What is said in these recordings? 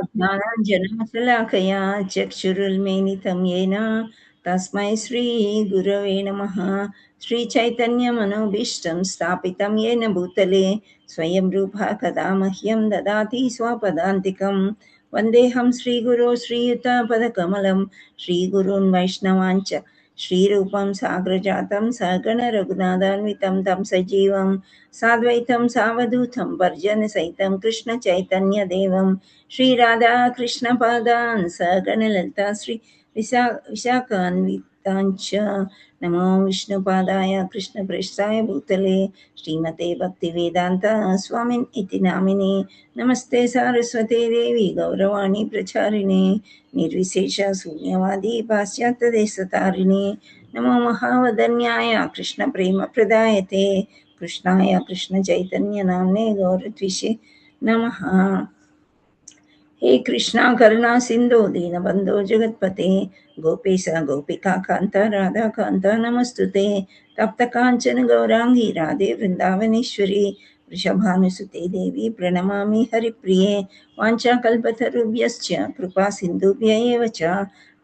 ज्ञानाञ्जनशलाकया चक्षुरुन्मीलितं येन तस्मै श्रीगुरवे नमः। श्रीचैतन्यमनोभीष्टं स्थापितं येन भूतले स्वयं रूपः कदा मह्यं ददाति स्वपदान्तिकं। वन्देऽहं श्रीगुरो श्रीयुतापदकमलं श्रीगुरून् वैष्णवाञ्च श्रीरूपं साग्रजातं सगणरघुनाथान्वितं तं सजीवं साद्वैतं सावधूतं पर्जनसहितं कृष्णचैतन्यदेवं श्रीराधाकृष्णपादान् सगणललिता विशाखान्विताञ्च नमो विष्णुपादाय कृष्णप्रेष्ठाय भूतले श्रीमते भक्तिवेदान्त स्वामिन् इति नामिने। नमस्ते सारस्वते देवी गौरवाणी प्रचारिणे निर्विशेष शून्यवादी पाश्चात्यदेशतारिणे नमो महावदन्याय कृष्णप्रेमप्रदायते कृष्णाय कृष्णचैतन्यनाम्ने गौरद्विषे नमः। हे कृष्णा करुणा सिन्धो दीनबन्धो जगत्पते गोपेश गोपिका कान्त राधा कान्त नमस्तुते तप्तकाञ्चन गौराङ्गी राधे वृन्दावनेश्वरी वृषभानुसुते देवी प्रणमामि हरिप्रिये वाञ्छाकल्पतरुभ्यश्च कृपा सिन्धुभ्य एव च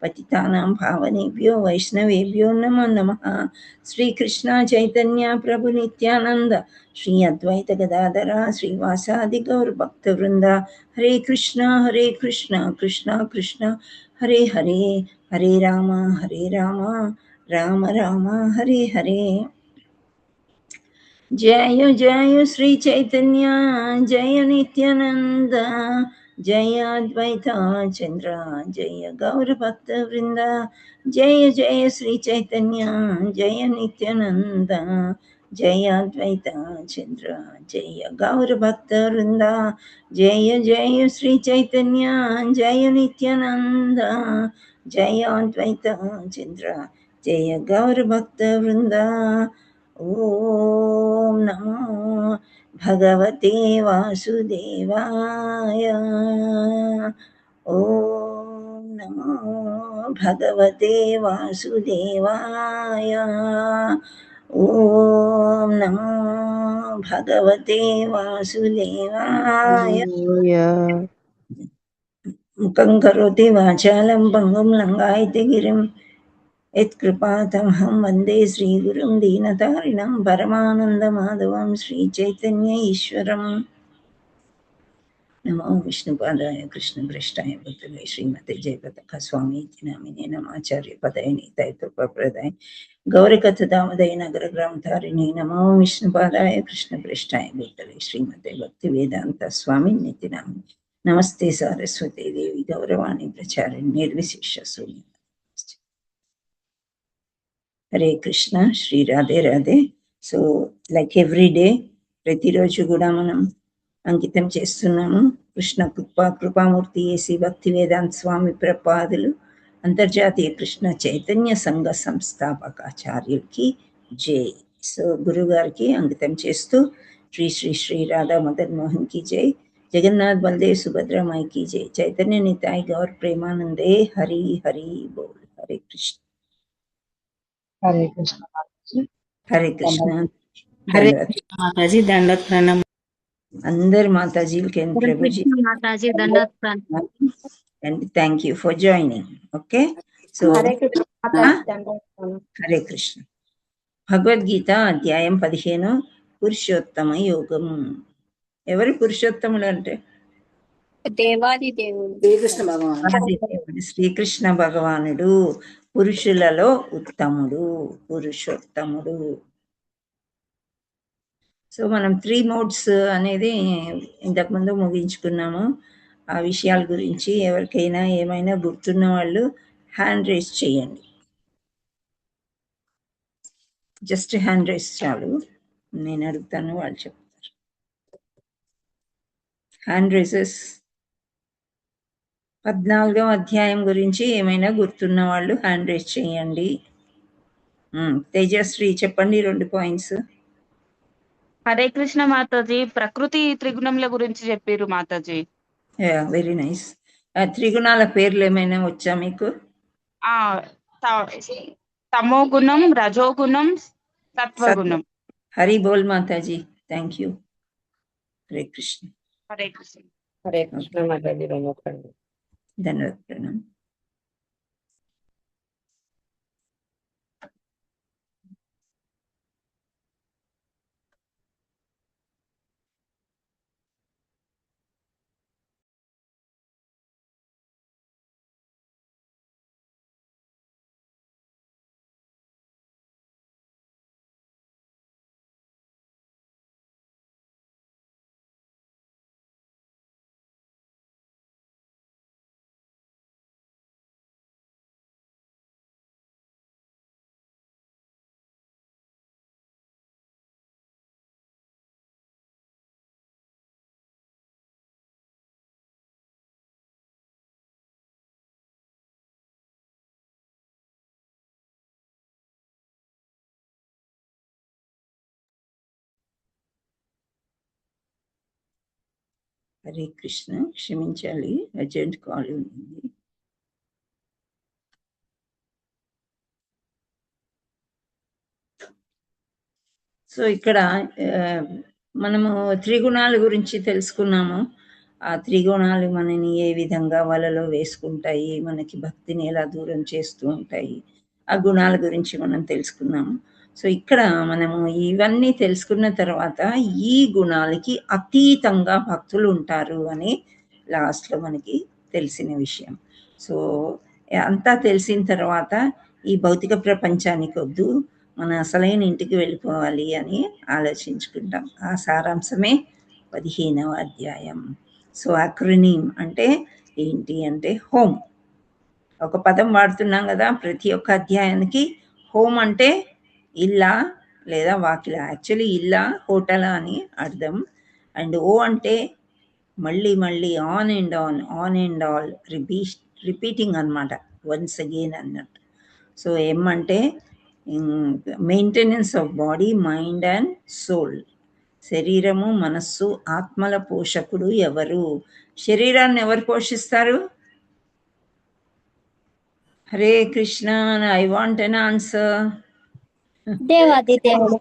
पतितानां पावनेभ्यो वैष्णवेभ्यो नमो नमः। श्रीकृष्ण चैतन्य प्रभु नित्यानन्द श्री अद्वैत गदाधर श्रीवासादि गौरभक्तवृन्द हरे कृष्णा कृष्णा कृष्णा हरे हरे हरे राम राम राम हरे हरे। जय जय श्री चैतन्य जय नित्यानंद जय अद्वैत चंद्र जय गौर भक्त वृंद जय जय श्री चैतन्य जय नित्यानंद जय अद्वैत चंद्र जय गौर भक्त वृंद जय जय श्री चैतन्य जय नित्यानंद जय अद्वैत चंद्र जय गौर भक्त वृंद। ॐ नमो भगवते वासुदेवाय। ॐ नमो भगवते वासुदेवाय। ॐ नमो भगवते वासुदेवाय। Hallelujah. मुखं करोति वाचालं भङ्गुं लङ्घयति गिरिं यत्कृपातमहं वन्दे श्रीगुरुं दीनतारिणं परमानन्दमाधवं श्रीचैतन्य ईश्वरम्। नमो विष्णुपादाय कृष्णप्रेष्ठाय भूतले श्रीमते जयप्रकाश स्वामी इति नामिने नमाचार्यपदाय नीताय कृपाप्रदाय गौरकथामदय नगरग्रामतारिणे नमो विष्णुपादाय कृष्णप्रेष्ठाय भूतले श्रीमते भक्तिवेदान्त स्वामी इति नामिने नमस्ते सारस्वती देवी गौरवाणी प्रचारिणे निर्विशेष शून्य। Hare Krishna Shri Radhe Radhe. So like every day ప్రతిరోజు కూడా మనం అంకితం చేస్తున్నాము కృష్ణ కృపామూర్తి ఏసీ భక్తి వేదాంత స్వామి ప్రపాదులు అంతర్జాతీయ కృష్ణ చైతన్య సంఘ సంస్థాపకాచార్యులకి జై. సో గురుగారికి అంకితం చేస్తూ శ్రీ శ్రీ శ్రీ రాధా మదన్ మోహన్ కి జై, జగన్నాథ్ బల్దేవ్ సుభద్రమాయి కి జై, చైతన్య నితాయ్ గౌర్ ప్రేమానందే హరి హరి బోల్. హరే కృష్ణ. हरे कृष्ण माताजी। హరే కృష్ణ. हरे దండవత్. कृष्ण माताजी दंडवत प्रणाम। అందరు మాతాజీలకి అండ్ हरे ప్రభుజీ कृष्ण माताजी दंडवत प्रणाम। And thank you for joining. Okay, so Hare Krishna माताजी दंडवत प्रणाम। హరే కృష్ణ. భగవద్గీత అధ్యాయం 15 పురుషోత్తమ యోగం. ఎవరు పురుషోత్తములు అంటే देवादि దేవుడు శ్రీకృష్ణ భగవాన్ ఆదిదేవుడు శ్రీకృష్ణ భగవానుడు పురుషులలో ఉత్తముడు, పురుషోత్తముడు. సో మనం 3 మోడ్స్ అనేది ఇంతకుముందు ముగించుకున్నాము. ఆ విషయాల గురించి ఎవరికైనా ఏమైనా గుర్తున్న వాళ్ళు హ్యాండ్ రేస్ చేయండి. జస్ట్ హ్యాండ్ రేస్ చాలు, నేను అడుగుతాను వాళ్ళు చెప్తారు. Hand races. 14వ అధ్యాయం గురించి ఏమైనా గుర్తున్న వాళ్ళు హ్యాండ్ రేస్ చేయండి. తేజశ్రీ చెప్పండి 2 పాయింట్స్. హరే కృష్ణ మాతాజీ, ప్రకృతి త్రిగుణముల గురించి చెప్పారు మాతాజీ. Very nice. త్రిగుణాల పేర్లు ఏమైనా వచ్చా మీకు? తమో గుణం, రజోగుణం, సత్వగుణం. హరి బోల్ మాతాజీ. Thank you. హరే కృష్ణ. హరే కృష్ణ. హరే కృష్ణ మాతాజీ ధన్యవాదాలు. ధన్యవాద ప్రణామ్. హరే కృష్ణ, క్షమించాలి, అర్జెంట్ కాల్ ఉంది. సో ఇక్కడ మనము త్రిగుణాల గురించి తెలుసుకున్నాము. ఆ త్రిగుణాలు మనని ఏ విధంగా వలలో వేసుకుంటాయి, మనకి భక్తిని ఎలా దూరం చేస్తూ ఉంటాయి, ఆ గుణాల గురించి మనం తెలుసుకున్నాము. సో ఇక్కడ మనము ఇవన్నీ తెలుసుకున్న తర్వాత ఈ గుణాలకి అతీతంగా భక్తులు ఉంటారు అని లాస్ట్లో మనకి తెలిసిన విషయం. సో అంతా తెలిసిన తర్వాత ఈ భౌతిక ప్రపంచానికి వద్దు, మన అసలైన ఇంటికి వెళ్ళిపోవాలి అని ఆలోచించుకుంటాం. ఆ సారాంశమే 15వ అధ్యాయం. సో అక్రోనిమ్ అంటే ఏంటి అంటే హోమ్. ఒక పదం వాడుతున్నాం కదా ప్రతి ఒక్క అధ్యాయానికి. హోమ్ అంటే ఇల్లా లేదా వాకిలా. యాక్చువల్లీ ఇల్లా హోటలా అని అర్థం. అండ్ ఓ అంటే మళ్ళీ మళ్ళీ ఆన్ అండ్ ఆల్ రిపీటింగ్ అనమాట, వన్స్ అగైన్ అన్నట్టు. సో ఎం అంటే maintenance of body, mind and soul. శరీరము, మనస్సు, ఆత్మల పోషకుడు ఎవరు? శరీరాన్ని ఎవరు పోషిస్తారు? Hare Krishna, I want an answer. దేవాది దేవుడు.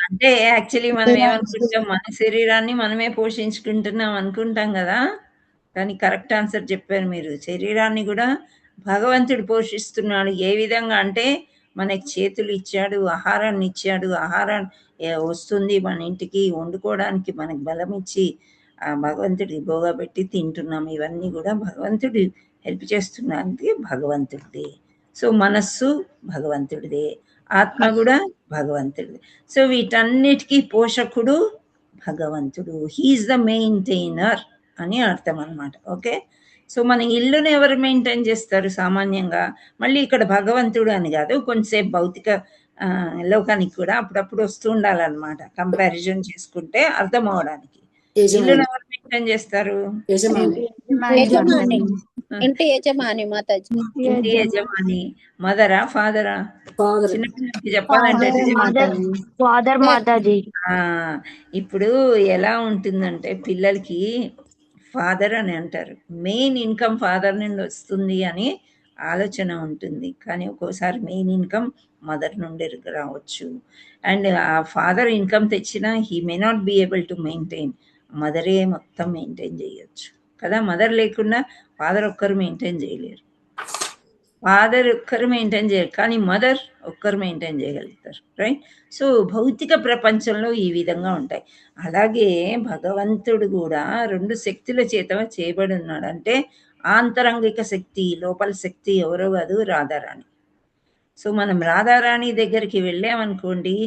అంటే యాక్చువల్లీ మనం ఏమనుకుంటాం, మన శరీరాన్ని మనమే పోషించుకుంటున్నాం అనుకుంటాం కదా, కానీ కరెక్ట్ ఆన్సర్ చెప్పారు మీరు. శరీరాన్ని కూడా భగవంతుడు పోషిస్తున్నాడు. ఏ విధంగా అంటే మనకి చేతులు ఇచ్చాడు, ఆహారాన్ని ఇచ్చాడు, ఆహారం వస్తుంది మన ఇంటికి, వండుకోవడానికి మనకి బలం ఇచ్చి ఆ భగవంతుడికి భోగపెట్టి తింటున్నాం. ఇవన్నీ కూడా భగవంతుడు హెల్ప్ చేస్తున్నానికి భగవంతుడిదే. సో మనస్సు భగవంతుడిదే, ఆత్మ కూడా భగవంతుడిదే. సో వీటన్నిటికీ పోషకుడు భగవంతుడు. హీఈస్ ద మెయింటైనర్ అని అర్థం అనమాట. ఓకే. సో మన ఇల్లుని ఎవరు మెయింటైన్ చేస్తారు సామాన్యంగా? మళ్ళీ ఇక్కడ భగవంతుడు అని కాదు, కొంచెంసేపు భౌతిక లోకానికి కూడా అప్పుడప్పుడు వస్తూ ఉండాలన్నమాట, కంపారిజన్ చేసుకుంటే అర్థం అవడానికి. ఇల్లుని ఎవరు మెయింటైన్ చేస్తారు? యజమాని. ఇంటి యజమాని మాతాజీ. ఇంటి యజమాని. మదరా ఫాదరా? చిన్నపిల్లలకి చెప్పాలంటే ఫాదర్ మాతాజీ. ఇప్పుడు ఎలా ఉంటుందంటే పిల్లలకి ఫాదర్ అని అంటారు, మెయిన్ ఇన్కమ్ ఫాదర్ నుండి వస్తుంది అని ఆలోచన ఉంటుంది. కానీ ఒక్కోసారి మెయిన్ ఇన్కమ్ మదర్ నుండి రావచ్చు. అండ్ ఆ ఫాదర్ ఇన్కమ్ తెచ్చినా he may not be able to maintain. మదరే మొత్తం మెయింటైన్ చేయొచ్చు కదా. మదర్ లేకుండా ఫాదర్ ఒక్కరు మెయింటైన్ చేయలేరు. ఫాదర్ ఒక్కరు మెయింటైన్ చేయరు, కానీ మదర్ ఒక్కరు మెయింటైన్ చేయగలుగుతారు. రైట్. సో భౌతిక ప్రపంచంలో ఈ విధంగా ఉంటాయి. అలాగే భగవంతుడు కూడా 2 శక్తుల చేత చేయబడి ఉన్నాడు. అంటే ఆంతరంగిక శక్తి, లోపల శక్తి ఎవరో కాదు, రాధారాణి. సో మనం రాధారాణి దగ్గరికి వెళ్ళామనుకోండి,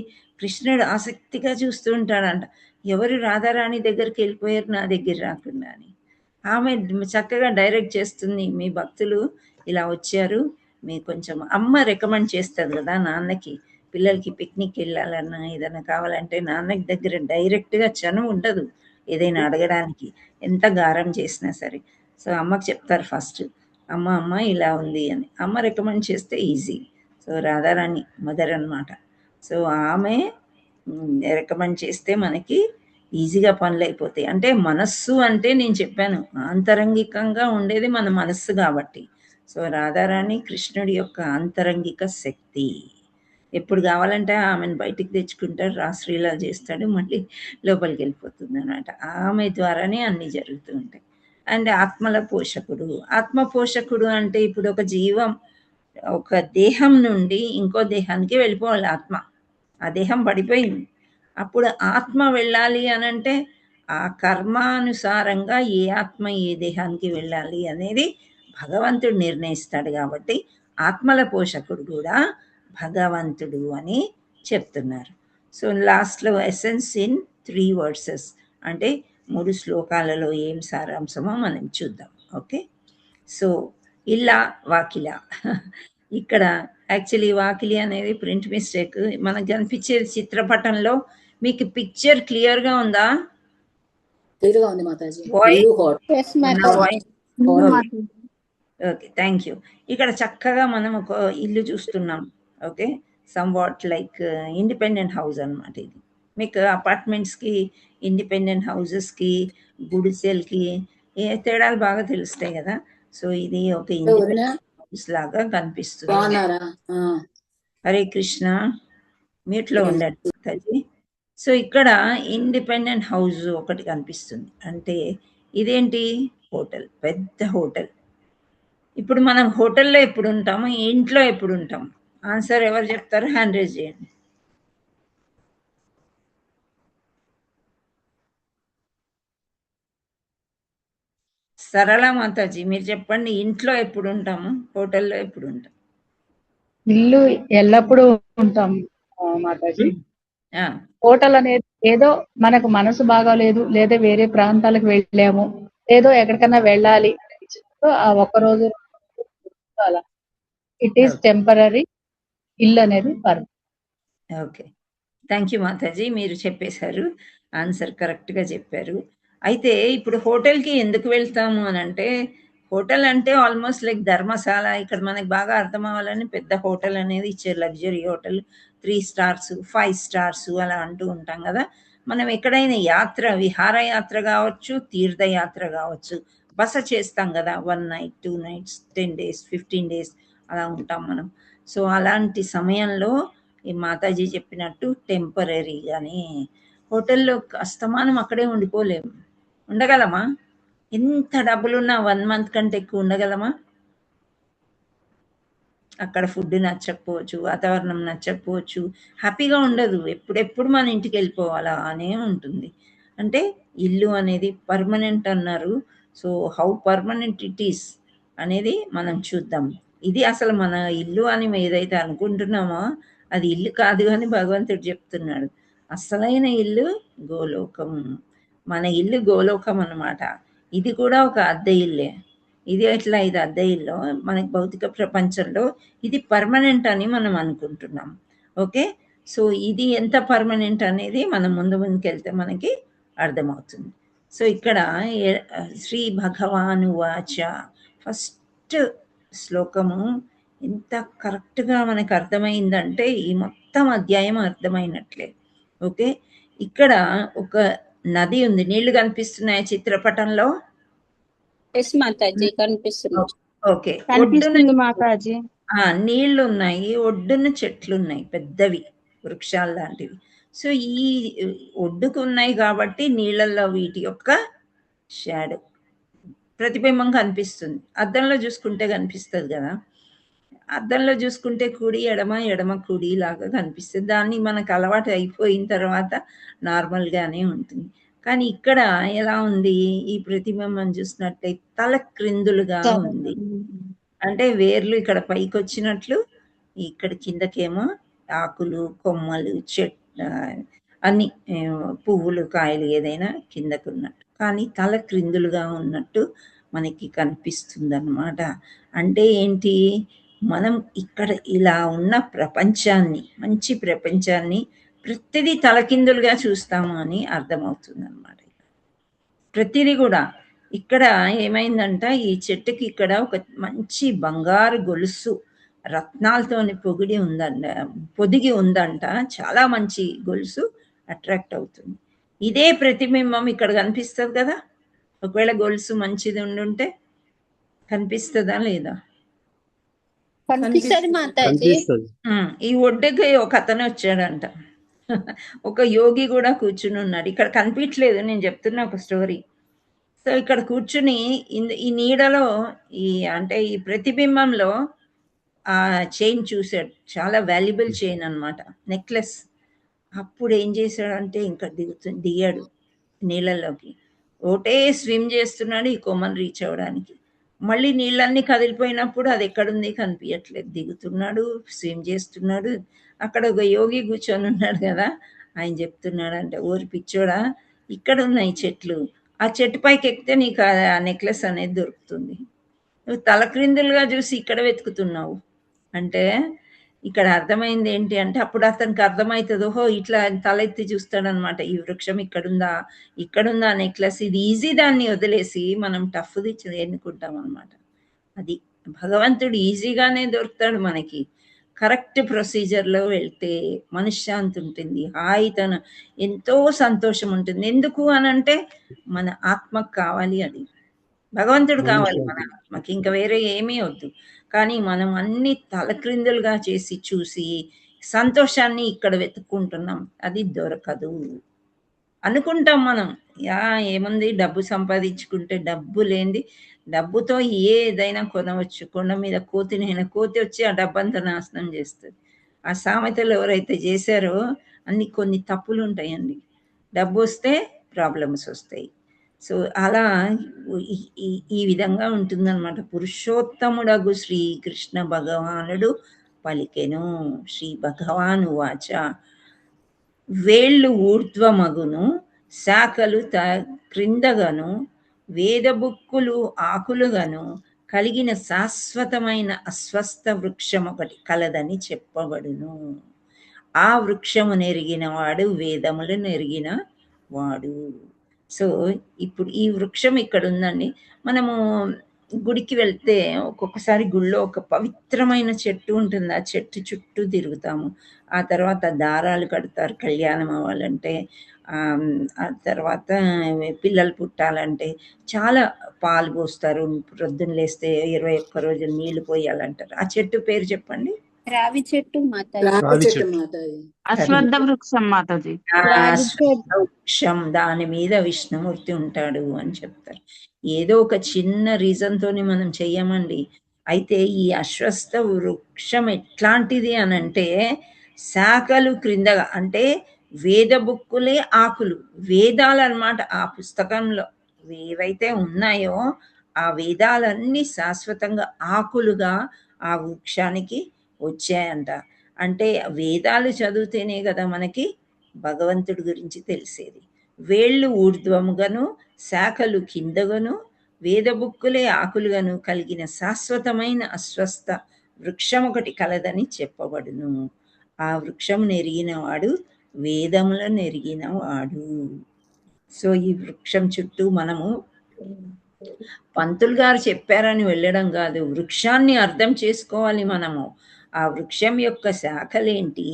కృష్ణుడు ఆసక్తిగా చూస్తూ ఉంటాడంట, ఎవరు రాధారాణి దగ్గరికి వెళ్ళిపోయారు నా దగ్గర రాకుండా అని. ఆమె చక్కగా డైరెక్ట్ చేస్తుంది, మీ భక్తులు ఇలా వచ్చారు, మీకు కొంచెం అమ్మ రికమెండ్ చేస్తుంది కదా నాన్నకి. పిల్లలకి పిక్నిక్ వెళ్ళాలన్నా ఏదైనా కావాలంటే నాన్నకి దగ్గర డైరెక్ట్గా చనువు ఉండదు ఏదైనా అడగడానికి, ఎంత గారం చేసినా సరే. సో అమ్మకి చెప్తారు ఫస్ట్, అమ్మ ఇలా ఉంది అని. అమ్మ రికమెండ్ చేస్తే ఈజీ. సో రాధారాణి మదర్ అన్నమాట. సో ఆమె రికమెండ్ చేస్తే మనకి ఈజీగా పనులు అయిపోతాయి. అంటే మనస్సు అంటే నేను చెప్పాను ఆంతరంగికంగా ఉండేది మన మనస్సు కాబట్టి. సో రాధారాణి కృష్ణుడి యొక్క ఆంతరంగిక శక్తి. ఎప్పుడు కావాలంటే ఆమెను బయటికి తెచ్చుకుంటాడు, రాశ్రీలాలు చేస్తాడు, మళ్ళీ లోపలికి వెళ్ళిపోతుంది అన్నమాట. ఆమె ద్వారానే అన్నీ జరుగుతూ ఉంటాయి. అండ్ ఆత్మల పోషకుడు. ఆత్మ పోషకుడు అంటే ఇప్పుడు ఒక జీవం ఒక దేహం నుండి ఇంకో దేహానికి వెళ్ళిపోవాలి ఆత్మ. ఆ దేహం పడిపోయింది. అప్పుడు ఆత్మ వెళ్ళాలి అనంటే ఆ కర్మానుసారంగా ఏ ఆత్మ ఏ దేహానికి వెళ్ళాలి అనేది భగవంతుడు నిర్ణయిస్తాడు. కాబట్టి ఆత్మల పోషకుడు కూడా భగవంతుడు అని చెప్తున్నారు. సో లాస్ట్లో ఎసెన్స్ ఇన్ 3 వర్సెస్ అంటే 3 శ్లోకాలలో ఏం సారాంశమో మనం చూద్దాం. ఓకే, సో ఇలా వాకిల ఇక్కడ యాక్చువల్లీ వాకిలి అనేది ప్రింట్ మిస్టేక్. మనకు కనిపించే చిత్రపటంలో మీకు పిక్చర్ క్లియర్గా ఉందా? క్లియర్ గా ఉంది మాతాజీ. వాయిస్ ఇల్లు hot. Yes, Mataji. Okay, thank you. ఇక్కడ చక్కగా మనం ఒక ఇల్లు చూస్తున్నాం. Okay, some what like independent house అన్నమాట. ఇది మీకు అపార్ట్మెంట్స్కి, ఇండిపెండెంట్ హౌసెస్కి, గుడిసెలకి తేడాలు బాగా తెలుస్తాయి కదా. సో ఇది ఒక ఇండిపెండెంట్ హౌస్ లాగా కనిపిస్తుంది. బాగున్నారా? హరే కృష్ణ, మీట్లో ఉండండి మాతాజీ. సో ఇక్కడ ఇండిపెండెంట్ హౌస్ ఒకటి కనిపిస్తుంది. అంటే ఇదేంటి? హోటల్, పెద్ద హోటల్. ఇప్పుడు మనం హోటల్లో ఎప్పుడు ఉంటాము, ఇంట్లో ఎప్పుడు ఉంటాం? ఆన్సర్ ఎవరు చెప్తారు? హ్యాండ్ రేజ్ చేయండి. సరళ మాతాజీ మీరు చెప్పండి, ఇంట్లో ఎప్పుడు ఉంటాము, హోటల్లో ఎప్పుడు ఉంటాం? ఇల్లు ఎల్లప్పుడూ ఉంటాం మాతాజీ. ఆ, హోటల్ అనేది ఏదో మనకు మనసు బాగాలేదు, లేదా వేరే ప్రాంతాలకు వెళ్ళాము, ఏదో ఎక్కడికైనా వెళ్ళాలి అనిపించినప్పుడు ఆ ఒక్క రోజు అలా. It is temporary. ఇల్లు అనేది permanent. Okay, thank you Mataji, మీరు చెప్పేశారు, ఆన్సర్ కరెక్ట్గా చెప్పారు. అయితే ఇప్పుడు హోటల్కి ఎందుకు వెళ్తాము అని అంటే, హోటల్ అంటే ఆల్మోస్ట్ లైక్ ధర్మశాల. ఇక్కడ మనకి బాగా అర్థం అవ్వాలని పెద్ద హోటల్ అనేది ఇచ్చారు, లగ్జరీ హోటల్, 3 స్టార్స్ 5 స్టార్స్ అలా అంటూ ఉంటాం కదా. మనం ఎక్కడైనా యాత్ర, విహారయాత్ర కావచ్చు, తీర్థయాత్ర కావచ్చు, బస చేస్తాం కదా, 1 నైట్ 2 నైట్స్ 10 డేస్ 15 డేస్ అలా ఉంటాం మనం. సో అలాంటి సమయంలో ఈ మాతాజీ చెప్పినట్టు టెంపరీగానే హోటల్లో అస్తమానం అక్కడే ఉండిపోలేము. ఉండగలమా? ఎంత డబ్బులున్నా 1 మంత్ కంటే ఎక్కువ ఉండగలమా? అక్కడ ఫుడ్ నచ్చకపోవచ్చు, వాతావరణం నచ్చకపోవచ్చు, హ్యాపీగా ఉండదు. ఎప్పుడెప్పుడు మన ఇంటికి వెళ్ళిపోవాలా అనే ఉంటుంది. అంటే ఇల్లు అనేది పర్మనెంట్ అన్నారు. So how permanent it is అనేది మనం చూద్దాం. ఇది అసలు మన ఇల్లు అని ఏదైతే అనుకుంటున్నామో అది ఇల్లు కాదు అని భగవంతుడు చెప్తున్నాడు. అసలైన ఇల్లు గోలోకం. మన ఇల్లు గోలోకం అన్నమాట. ఇది కూడా ఒక అద్దె ఇల్లే. ఇది ఎట్లా? ఇది అద్దె ఇల్లు. మనకి భౌతిక ప్రపంచంలో ఇది పర్మనెంట్ అని మనం అనుకుంటున్నాం. ఓకే, సో ఇది ఎంత పర్మనెంట్ అనేది మనం ముందుకెళ్తే మనకి అర్థమవుతుంది. సో ఇక్కడ శ్రీ భగవాను వాచ ఫస్ట్ శ్లోకము ఎంత కరెక్ట్గా మనకు అర్థమైందంటే ఈ మొత్తం అధ్యాయం అర్థమైనట్లే. ఓకే, ఇక్కడ ఒక నది ఉంది. నీళ్లు కనిపిస్తున్నాయి చిత్రపటంలో. Yes, Mataji. కనిపిస్తుంది. ఓకే, కనిపిస్తుంది మాతాజీ. నీళ్లు ఉన్నాయి, ఒడ్డున చెట్లు ఉన్నాయి, పెద్దవి వృక్షాలు లాంటివి. సో ఈ ఒడ్డుకు ఉన్నాయి కాబట్టి నీళ్ళల్లో వీటి యొక్క షాడో, ప్రతిబింబం కనిపిస్తుంది. అద్దంలో చూసుకుంటే కనిపిస్తుంది కదా. అద్దంలో చూసుకుంటే కుడి ఎడమ, ఎడమ కుడి లాగా కనిపిస్తుంది. దాన్ని మనకు అలవాటు అయిపోయిన తర్వాత నార్మల్గానే ఉంటుంది. కానీ ఇక్కడ ఎలా ఉంది? ఈ ప్రతిబింబం చూసినట్లయితే తల క్రిందులుగా ఉంది. అంటే వేర్లు ఇక్కడ పైకి వచ్చినట్లు, ఇక్కడ కిందకేమో ఆకులు, కొమ్మలు, అన్ని పువ్వులు, కాయలు ఏదైనా కిందకు ఉన్నట్టు, కానీ తల క్రిందులుగా ఉన్నట్టు మనకి కనిపిస్తుంది అన్నమాట. అంటే ఏంటి? మనం ఇక్కడ ఇలా ఉన్న ప్రపంచాన్ని, మంచి ప్రపంచాన్ని ప్రతిదీ తలకిందులుగా చూస్తాము అని అర్థమవుతుంది అన్నమాట. ప్రతిదీ కూడా ఇక్కడ ఏమైందంట, ఈ చెట్టుకి ఇక్కడ ఒక మంచి బంగారు గొలుసు రత్నాలతోని పొదిగి ఉందంట. చాలా మంచి గొలుసు అట్రాక్ట్ అవుతుంది. ఇదే ప్రతిబింబం ఇక్కడ కనిపిస్తుంది కదా. ఒకవేళ గొలుసు మంచిది ఉండుంటే కనిపిస్తుందా లేదా? కనిపిస్తుంది మాతాజీ. కనిపిస్తుంది. ఈ ఒడ్డుకి ఒక అతను వచ్చాడంట. ఒక యోగి కూడా కూర్చుని ఉన్నాడు. ఇక్కడ కనిపించలేదు, నేను చెప్తున్నా ఒక స్టోరీ. సో ఇక్కడ కూర్చుని ఈ నీడలో అంటే ఈ ప్రతిబింబంలో ఆ చైన్ చూశాడు. చాలా వాల్యుబుల్ చైన్ అన్నమాట, నెక్లెస్. అప్పుడు ఏం చేశాడంటే ఇంకా దిగాడు నీళ్ళల్లోకి. ఒకటే స్విమ్ చేస్తున్నాడు ఈ కొమ్మను రీచ్ అవ్వడానికి. మళ్ళీ నీళ్ళన్నీ కదిలిపోయినప్పుడు అది ఎక్కడుంది కనిపించట్లేదు. దిగుతున్నాడు, స్విమ్ చేస్తున్నాడు. అక్కడ ఒక యోగి కూర్చొని ఉన్నాడు కదా, ఆయన చెప్తున్నాడు అంటే, ఓరి పిచ్చోడా, ఇక్కడ ఉన్నాయి చెట్లు, ఆ చెట్టు పైకి ఎక్కితే నీకు ఆ నెక్లెస్ అనేది దొరుకుతుంది. నువ్వు తలక్రిందులుగా చూసి ఇక్కడ వెతుకుతున్నావు అంటే ఇక్కడ అర్థమైంది ఏంటి అంటే, అప్పుడు అతనికి అర్థమవుతుంది, ఓహో ఇట్లా తలెత్తి చూస్తాడనమాట. ఈ వృక్షం ఇక్కడుందా నెక్లెస్, ఇది ఈజీ, దాన్ని వదిలేసి మనం టఫ్ది ఎన్నుకుంటాం అనమాట. అది భగవంతుడు ఈజీగానే దొరుకుతాడు మనకి. కరెక్ట్ ప్రొసీజర్లో వెళ్తే మనశ్శాంతి ఉంటుంది, హాయితనం, ఎంతో సంతోషం ఉంటుంది. ఎందుకు అనంటే మన ఆత్మకు కావాలి అది, భగవంతుడు కావాలి మన ఆత్మకి, ఇంకా వేరే ఏమీ వద్దు. కానీ మనం అన్ని తలక్రిందులుగా చేసి చూసి సంతోషాన్ని ఇక్కడ వెతుక్కుంటున్నాం, అది దొరకదు అనుకుంటాం మనం. ఏముంది, డబ్బు సంపాదించుకుంటే, డబ్బు లేనిది, డబ్బుతో ఏదైనా కొనవచ్చు. కొండ మీద కోతినైనా, కోతి వచ్చి ఆ డబ్బంతా నాశనం చేస్తుంది. ఆ సామెతలు ఎవరైతే చేశారో కొన్ని తప్పులు ఉంటాయండి. డబ్బు వస్తే ప్రాబ్లమ్స్ వస్తాయి. సో అలా ఈ విధంగా ఉంటుందన్నమాట. పురుషోత్తముడగు శ్రీకృష్ణ భగవానుడు పలికెను. శ్రీ భగవాను వాచ వేళ్ళు ఊర్ధ్వమగును, శాఖలు క్రిందగను, వేదబుక్కులు ఆకులుగాను కలిగిన శాశ్వతమైన అస్వస్థ వృక్షం ఒకటి కలదని చెప్పబడును. ఆ వృక్షము నెరిగిన వాడు వేదములు నెరిగిన వాడు. సో ఇప్పుడు ఈ వృక్షం ఇక్కడ ఉందండి. మనము గుడికి వెళ్తే ఒక్కొక్కసారి గుళ్ళో ఒక పవిత్రమైన చెట్టు ఉంటుంది, ఆ చెట్టు చుట్టూ తిరుగుతాము. ఆ తర్వాత దారాలు కడతారు కళ్యాణం అవ్వాలంటే, ఆ తర్వాత పిల్లలు పుట్టాలంటే చాలా పాలు పోస్తారు. ప్రొద్దున లేస్తే 21 రోజులు నీళ్లు పోయాలంటారు. ఆ చెట్టు పేరు చెప్పండి. రావి చెట్టు మాతాజీ. రావి చెట్టు మాతాజీ. అశ్వత్థ వృక్షం మాతాజీ. వృక్షం, దాని మీద విష్ణుమూర్తి ఉంటాడు అని చెప్తారు. ఏదో ఒక చిన్న రీజన్ తోని మనం చెయ్యమండి. అయితే ఈ అశ్వత్థ వృక్షం ఎట్లాంటిది అనంటే, శాఖలు క్రిందగా అంటే వేద బుక్కులే ఆకులు, వేదాలు అన్నమాట. ఆ పుస్తకంలో ఏవైతే ఉన్నాయో ఆ వేదాలన్నీ శాశ్వతంగా ఆకులుగా ఆ వృక్షానికి వచ్చాయంట. అంటే వేదాలు చదివితేనే కదా మనకి భగవంతుడి గురించి తెలిసేది. వేళ్ళు ఊర్ధ్వముగాను, శాఖలు కిందగాను, వేదబుక్కులే ఆకులుగాను కలిగిన శాశ్వతమైన అస్వస్థ వృక్షం ఒకటి కలదని చెప్పబడును. ఆ వృక్షం నెరిగిన వాడు వేదములను ఎరిగిన వాడు. సో ఈ వృక్షం చుట్టూ మనము పంతులు గారు చెప్పారని వెళ్ళడం కాదు, వృక్షాన్ని అర్థం చేసుకోవాలి మనము. ఆ వృక్షం యొక్క శాఖలేంటి,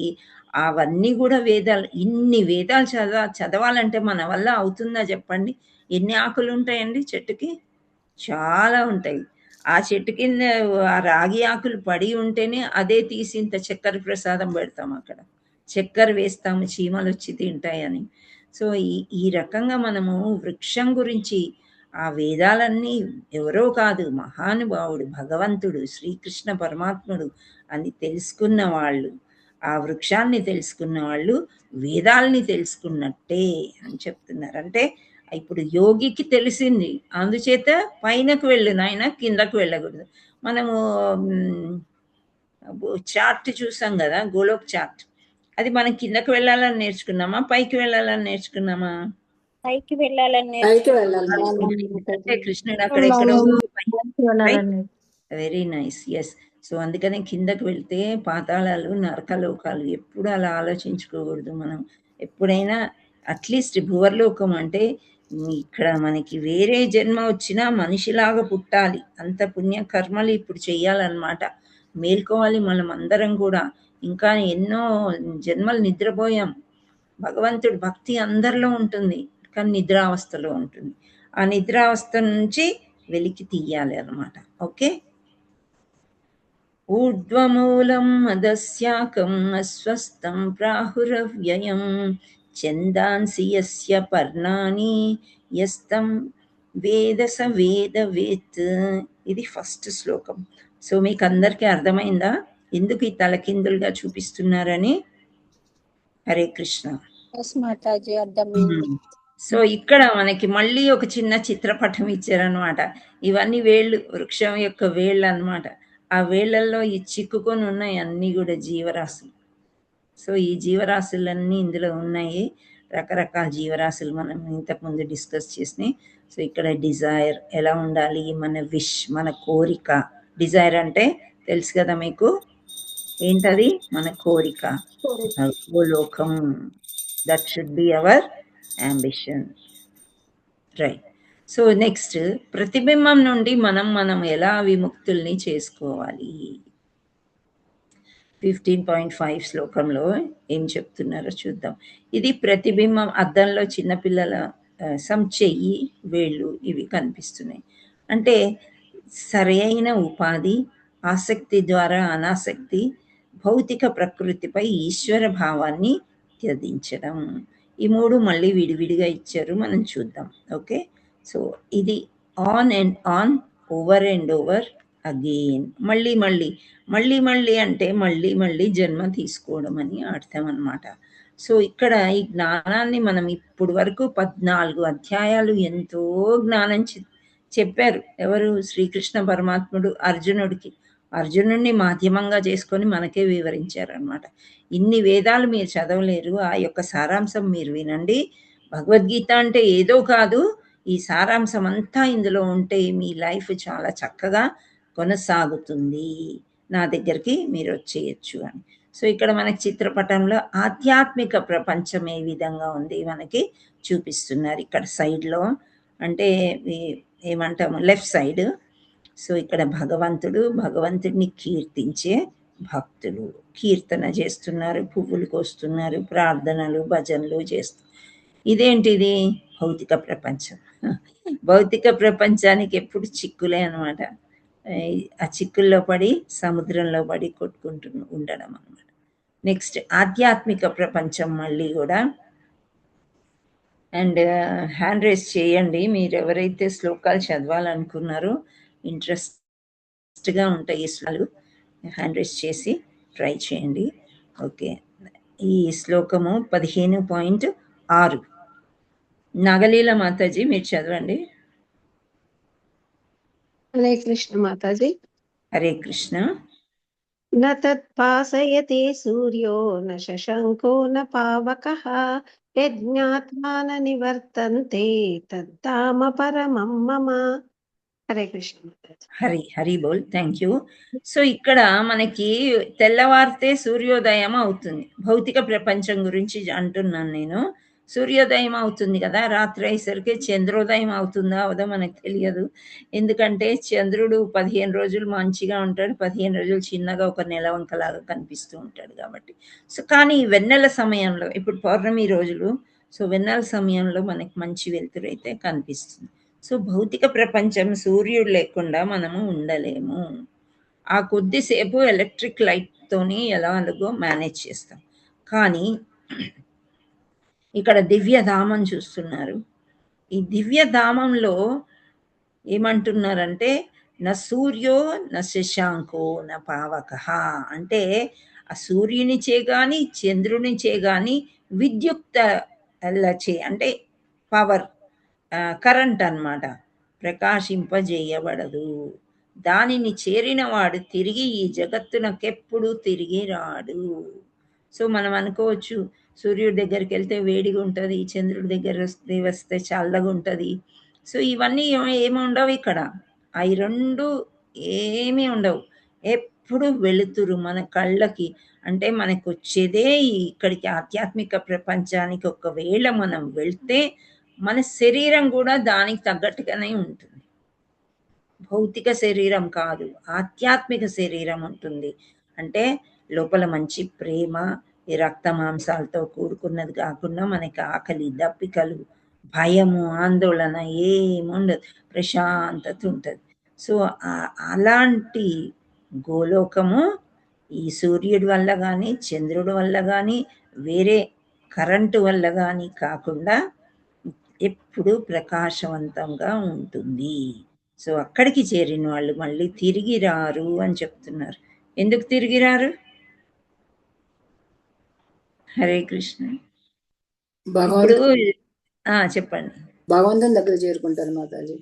అవన్నీ కూడా వేదాలు. ఇన్ని వేదాలు చదవాలంటే మన వల్ల అవుతుందా చెప్పండి? ఎన్ని ఆకులు ఉంటాయండి చెట్టుకి? చాలా ఉంటాయి. ఆ చెట్టు కింద ఆ రాగి ఆకులు పడి ఉంటేనే అదే తీసి ఇంత చక్కెర ప్రసాదం పెడతాం, అక్కడ చక్కెర వేస్తాము, చీమలు వచ్చి తింటాయని. సో ఈ రకంగా మనము వృక్షం గురించి, ఆ వేదాలన్నీ ఎవరో కాదు, మహానుభావుడు భగవంతుడు శ్రీకృష్ణ పరమాత్ముడు అని తెలుసుకున్న వాళ్ళు, ఆ వృక్షాన్ని తెలుసుకున్న వాళ్ళు వేదాలని తెలుసుకున్నట్టే అని చెప్తున్నారు. అంటే ఇప్పుడు యోగికి తెలిసింది, అందుచేత పైనకు వెళ్ళు నాయన, కిందకు వెళ్ళకూడదు. మనము చార్ట్ చూసాం కదా, గోలోక్ చార్ట్, అది మనం కిందకు వెళ్ళాలని నేర్చుకున్నామా, పైకి వెళ్ళాలని నేర్చుకున్నామా? పైకి వెళ్ళాలని అంటే కృష్ణుడు అక్కడెక్కడో వెరీ నైస్, ఎస్. సో అందుకనే కిందకు వెళ్తే పాతాళాలు, నరకలోకాలు ఎప్పుడు అలా ఆలోచించుకోకూడదు మనం. ఎప్పుడైనా అట్లీస్ట్ భువర్లోకం అంటే ఇక్కడ మనకి వేరే జన్మ వచ్చినా మనిషిలాగా పుట్టాలి, అంత పుణ్య కర్మలు ఇప్పుడు చెయ్యాలన్నమాట. మేల్కోవాలి మనం అందరం కూడా. ఇంకా ఎన్నో జన్మలు నిద్రపోయాం. భగవంతుడి భక్తి అందరిలో ఉంటుంది, కానీ నిద్రావస్థలో ఉంటుంది. ఆ నిద్రావస్థ నుంచి వెలికి తీయాలి అన్నమాట. ఓకే, ఊర్ధ్వమూలం అదస్యాకం అస్వస్థం ప్రాహురవ్యయం ఛందాంసి యస్య పర్ణాని యస్తం వేద స వేదవేత్. ఇది ఫస్ట్ శ్లోకం. సో మీకు అందరికీ అర్థమైందా ఎందుకు ఈ తలకిందులుగా చూపిస్తున్నారని? హరే కృష్ణ. ఎస్ మాతాజీ అర్థమైంది. సో ఇక్కడ మనకి మళ్ళీ ఒక చిన్న చిత్రపటం ఇచ్చారనమాట. ఇవన్నీ వేళ్ళు, వృక్షం యొక్క వేళ్ళు అన్నమాట. ఆ వేళ్ళల్లో ఈ చిక్కుకొని ఉన్నాయి అన్నీ కూడా జీవరాశులు. సో ఈ జీవరాశులన్నీ ఇందులో ఉన్నాయి. రకరకాల జీవరాశులు మనం ఇంతకుముందు డిస్కస్ చేసినాయి. సో ఇక్కడ డిజైర్ ఎలా ఉండాలి, మన విష్, మన కోరిక. డిజైర్ అంటే తెలుసు కదా మీకు, ఏంటది? మన కోరిక, లోకం. That should be our ambition, right? So next, ప్రతిబింబం నుండి మనం ఎలా విముక్తుల్ని చేసుకోవాలి? 15.5 శ్లోకంలో ఏం చెప్తున్నారో చూద్దాం. ఇది ప్రతిబింబం. అద్దంలో చిన్నపిల్లల చెయ్యి, వేళ్ళు ఇవి కనిపిస్తున్నాయి. అంటే సరైన ఉపాధి, ఆసక్తి ద్వారా అనాసక్తి, భౌతిక ప్రకృతిపై ఈశ్వర భావాన్ని త్యజించడం. ఈ మూడు మళ్ళీ విడివిడిగా ఇచ్చారు, మనం చూద్దాం. ఓకే, సో ఇది on and on, over and over again. మళ్ళీ అంటే మళ్ళీ జన్మ తీసుకోవడం అని అర్థం అన్నమాట. సో ఇక్కడ ఈ జ్ఞానాన్ని మనం ఇప్పుడు వరకు 14 అధ్యాయాలు ఎంతో జ్ఞానం చెప్పారు. ఎవరు? శ్రీకృష్ణ పరమాత్ముడు అర్జునుడిని మాధ్యమంగా చేసుకొని మనకే వివరించారనమాట. ఇన్ని వేదాలు మీరు చదవలేరు, ఆ యొక్క సారాంశం మీరు వినండి. భగవద్గీత అంటే ఏదో కాదు, ఈ సారాంశం అంతా ఇందులో ఉంటే మీ లైఫ్ చాలా చక్కగా కొనసాగుతుంది, నా దగ్గరికి మీరు వచ్చేయచ్చు అని. సో ఇక్కడ మనకి చిత్రపటంలో ఆధ్యాత్మిక ప్రపంచం ఏ విధంగా ఉంది మనకి చూపిస్తున్నారు. ఇక్కడ సైడ్లో అంటే ఏమంటాము, లెఫ్ట్ సైడ్. సో ఇక్కడ భగవంతుడిని కీర్తించే భక్తులు కీర్తన చేస్తున్నారు, పువ్వులు కోస్తున్నారు, ప్రార్థనలు భజనలు చేస్తున్నారు. ఇదేంటిది? భౌతిక ప్రపంచం. భౌతిక ప్రపంచానికి ఎప్పుడు చిక్కులే అనమాట. ఆ చిక్కుల్లో పడి సముద్రంలో పడి కొట్టుకుంటూ ఉండడం అనమాట. నెక్స్ట్ ఆధ్యాత్మిక ప్రపంచం మళ్ళీ కూడా. అండ్ హ్యాండ్ రేస్ చేయండి మీరు ఎవరైతే శ్లోకాలు చదవాలనుకున్నారో, ఇంట్రెస్ట్గా ఉంటాయి ఈ శ్లోకాలు. హ్యాండ్ రేస్ చేసి ట్రై చేయండి. ఓకే, ఈ శ్లోకము 15.6. నాగలీల మాతాజీ మీరు చదవండి. హరే కృష్ణ మాతాజీ. హరే కృష్ణ. న తత్పాసయతే సూర్యో న శశంకో న పావకః యజ్ఞాత్మా న నివర్తంతే తద్ధామ పరమం మమ. హరే కృష్ణ మాతాజీ. హరి బోల్. Thank you. సో ఇక్కడ మనకి తెల్లవారితే సూర్యోదయం అవుతుంది. భౌతిక ప్రపంచం గురించి అంటున్నాను నేను. సూర్యోదయం అవుతుంది కదా, రాత్రి అయ్యేసరికి చంద్రోదయం అవుతుందా అవదో మనకు తెలియదు. ఎందుకంటే చంద్రుడు 15 రోజులు మంచిగా ఉంటాడు, 15 రోజులు చిన్నగా ఒక నెలవంకలాగా కనిపిస్తూ ఉంటాడు కాబట్టి. సో కానీ వెన్నెల సమయంలో, ఇప్పుడు పౌర్ణమి రోజులు, సో వెన్నెల సమయంలో మనకి మంచి వెలుతురు అయితే కనిపిస్తుంది. సో భౌతిక ప్రపంచం, సూర్యుడు లేకుండా మనము ఉండలేము. ఆ కొద్దిసేపు ఎలక్ట్రిక్ లైట్తోని ఎలాగో మేనేజ్ చేస్తాం. కానీ ఇక్కడ దివ్యధామం చూస్తున్నారు. ఈ దివ్యధామంలో ఏమంటున్నారంటే న సూర్యో న శశాంకో న పావకః. అంటే ఆ సూర్యునిచే కానీ చంద్రునిచే కానీ విద్యుక్తలచే అంటే పవర్, కరెంట్ అన్నమాట, ప్రకాశింపజేయబడదు. దానిని చేరిన వాడు తిరిగి ఈ జగత్తునకెప్పుడు తిరిగి రాడు. సో మనం అనుకోవచ్చు, సూర్యుడి దగ్గరికి వెళ్తే వేడిగా ఉంటుంది, చంద్రుడి దగ్గర వస్తే చల్లగా ఉంటుంది. సో ఇవన్నీ ఏమి ఉండవు ఇక్కడ. అవి రెండు ఏమీ ఉండవు. ఎప్పుడు వెలుతురు మన కళ్ళకి. అంటే మనకు వచ్చేదే ఇక్కడికి ఆధ్యాత్మిక ప్రపంచానికి. ఒకవేళ మనం వెళ్తే మన శరీరం కూడా దానికి తగ్గట్టుగానే ఉంటుంది. భౌతిక శరీరం కాదు, ఆధ్యాత్మిక శరీరం ఉంటుంది. అంటే లోపల మంచి ప్రేమ, ఈ రక్త మాంసాలతో కూడుకున్నది కాకుండా మనకి ఆకలి, దప్పికలు, భయము, ఆందోళన ఏముండదు, ప్రశాంతత ఉంటుంది. సో అలాంటి గోలోకము ఈ సూర్యుడి వల్ల కానీ చంద్రుడి వల్ల కానీ వేరే కరెంటు వల్ల కానీ కాకుండా ఎప్పుడు ప్రకాశవంతంగా ఉంటుంది. సో అక్కడికి చేరిన వాళ్ళు మళ్ళీ తిరిగి రారు అని చెప్తున్నారు. ఎందుకు తిరిగి రారు? హరే కృష్ణ. ఇప్పుడు భగవంతుని చెప్పండి. భగవంతుని దగ్గర చేరుకుంటారు మాతాజీ.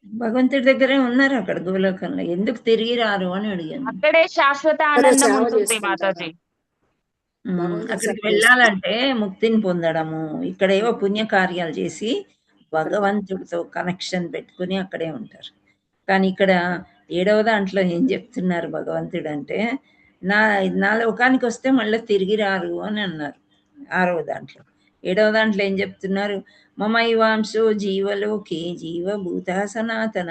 భగవంతుడి దగ్గరే ఉన్నారు అక్కడ గోలోకంలో, ఎందుకు తిరిగి రారు అని అడిగాను. అక్కడే శాశ్వత అక్కడే ఆనందం సేవ ఉంటుంది చేసుకుంటారా? మాతాజీ. భగవంతుని అక్కడికి సేవ వెళ్ళాలంటే ముక్తిని పొందడము, ఇక్కడేవో పుణ్యకార్యాలు చేసి భగవంతుడితో కనెక్షన్ పెట్టుకుని అక్కడే ఉంటారు. కానీ ఇక్కడ 7వ దాంట్లో ఏం చెప్తున్నారు భగవంతుడు అంటే, నా లోకానికి వస్తే మళ్ళీ తిరిగి రారు అని అన్నారు 6వ దాంట్లో. 7వ దాంట్లో ఏం చెప్తున్నారు? మమైవాంశో జీవలోకే జీవభూత సనాతన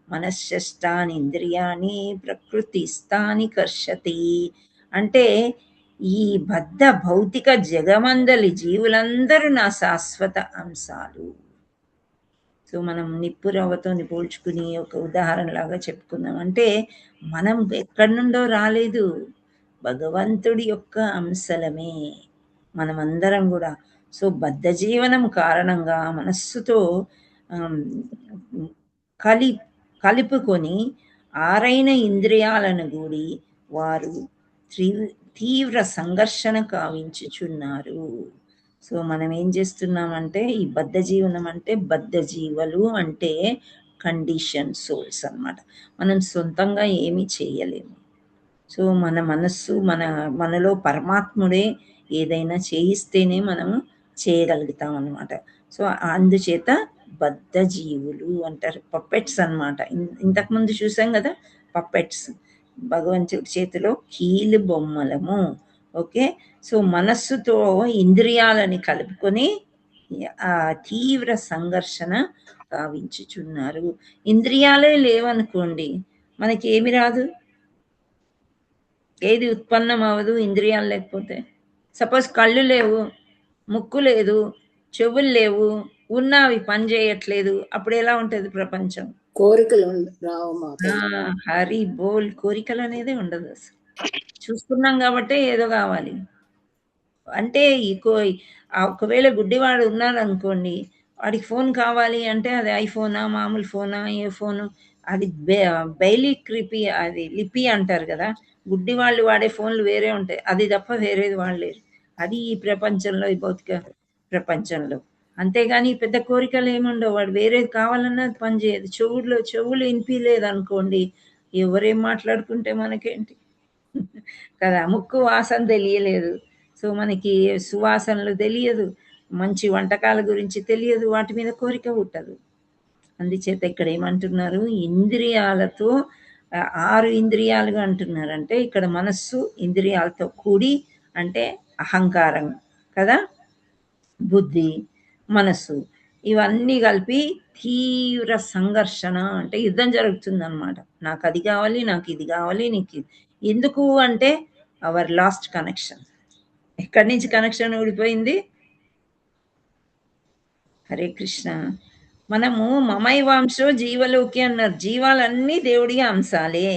మనశ్శష్టాని ఇంద్రియాణి ప్రకృతిస్థాని కర్షతి. అంటే ఈ బద్ధ భౌతిక జగమందలి జీవులందరూ నా శాశ్వత అంశాలు. సో మనం నిప్పు రవ్వతో పోల్చుకుని ఒక ఉదాహరణలాగా చెప్పుకుందాం. అంటే మనం ఎక్కడి నుండో రాలేదు, భగవంతుడి యొక్క అంశలమే మనమందరం కూడా. సో బద్ధ జీవనం కారణంగా మనస్సుతో కలుపుకొని 6 ఇంద్రియాలను గూడి వారు తీవ్ర సంఘర్షణ కావించుచున్నారు. సో మనం ఏం చేస్తున్నామంటే ఈ బద్ధ జీవనం అంటే బద్ధ జీవులు అంటే కండిషన్ సోల్స్ అన్నమాట. మనం సొంతంగా ఏమీ చేయలేము. సో మన మనస్సు మనలో పరమాత్ముడే ఏదైనా చేయిస్తేనే మనము చేయగలుగుతాం అన్నమాట. సో అందుచేత బద్ధ జీవులు అంటారు, పప్పెట్స్ అన్నమాట. ఇంతకుముందు చూసాం కదా పప్పెట్స్, భగవంతుడి చేతిలో కీలు బొమ్మలము. ఓకే, సో మనస్సుతో ఇంద్రియాలని కలుపుకొని ఆ తీవ్ర సంఘర్షణ కావించుచున్నారు. ఇంద్రియాలే లేవనుకోండి మనకి ఏమి రాదు, ఏది ఉత్పన్నం అవ్వదు ఇంద్రియాలు లేకపోతే. సపోజ్ కళ్ళు లేవు, ముక్కు లేదు, చెవులు లేవు, ఉన్నవి పని చేయట్లేదు, అప్పుడు ఎలా ఉంటుంది ప్రపంచం? కోరికలు రావు మాతాజీ. హరి బోల్, కోరికలు అనేది ఉండదు అసలు. చూస్తున్నాం కాబట్టి ఏదో కావాలి అంటే ఒకవేళ గుడ్డివాడు ఉన్నాడు అనుకోండి, వాడికి ఫోన్ కావాలి అంటే అది ఐఫోనా మామూలు ఫోనా ఏ ఫోను, అది బెయిలీ క్రిపి, అది లిపి అంటారు కదా, గుడ్డి వాళ్ళు వాడే ఫోన్లు వేరే ఉంటాయి, అది తప్ప వేరేది వాడలేరు. అది ఈ ప్రపంచంలో, ఈ భౌతిక ప్రపంచంలో. అంతేగాని పెద్ద కోరికలు ఏముండవు, వాడు వేరేది కావాలన్నా పని చేయదు. చెవులు వినిపించలేదు అనుకోండి, ఎవరేం మాట్లాడుకుంటే మనకేంటి కదా. ముక్కు వాసన తెలియలేదు, సో మనకి సువాసనలు తెలియదు, మంచి వంటకాల గురించి తెలియదు, వాటి మీద కోరిక పుట్టదు. అందుచేత ఇక్కడ ఏమంటున్నారు, ఇంద్రియాలతో 6 ఇంద్రియాలుగా అంటున్నారు. అంటే ఇక్కడ మనస్సు ఇంద్రియాలతో కూడి, అంటే అహంకారం కదా, బుద్ధి, మనస్సు, ఇవన్నీ కలిపి తీవ్ర సంఘర్షణ, అంటే యుద్ధం జరుగుతుందన్నమాట. నాకు అది కావాలి, నాకు ఇది కావాలి, నీకు ఎందుకు అంటే అవర్ లాస్ట్ కనెక్షన్. ఎక్కడి నుంచి కనెక్షన్ ఊడిపోయింది? హరే కృష్ణ. మనము మమైవాంశో జీవలోకి అన్నారు, జీవాలన్నీ దేవుడి అంశాలే.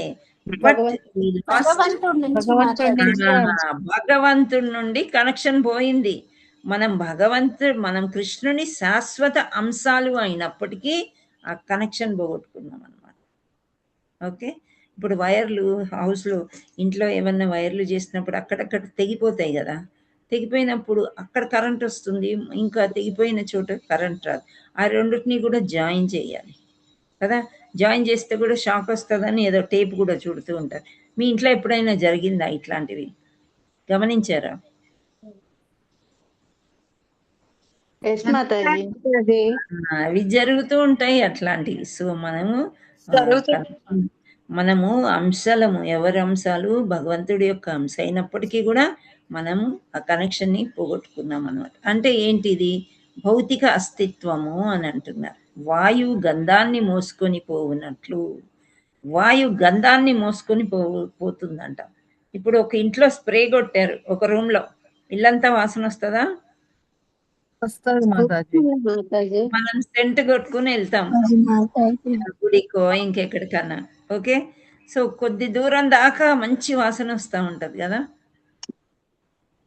బట్ భగవంతుడి నుండి కనెక్షన్ పోయింది. మనం కృష్ణుని శాశ్వత అంశాలు అయినప్పటికీ ఆ కనెక్షన్ పోగొట్టుకున్నాం అన్నమాట. ఓకే, ఇప్పుడు వైర్లు హౌస్లో, ఇంట్లో ఏమన్నా వైర్లు చేసినప్పుడు అక్కడక్కడ తెగిపోతాయి కదా, తెగిపోయినప్పుడు అక్కడ కరెంట్ వస్తుంది, ఇంకా తెగిపోయిన చోట కరెంట్ రాదు. ఆ రెండింటినీ కూడా జాయిన్ చేయాలి కదా, జాయిన్ చేస్తే కూడా షాక్ వస్తుందని ఏదో టేప్ కూడా చుడుతూ ఉంటారు. మీ ఇంట్లో ఎప్పుడైనా జరిగిందా ఇట్లాంటివి, గమనించారా? అవి జరుగుతూ ఉంటాయి అట్లాంటివి. సో మనము అంశాలము, ఎవరి అంశాలు? భగవంతుడి యొక్క అంశ అయినప్పటికీ కూడా మనము ఆ కనెక్షన్ని పోగొట్టుకున్నాం అన్నమాట. అంటే ఏంటిది? భౌతిక అస్తిత్వము అని అంటున్నారు. వాయువు గంధాన్ని మోసుకొని పోవునట్లు, వాయువు గంధాన్ని మోసుకొని పోతుందంట. ఇప్పుడు ఒక ఇంట్లో స్ప్రే కొట్టారు, ఒక రూమ్ లో, ఇల్లంతా వాసన వస్తుందా? మనం సెంట్ కొట్టుకుని వెళ్తాం గుడికో ఇంకెక్కడికన్నా. ఓకే, సో కొద్ది దూరం దాకా మంచి వాసన వస్తూ ఉంటది కదా,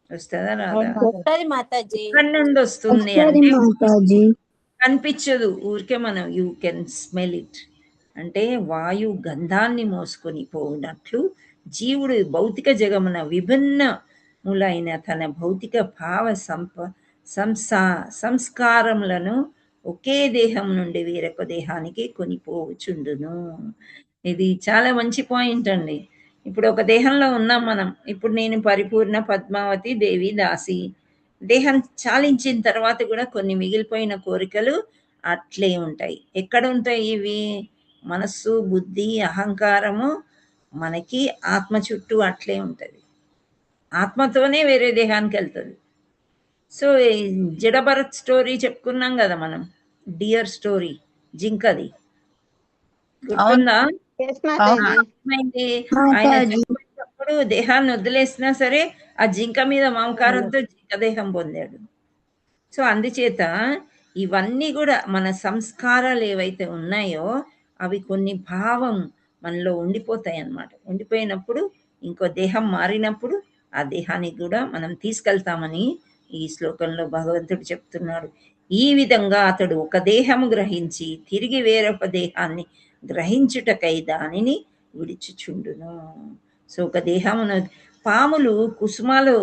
వస్తుందా రాదా? వస్తది మాతాజీ. ఎక్కడి నుండి వస్తుంది వస్తది అంటే మాతాజీ. కనిపించదు, ఊరికే మనం యూ కెన్ స్మెల్ ఇట్. అంటే వాయు గంధాన్ని మోసుకొని పోయినట్లు జీవుడు భౌతిక జగమున విభిన్నములైన తన భౌతిక భావ సంస్కారములను ఒకే దేహం నుండి వేరొక దేహానికి కొనిపోవచ్చుండును. ఇది చాలా మంచి పాయింట్ అండి. ఇప్పుడు ఒక దేహంలో ఉన్నాం మనం. ఇప్పుడు నేను పరిపూర్ణ పద్మావతి దేవి దాసి. దేహం చాలించిన తర్వాత కూడా కొన్ని మిగిలిపోయిన కోరికలు అట్లే ఉంటాయి. ఎక్కడ ఉంటాయి ఇవి? మనస్సు, బుద్ధి, అహంకారము మనకి ఆత్మ చుట్టూ అట్లే ఉంటుంది. ఆత్మతోనే వేరే దేహానికి వెళ్తుంది. సో జడభరత్ స్టోరీ చెప్పుకున్నాం కదా మనం, డియర్ స్టోరీ, జింకది గుర్తుందా? అర్థమైంది. ఆయన చనిపోయినప్పుడు దేహాన్ని వదిలేసినా సరే ఆ జింక మీద మమకారంతో జింక దేహం పొందాడు. సో అందుచేత ఇవన్నీ కూడా మన సంస్కారాలు ఏవైతే ఉన్నాయో అవి కొన్ని భావం మనలో ఉండిపోతాయి అన్నమాట. ఉండిపోయినప్పుడు ఇంకో దేహం మారినప్పుడు ఆ దేహానికి కూడా మనం తీసుకెళ్తామని ఈ శ్లోకంలో భగవంతుడు చెప్తున్నాడు. ఈ విధంగా అతడు ఒక దేహము గ్రహించి తిరిగి వేరొక దేహాన్ని గ్రహించుటకై దానిని విడిచుచుండును. సో ఒక దేహమును పాములు కుసుమాలు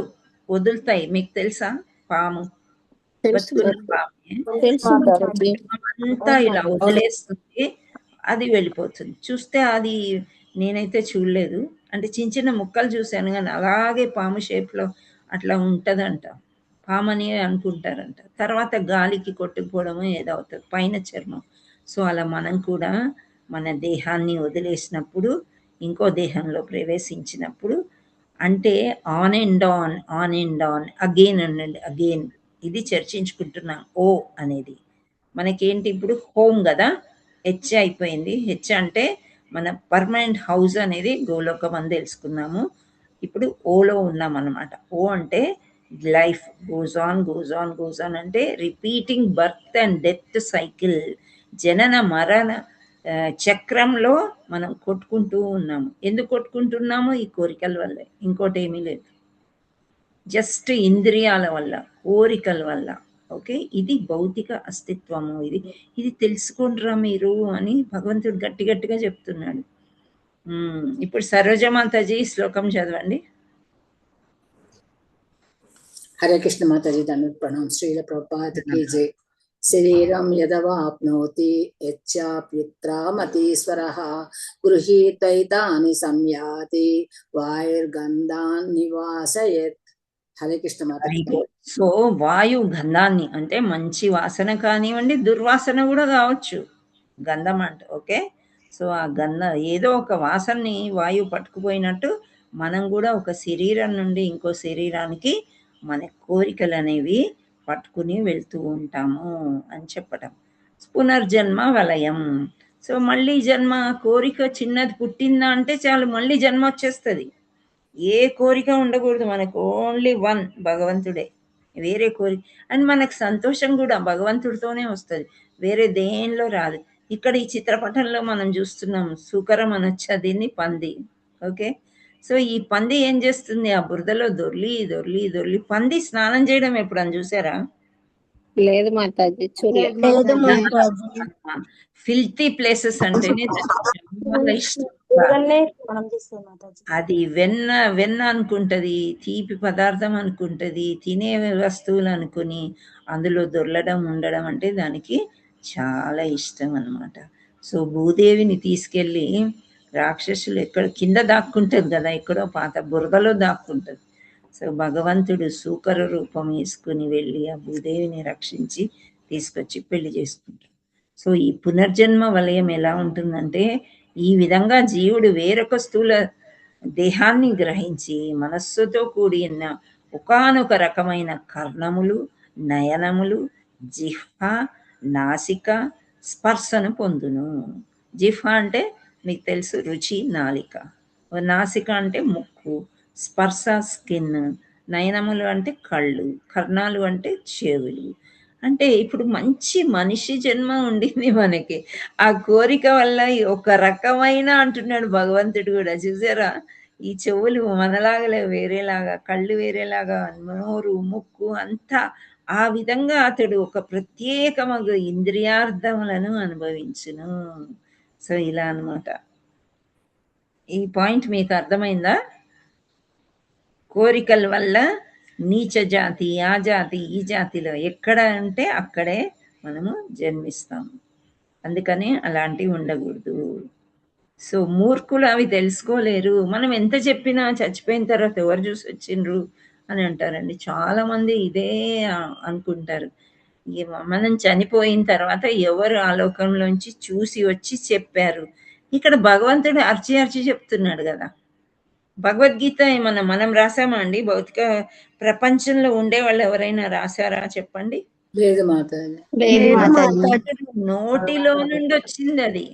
వదులుతాయి, మీకు తెలుసా? పాము బతుకున్న పామే తెలుసు మాతాజీ. అంతా ఇలా వదిలేస్తుంది, అది వెళ్ళిపోతుంది. చూస్తే అది నేనైతే చూడలేదు, అంటే చిన్న చిన్న ముక్కలు చూశాను, కానీ అలాగే పాము షేప్లో అట్లా ఉంటుందంట. పామని అనుకుంటారంట. తర్వాత గాలికి కొట్టుకుపోవడము ఏదో అవుతుంది పైన చర్మం. సో అలా మనం కూడా మన దేహాన్ని వదిలేసినప్పుడు ఇంకో దేహంలో ప్రవేశించినప్పుడు, అంటే on and on, on and on, again and again, ఇది చర్చించుకుంటున్నాం. ఓ అనేది మనకేంటి ఇప్పుడు హోమ్ కదా, హెచ్ అయిపోయింది. హెచ్ అంటే మన పర్మనెంట్ హౌస్ అనేది గోలోకం అని తెలుసుకున్నాము. ఇప్పుడు ఓలో ఉన్నాం అన్నమాట. ఓ అంటే life goes on goes on goes on, అంటే repeating birth and death cycle, జనన మరణ చక్రంలో మనం కొట్టుకుంటూ ఉన్నాము. ఎందుకు కొట్టుకుంటున్నాము? ఈ కోరికల వల్లే, ఇంకోటి ఏమీ లేదు. జస్ట్ ఇంద్రియాల వల్ల, కోరికల వల్ల. ఓకే, ఇది భౌతిక అస్తిత్వము. ఇది ఇది తెలుసుకుంటారా మీరు అని భగవంతుడు గట్టి గట్టిగా చెప్తున్నాడు. ఇప్పుడు సరోజ మాతాజీ శ్లోకం చదవండి. హరే కృష్ణ మాతాజీ, ధన్యవాద ప్రణాం. శ్రీల ప్రభుపాద కీ జై. శరీరం యదవాప్నోతి యచ్చాప్యుత్రామతీశ్వరః గృహీత్వైతాని సంయాతి వాయుర్గంధాన్ నివాసయత్. హరే కృష్ణ మాతాజీ. సో వాయు గంధాన్ని అంటే మంచి వాసన కానివ్వండి, దుర్వాసన కూడా కావచ్చు గంధం అంటే. ఓకే, సో ఆ గంధం ఏదో ఒక వాసనని వాయువు పట్టుకుపోయినట్టు మనం కూడా ఒక శరీరం నుండి ఇంకో శరీరానికి మన కోరికలు అనేవి పట్టుకుని వెళ్తూ ఉంటాము అని చెప్పటం. పునర్జన్మ వలయం. సో మళ్ళీ జన్మ, కోరిక చిన్నది పుట్టిందా అంటే చాలు మళ్ళీ జన్మ వచ్చేస్తుంది. ఏ కోరిక ఉండకూడదు మనకు, ఓన్లీ వన్, భగవంతుడే. వేరే కోరిక అండ్ మనకు సంతోషం కూడా భగవంతుడితోనే వస్తుంది, వేరే దేనిలో రాదు. ఇక్కడ ఈ చిత్రపటంలో మనం చూస్తున్నాం, సుకరం అనొచ్చా దీన్ని, పంది. ఓకే, సో ఈ పంది ఏం చేస్తుంది? ఆ బురదలో దొర్లి దొర్లి దొర్లి, పంది స్నానం చేయడం ఎప్పుడని చూసారా? లేదు మాతాజీ, చూడలేదు. లేదు మాతాజీ. ఫిల్తీ ప్లేసెస్ అంటేనే చాలా ఇష్టం. అది వెన్న వెన్న అనుకుంటది, తీపి పదార్థం అనుకుంటది, తినే వస్తువులు అనుకుని అందులో దొర్లడం ఉండడం అంటే దానికి చాలా ఇష్టం అన్నమాట. సో భూదేవిని తీసుకెళ్ళి రాక్షసులు ఎక్కడ కింద దాక్కుంటుంది కదా, ఎక్కడో పాత బురదలో దాక్కుంటుంది. సో భగవంతుడు సూకర రూపం వేసుకుని వెళ్ళి ఆ భూదేవిని రక్షించి తీసుకొచ్చి పెళ్లి చేసుకుంటాడు. సో ఈ పునర్జన్మ వలయం ఎలా ఉంటుందంటే, ఈ విధంగా జీవుడు వేరొక స్థూల దేహాన్ని గ్రహించి మనస్సుతో కూడిన ఒకానొక రకమైన కర్ణములు, నయనములు, జిహ్వ, నాసిక, స్పర్శను పొందును. జిహ్వ అంటే మీకు తెలుసు, రుచి, నాలిక. నాసిక అంటే ముక్కు, స్పర్శ స్కిన్, నయనములు అంటే కళ్ళు, కర్ణాలు అంటే చెవులు. అంటే ఇప్పుడు మంచి మనిషి జన్మ ఉండింది మనకి. ఆ కోరిక వల్ల ఒక రకమైన అంటున్నాడు భగవంతుడు కూడా చూసారా? ఈ చెవులు మనలాగా వేరేలాగా, కళ్ళు వేరేలాగా, నోరు, ముక్కు అంతా ఆ విధంగా అతడు ఒక ప్రత్యేకమగు ఇంద్రియార్థములను అనుభవించును. సో ఇలా అన్నమాట. ఈ పాయింట్ మీకు అర్థమైందా? కోరికల వల్ల నీచ జాతి, ఆ జాతి, ఈ జాతిలో ఎక్కడ అంటే అక్కడే మనము జన్మిస్తాము. అందుకని అలాంటివి ఉండకూడదు. సో మూర్ఖులు అవి తెలుసుకోలేరు. మనం ఎంత చెప్పినా చచ్చిపోయిన తర్వాత ఎవరు చూసి వచ్చిండ్రు అని అంటారండి. చాలా మంది ఇదే అనుకుంటారు. మనం చనిపోయిన తర్వాత ఎవరు ఆ లోకంలోంచి చూసి వచ్చి చెప్పారు. ఇక్కడ భగవంతుడు అర్చి అర్చి చెప్తున్నాడు కదా. భగవద్గీత ఏమన్నా మనం రాసామా అండి? భౌతిక ప్రపంచంలో ఉండే వాళ్ళు ఎవరైనా రాశారా చెప్పండి? లేదు మాతాజీ. లేదు మాతాజీ. నోటిలో నుండి వచ్చింది అది.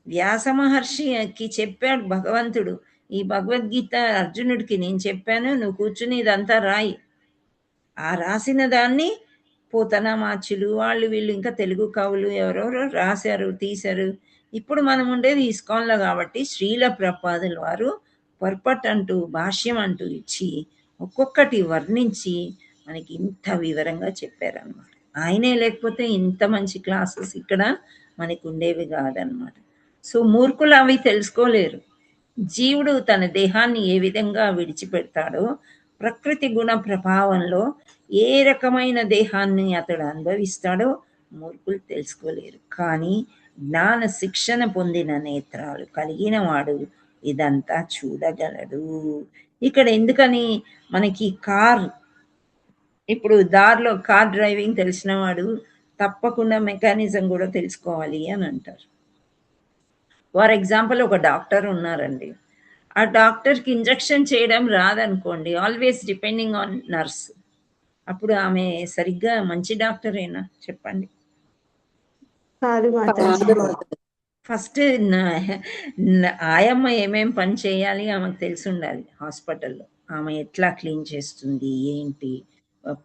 వ్యాస మహర్షికి చెప్పాడు భగవంతుడు, ఈ భగవద్గీత అర్జునుడికి నేను చెప్పాను, నువ్వు కూర్చుని ఇదంతా రాయి. ఆ రాసిన దాన్ని పోతనామాచులు వాళ్ళు వీళ్ళు ఇంకా తెలుగు కవులు ఎవరెవరో రాశారు, తీశారు. ఇప్పుడు మనం ఉండేది ఇస్కాన్లో కాబట్టి శ్రీల ప్రభుపాదుల వారు పర్పట్ అంటూ భాష్యం అంటూ ఇచ్చి ఒక్కొక్కటి వర్ణించి మనకి ఇంత వివరంగా చెప్పారనమాట. ఆయనే లేకపోతే ఇంత మంచి క్లాసెస్ ఇక్కడ మనకు ఉండేవి కాదనమాట. సో మూర్ఖులు అవి తెలుసుకోలేరు. జీవుడు తన దేహాన్ని ఏ విధంగా విడిచిపెడతాడో ప్రకృతి గుణ ప్రభావంలో ఏ రకమైన దేహాన్ని అతడు అనుభవిస్తాడో మూర్ఖులు తెలుసుకోలేరు. కానీ జ్ఞాన శిక్షణ పొందిన నేత్రాలు కలిగిన వాడు ఇదంతా చూడగలడు. ఇక్కడ ఎందుకని మనకి కార్, ఇప్పుడు దారిలో కార్ డ్రైవింగ్ తెలిసిన వాడు తప్పకుండా మెకానిజం కూడా తెలుసుకోవాలి అని అంటారు. ఫర్ ఎగ్జాంపుల్ ఒక డాక్టర్ ఉన్నారండి, ఆ డాక్టర్కి ఇంజెక్షన్ చేయడం రాదనుకోండి, ఆల్వేస్ డిపెండింగ్ ఆన్ నర్స్. అప్పుడు ఆమె సరిగ్గా మంచి డాక్టరేనా చెప్పండి? ఫస్ట్ ఆయమ్మ ఏమేం పని చేయాలి ఆమెకు తెలిసి ఉండాలి. హాస్పిటల్లో ఆమె ఎట్లా క్లీన్ చేస్తుంది, ఏంటి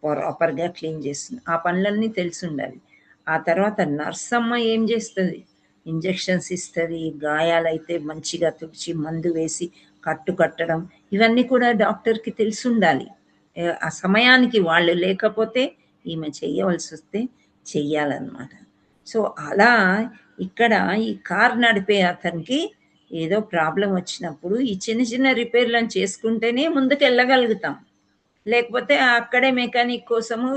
ప్రాపర్గా క్లీన్ చేస్తుంది, ఆ పనులన్నీ తెలిసి ఉండాలి. ఆ తర్వాత నర్స్ అమ్మ ఏం చేస్తుంది, ఇంజెక్షన్స్ ఇస్తుంది, గాయాలైతే మంచిగా తుడిచి మందు వేసి కట్టడం, ఇవన్నీ కూడా డాక్టర్కి తెలిసి ఉండాలి. ఆ సమయానికి వాళ్ళు లేకపోతే ఈమె చెయ్యవలసి వస్తే చెయ్యాలన్నమాట. సో అలా ఇక్కడ ఈ కార్ నడిపే అతనికి ఏదో ప్రాబ్లం వచ్చినప్పుడు ఈ చిన్న చిన్న రిపేర్లను చేసుకుంటేనే ముందుకు వెళ్ళగలుగుతాం. లేకపోతే అక్కడే మెకానిక్ కోసము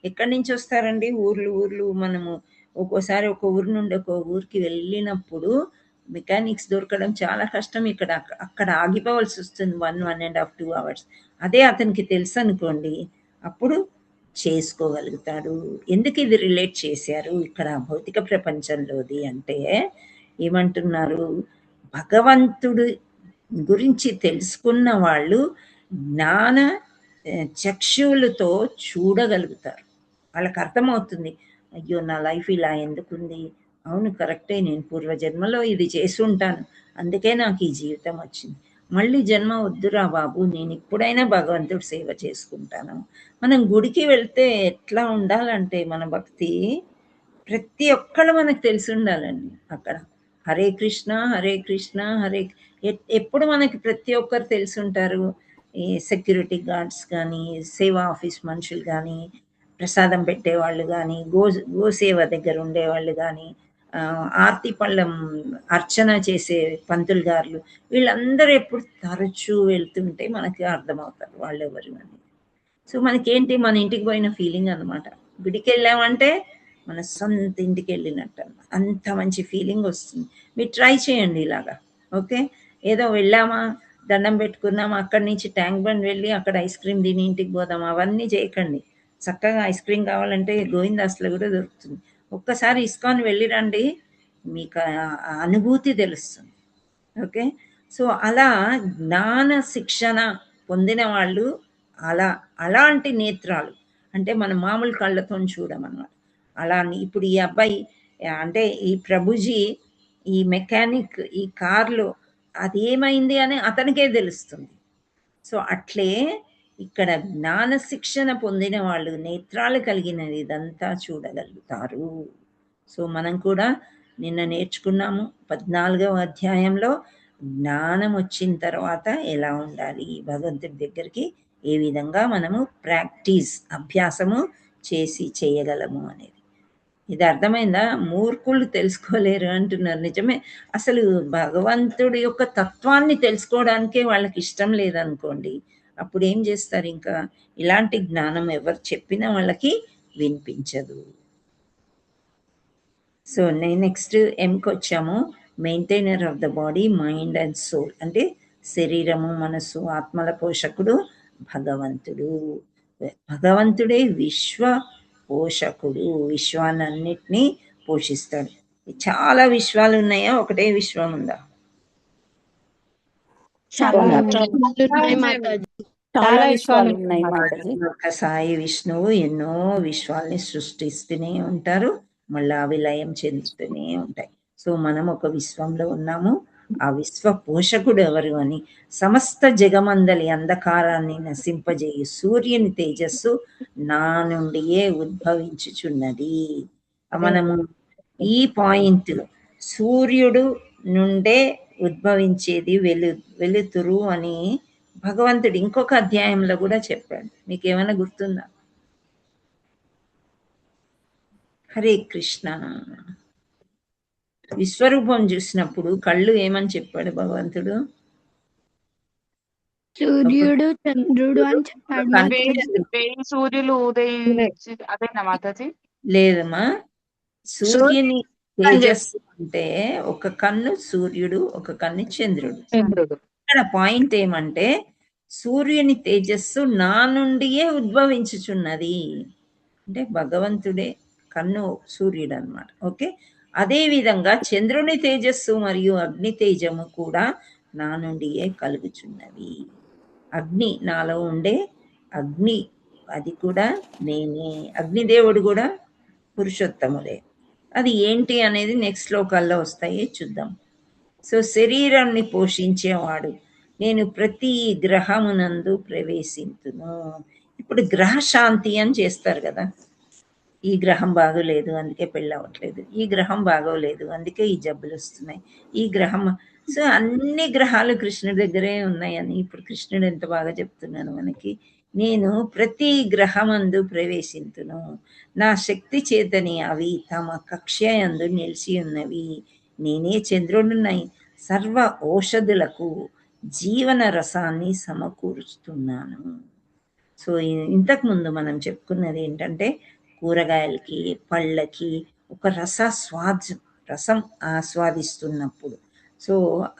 ఎక్కడి నుంచి వస్తారండి ఊర్లు మనము ఒక్కోసారి ఒక ఊరు నుండి ఒక ఊరికి వెళ్ళినప్పుడు మెకానిక్స్ దొరకడం చాలా కష్టం. అక్కడ ఆగిపోవాల్సి వస్తుంది 1.5 2 hours. అదే అతనికి తెలుసు అనుకోండి, అప్పుడు చేసుకోగలుగుతాడు. ఎందుకు ఇది రిలేట్ చేశారు ఇక్కడ భౌతిక ప్రపంచంలోది అంటే ఏమంటున్నారు, భగవంతుడు గురించి తెలుసుకున్న వాళ్ళు జ్ఞాన చక్షువులతో చూడగలుగుతారు. వాళ్ళకి అర్థమవుతుంది, అయ్యో నా లైఫ్ ఇలా ఎందుకుంది, అవును కరెక్టే, నేను పూర్వజన్మలో ఇది చేసి ఉంటాను, అందుకే నాకు ఈ జీవితం వచ్చింది, మళ్ళీ జన్మ వద్దురా బాబు, నేను ఇప్పుడైనా భగవంతుడు సేవ చేసుకుంటాను. మనం గుడికి వెళ్తే ఎట్లా ఉండాలంటే మన భక్తి ప్రతి ఒక్కళ్ళు మనకు తెలిసి ఉండాలండి. అక్కడ హరే కృష్ణ హరే కృష్ణ ఎప్పుడు మనకి ప్రతి ఒక్కరు తెలిసి ఉంటారు. ఈ సెక్యూరిటీ గార్డ్స్ కానీ, సేవా ఆఫీస్ మనుషులు కానీ, ప్రసాదం పెట్టేవాళ్ళు కానీ, గోసేవ దగ్గర ఉండేవాళ్ళు కానీ, ఆర్తి పళ్ళం అర్చన చేసే పంతులు గారులు, వీళ్ళందరూ ఎప్పుడు తరచూ వెళ్తుంటే మనకి అర్థమవుతారు వాళ్ళు ఎవరు అని. సో మనకేంటి, మన ఇంటికి పోయిన ఫీలింగ్ అనమాట. గుడికి వెళ్ళామంటే మన సొంత ఇంటికి వెళ్ళినట్టు అన్నమాట. అంత మంచి ఫీలింగ్ వస్తుంది. మీరు ట్రై చేయండి ఇలాగా. ఓకే, ఏదో వెళ్ళామా, దండం పెట్టుకున్నామా, అక్కడి నుంచి ట్యాంక్ బండ్ వెళ్ళి అక్కడ ఐస్ క్రీమ్ తిని ఇంటికి పోదాం, అవన్నీ చేయకండి. చక్కగా ఐస్ క్రీమ్ కావాలంటే గోవిందాస్లో కూడా దొరుకుతుంది. ఒక్కసారి ఇస్కాన్ వెళ్ళిరండి, మీకు అనుభూతి తెలుస్తుంది. ఓకే, సో అలా జ్ఞాన శిక్షణ పొందిన వాళ్ళు అలాంటి నేత్రాలు, అంటే మన మామూలు కళ్ళతో చూడమన్నమాట. అలా ఇప్పుడు ఈ అబ్బాయి అంటే ఈ ప్రభుజీ ఈ మెకానిక్ ఈ కార్లో అది ఏమైంది అని అతనికే తెలుస్తుంది. సో అట్లే ఇక్కడ జ్ఞాన శిక్షణ పొందిన వాళ్ళు నేత్రాలు కలిగినది ఇదంతా చూడగలుగుతారు. సో మనం కూడా నిన్న నేర్చుకున్నాము 14వ అధ్యాయంలో జ్ఞానం వచ్చిన తర్వాత ఎలా ఉండాలి, భగవంతుడి దగ్గరికి ఏ విధంగా మనము అభ్యాసము చేసి చేయగలము అనేది. ఇది అర్థమైందా? మూర్ఖులు తెలుసుకోలేరు అంటున్నారు. నిజమే. అసలు భగవంతుడి యొక్క తత్వాన్ని తెలుసుకోవడానికే వాళ్ళకి ఇష్టం లేదనుకోండి, అప్పుడు ఏం చేస్తారు? ఇంకా ఇలాంటి జ్ఞానం ఎవరు చెప్పినా వాళ్ళకి వినిపించదు. సో నెక్స్ట్ ఎంకి వచ్చాము. Maintainer of the body, mind and soul. అంటే శరీరము, మనసు, ఆత్మల పోషకుడు భగవంతుడు. భగవంతుడే విశ్వ పోషకుడు, విశ్వాలన్నిటినీ పోషిస్తాడు. చాలా విశ్వాలు ఉన్నాయా? ఒకటే విశ్వం ఉందా? చాలా విషయాలు ఉన్నాయి మాతాజీ. ఒక సాయి విష్ణువు ఎన్నో విశ్వాల్ని సృష్టిస్తూనే ఉంటారు, మళ్ళా విలయం చెందుతూనే ఉంటాయి. సో మనం ఒక విశ్వంలో ఉన్నాము. ఆ విశ్వ పోషకుడు ఎవరు అని, సమస్త జగమందలి అంధకారాన్ని నశింపజేయు సూర్యుని తేజస్సు నా నుండియే ఉద్భవించుచున్నది. మనము ఈ పాయింట్, సూర్యుడు నుండే ఉద్భవించేది వెలుతురు అని భగవంతుడు ఇంకొక అధ్యాయంలో కూడా చెప్పాడు. మీకు ఏమైనా గుర్తుందా? హరే కృష్ణ. విశ్వరూపం చూసినప్పుడు కళ్ళు ఏమని చెప్పాడు భగవంతుడు? సూర్యుడు చంద్రుడు అని చెప్పాడు. వేయి సూర్యులు ఉదయించి అదేనా మాతాజీ? లేదమ్మా, సూర్యుని తేజస్సు అంటే ఒక కన్ను సూర్యుడు, ఒక కన్ను చంద్రుడు. ఇక్కడ పాయింట్ ఏమంటే సూర్యుని తేజస్సు నా నుండియే ఉద్భవించుచున్నది అంటే భగవంతుడే కన్ను సూర్యుడు అన్నమాట. ఓకే, అదే విధంగా చంద్రుని తేజస్సు మరియు అగ్ని తేజము కూడా నా నుండియే కలుగుచున్నవి. అగ్ని, నాలో ఉండే అగ్ని, అది కూడా నేనే. అగ్నిదేవుడు కూడా పురుషోత్తముడే. అది ఏంటి అనేది నెక్స్ట్ శ్లోకాల్లో వస్తాయి, చూద్దాం. సో శరీరాన్ని పోషించేవాడు. నేను ప్రతి గ్రహమునందు ప్రవేశింతును. ఇప్పుడు గ్రహ శాంతి అని చేస్తారు కదా. ఈ గ్రహం బాగోలేదు అందుకే పెళ్ళి అవ్వట్లేదు, ఈ గ్రహం బాగోలేదు అందుకే ఈ జబ్బులు వస్తున్నాయి, ఈ గ్రహం. సో అన్ని గ్రహాలు కృష్ణుడి దగ్గరే ఉన్నాయని ఇప్పుడు కృష్ణుడు ఎంత బాగా చెప్తున్నాను మనకి. నేను ప్రతి గ్రహమందు ప్రవేశింతును, నా శక్తి చేతని అవి తమ కక్ష్యందు నిలిచి ఉన్నవి. నేనే చంద్రుడునై సర్వ ఔషధులకు జీవన రసాన్ని సమకూరుస్తున్నాను. సో ఇంతకుముందు మనం చెప్పుకున్నది ఏంటంటే కూరగాయలకి, పళ్ళకి ఒక రసం ఆస్వాదిస్తున్నప్పుడు, సో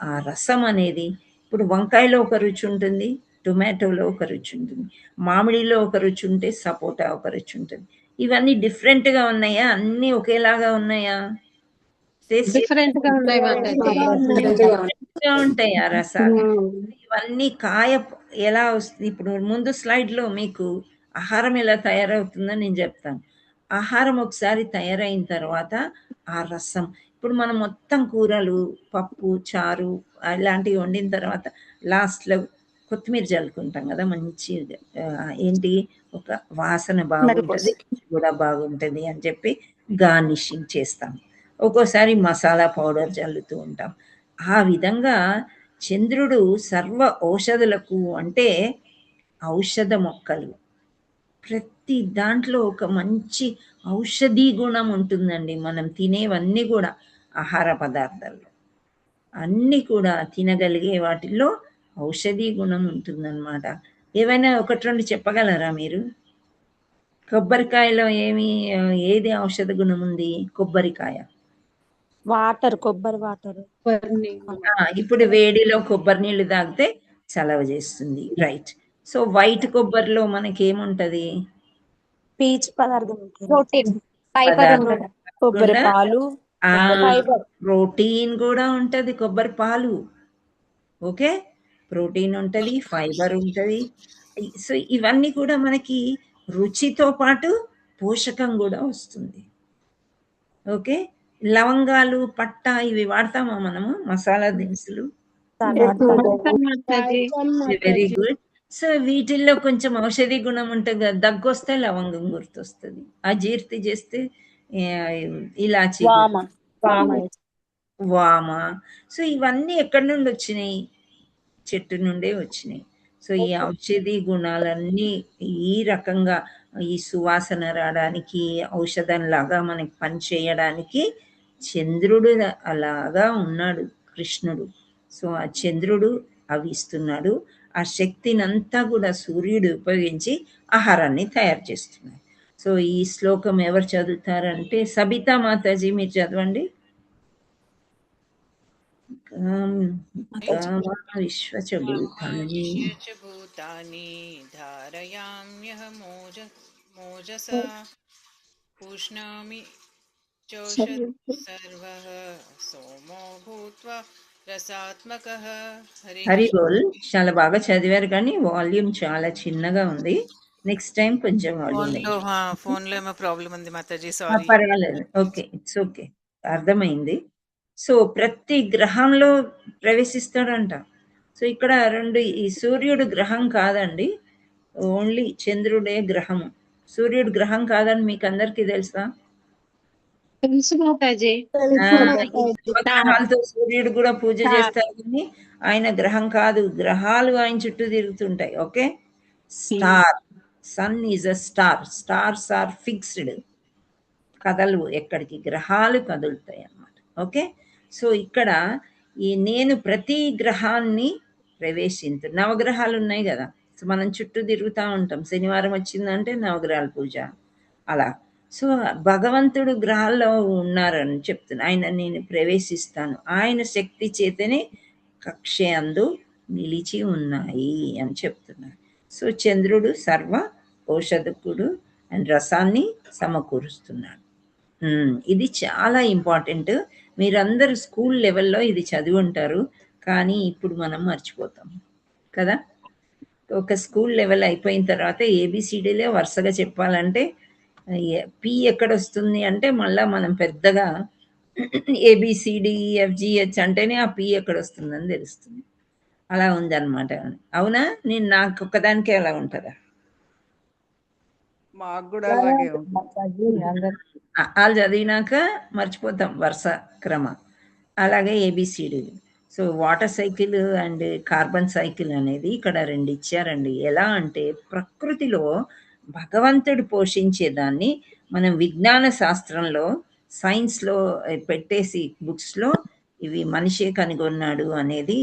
ఆ రసం అనేది ఇప్పుడు వంకాయలో ఒక రుచి ఉంటుంది, టొమాటోలో ఒక రుచి ఉంటుంది, మామిడిలో ఒక రుచి ఉంటే సపోటా ఒక రుచి ఉంటుంది. ఇవన్నీ డిఫరెంట్గా ఉన్నాయా? అన్నీ ఒకేలాగా ఉన్నాయా? డిఫరెంట్ గా ఉన్నాయి ఉంటాయి ఆ రసాలు. ఇవన్నీ కాయ ఎలా వస్తుంది? ఇప్పుడు ముందు స్లైడ్లో మీకు ఆహారం ఎలా తయారవుతుందో నేను చెప్తాను. ఆహారం ఒకసారి తయారైన తర్వాత ఆ రసం, ఇప్పుడు మనం మొత్తం కూరలు, పప్పు, చారు ఇలాంటివి వండిన తర్వాత లాస్ట్లో కొత్తిమీర చల్లుకుంటాం కదా, మంచి ఏంటి ఒక వాసన బాగుంటుంది, కూడా బాగుంటుంది అని చెప్పి గార్నిషింగ్ చేస్తాం. ఒక్కోసారి మసాలా పౌడర్ చల్లుతూ ఉంటాం. ఆ విధంగా చంద్రుడు సర్వ ఔషధులకు, అంటే ఔషధ మొక్కలు ప్రతి దాంట్లో ఒక మంచి ఔషధీ గుణం ఉంటుందండి. మనం తినేవన్నీ కూడా ఆహార పదార్థాల్లో అన్నీ కూడా తినగలిగే వాటిల్లో ఔషధీ గుణం ఉంటుందన్నమాట. ఏవైనా ఒకటి రెండు చెప్పగలరా మీరు? కొబ్బరికాయలో ఏది ఔషధ గుణం ఉంది? కొబ్బరికాయ వాటర్, కొబ్బరి వాటర్. ఇప్పుడు వేడిలో కొబ్బరి నీళ్ళు తాగితే చలవ చేస్తుంది, రైట్. సో వైట్ కొబ్బరిలో మనకి ఏముంటది? పీచు పదార్థం, కొబ్బరి పాలు, ప్రోటీన్ కూడా ఉంటది కొబ్బరి పాలు. ఓకే, ప్రోటీన్ ఉంటది, ఫైబర్ ఉంటది. సో ఇవన్నీ కూడా మనకి రుచితో పాటు పోషకం కూడా వస్తుంది. ఓకే, లవంగాలు, పట్ట ఇవి వాడతామా మనము మసాలా దినుసులు? Very good. సో వీటిల్లో కొంచెం ఔషధి గుణం ఉంటుంది కదా, దగ్గు వస్తే లవంగం గుర్తొస్తుంది, అజీర్తి చేస్తే ఇలాచి వామ వామ వామ. సో ఇవన్నీ ఎక్కడి నుండి వచ్చినాయి? చెట్టు నుండే వచ్చినాయి. సో ఈ ఔషధి గుణాలన్నీ ఈ రకంగా ఈ సువాసన రావడానికి, ఔషధంలాగా మనకి పని చేయడానికి చంద్రుడు అలాగా ఉన్నాడు కృష్ణుడు. సో ఆ చంద్రుడు అవి ఇస్తున్నాడు. ఆ శక్తినంతా కూడా సూర్యుడు ఉపయోగించి ఆహారాన్ని తయారు చేస్తున్నాడు. సో ఈ శ్లోకం ఎవరు చదువుతారంటే సబితా మాతాజీ, మీరు చదవండి. విశ్వచభూతాని భూతాని ధారయామ్యహమోజస పూష్ణామి సర్వః సోమో భూత్వా రసాత్మకః. హరి బోల్. చాలా బాగా చదివారు కానీ వాల్యూమ్ చాలా చిన్నగా ఉంది. నెక్స్ట్ టైం కొంచెం వాల్యూమ్ ఫోన్ లో ఏమో ప్రాబ్లం ఉంది మాతాజీ, సారీ. పర్వాలేదు, ఓకే, ఇట్స్ ఓకే, అర్థమైంది. సో ప్రతి గ్రహంలో ప్రవేశిస్తాడంట. సో ఇక్కడ రెండు, ఈ సూర్యుడు గ్రహం కాదండి, ఓన్లీ చంద్రుడే గ్రహము. సూర్యుడు గ్రహం కాదని మీకు అందరికీ తెలుసా? తెలుసు మాతాజీ. గ్రహాలతో సూర్యుడు కూడా పూజ చేస్తారు కానీ ఆయన గ్రహం కాదు, గ్రహాలు ఆయన చుట్టూ తిరుగుతుంటాయి. Okay, star, sun is a star, stars are fixed, కదలవు ఎక్కడికి, గ్రహాలు కదులుతాయి అన్నమాట. ఓకే, సో ఇక్కడ ఈ నేను ప్రతి గ్రహాన్ని నవగ్రహాలు ఉన్నాయి కదా, సో మనం చుట్టూ తిరుగుతూ ఉంటాం. శనివారం వచ్చిందంటే నవగ్రహాల పూజ అలా. సో భగవంతుడు గ్రహాల్లో ఉన్నారని చెప్తున్నా. ఆయన నేను ప్రవేశిస్తాను, ఆయన శక్తి చేతనే కక్ష అందు నిలిచి ఉన్నాయి అని చెప్తున్నారు. సో చంద్రుడు సర్వ ఔషధకుడు అండ్ రసాన్ని సమకూరుస్తున్నాడు. ఇది చాలా ఇంపార్టెంట్. మీరందరూ స్కూల్ లెవెల్లో ఇది చదివి ఉంటారు కానీ ఇప్పుడు మనం మర్చిపోతాం కదా. ఒక స్కూల్ లెవెల్ అయిపోయిన తర్వాత ఏబిసిడీలే వరుసగా చెప్పాలంటే పి ఎక్కడ వస్తుంది అంటే మళ్ళీ మనం పెద్దగా ABCDEFGH అంటేనే ఆ పి ఎక్కడ వస్తుందని తెలుస్తుంది. అలా ఉందన్నమాట. అవునా? నేను నాకు ఒక్కదానికే అలా ఉంటుందా? మాకు కూడా అలాగే వాళ్ళు చదివినాక మర్చిపోతాం వరుస క్రమ. అలాగే ABCD. So water cycle and carbon cycle అనేది ఇక్కడ రెండు ఇచ్చారండి. ఎలా అంటే ప్రకృతిలో భగవంతుడు పోషించేదాన్ని మనం విజ్ఞాన శాస్త్రంలో సైన్స్లో పెట్టేసి బుక్స్లో ఇవి మనిషే కనుగొన్నాడు అనేది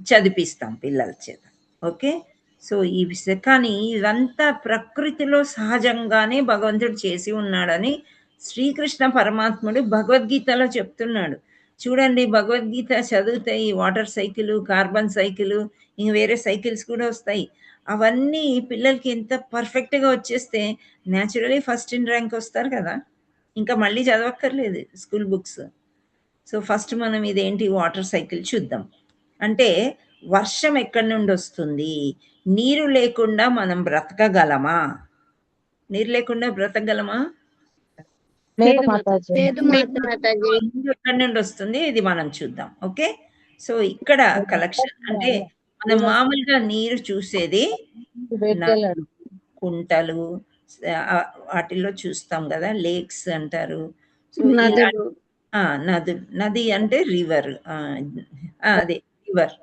చదివిస్తాం పిల్లల చేత. ఓకే, సో ఈ కానీ ఇదంతా ప్రకృతిలో సహజంగానే భగవంతుడు చేసి ఉన్నాడని శ్రీకృష్ణ పరమాత్ముడు భగవద్గీతలో చెప్తున్నాడు. చూడండి, భగవద్గీత చదివితే ఈ వాటర్ సైకిల్, కార్బన్ సైకిల్, ఇంక వేరే సైకిల్స్ కూడా వస్తాయి. అవన్నీ పిల్లలకి ఎంత పర్ఫెక్ట్గా వచ్చేస్తే న్యాచురలీ ఫస్ట్ ఇన్ ర్యాంక్ వస్తారు కదా, ఇంకా మళ్ళీ చదవక్కర్లేదు స్కూల్ బుక్స్. సో ఫస్ట్ మనం ఇదేంటి వాటర్ సైకిల్ చూద్దాం. అంటే వర్షం ఎక్కడి నుండి వస్తుంది? నీరు లేకుండా మనం బ్రతకగలమా? నీరు లేకుండా బ్రతకగలమా? ఎక్కడి నుండి వస్తుంది ఇది మనం చూద్దాం. ఓకే, సో ఇక్కడ కలెక్షన్ అంటే మనం మామూలుగా నీరు చూసేది కుంటలు వాటిల్లో చూస్తాం కదా, లేక్స్ అంటారు. సో నది అంటే రివర్, అదే రివర్,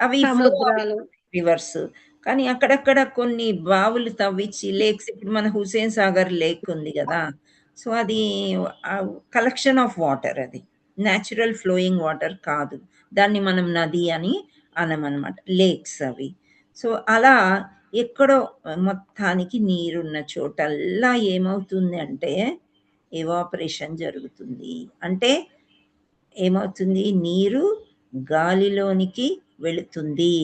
అవి రివర్స్. కానీ అక్కడక్కడ కొన్ని బావులు తవ్వించి లేక్స్, ఇప్పుడు మన హుసేన్ సాగర్ లేక్ ఉంది కదా, సో అది కలెక్షన్ ఆఫ్ వాటర్, అది న్యాచురల్ ఫ్లోయింగ్ వాటర్ కాదు, దాన్ని మనం నది అని అనమన్నమాట, లేక్స్ అవి. సో అలా ఎక్కడో మొత్తానికి నీరున్న చోటల్లా ఏమవుతుంది అంటే ఎవాపరేషన్ జరుగుతుంది. అంటే ఏమవుతుంది? నీరు గాలిలోనికి వెళుతుంది.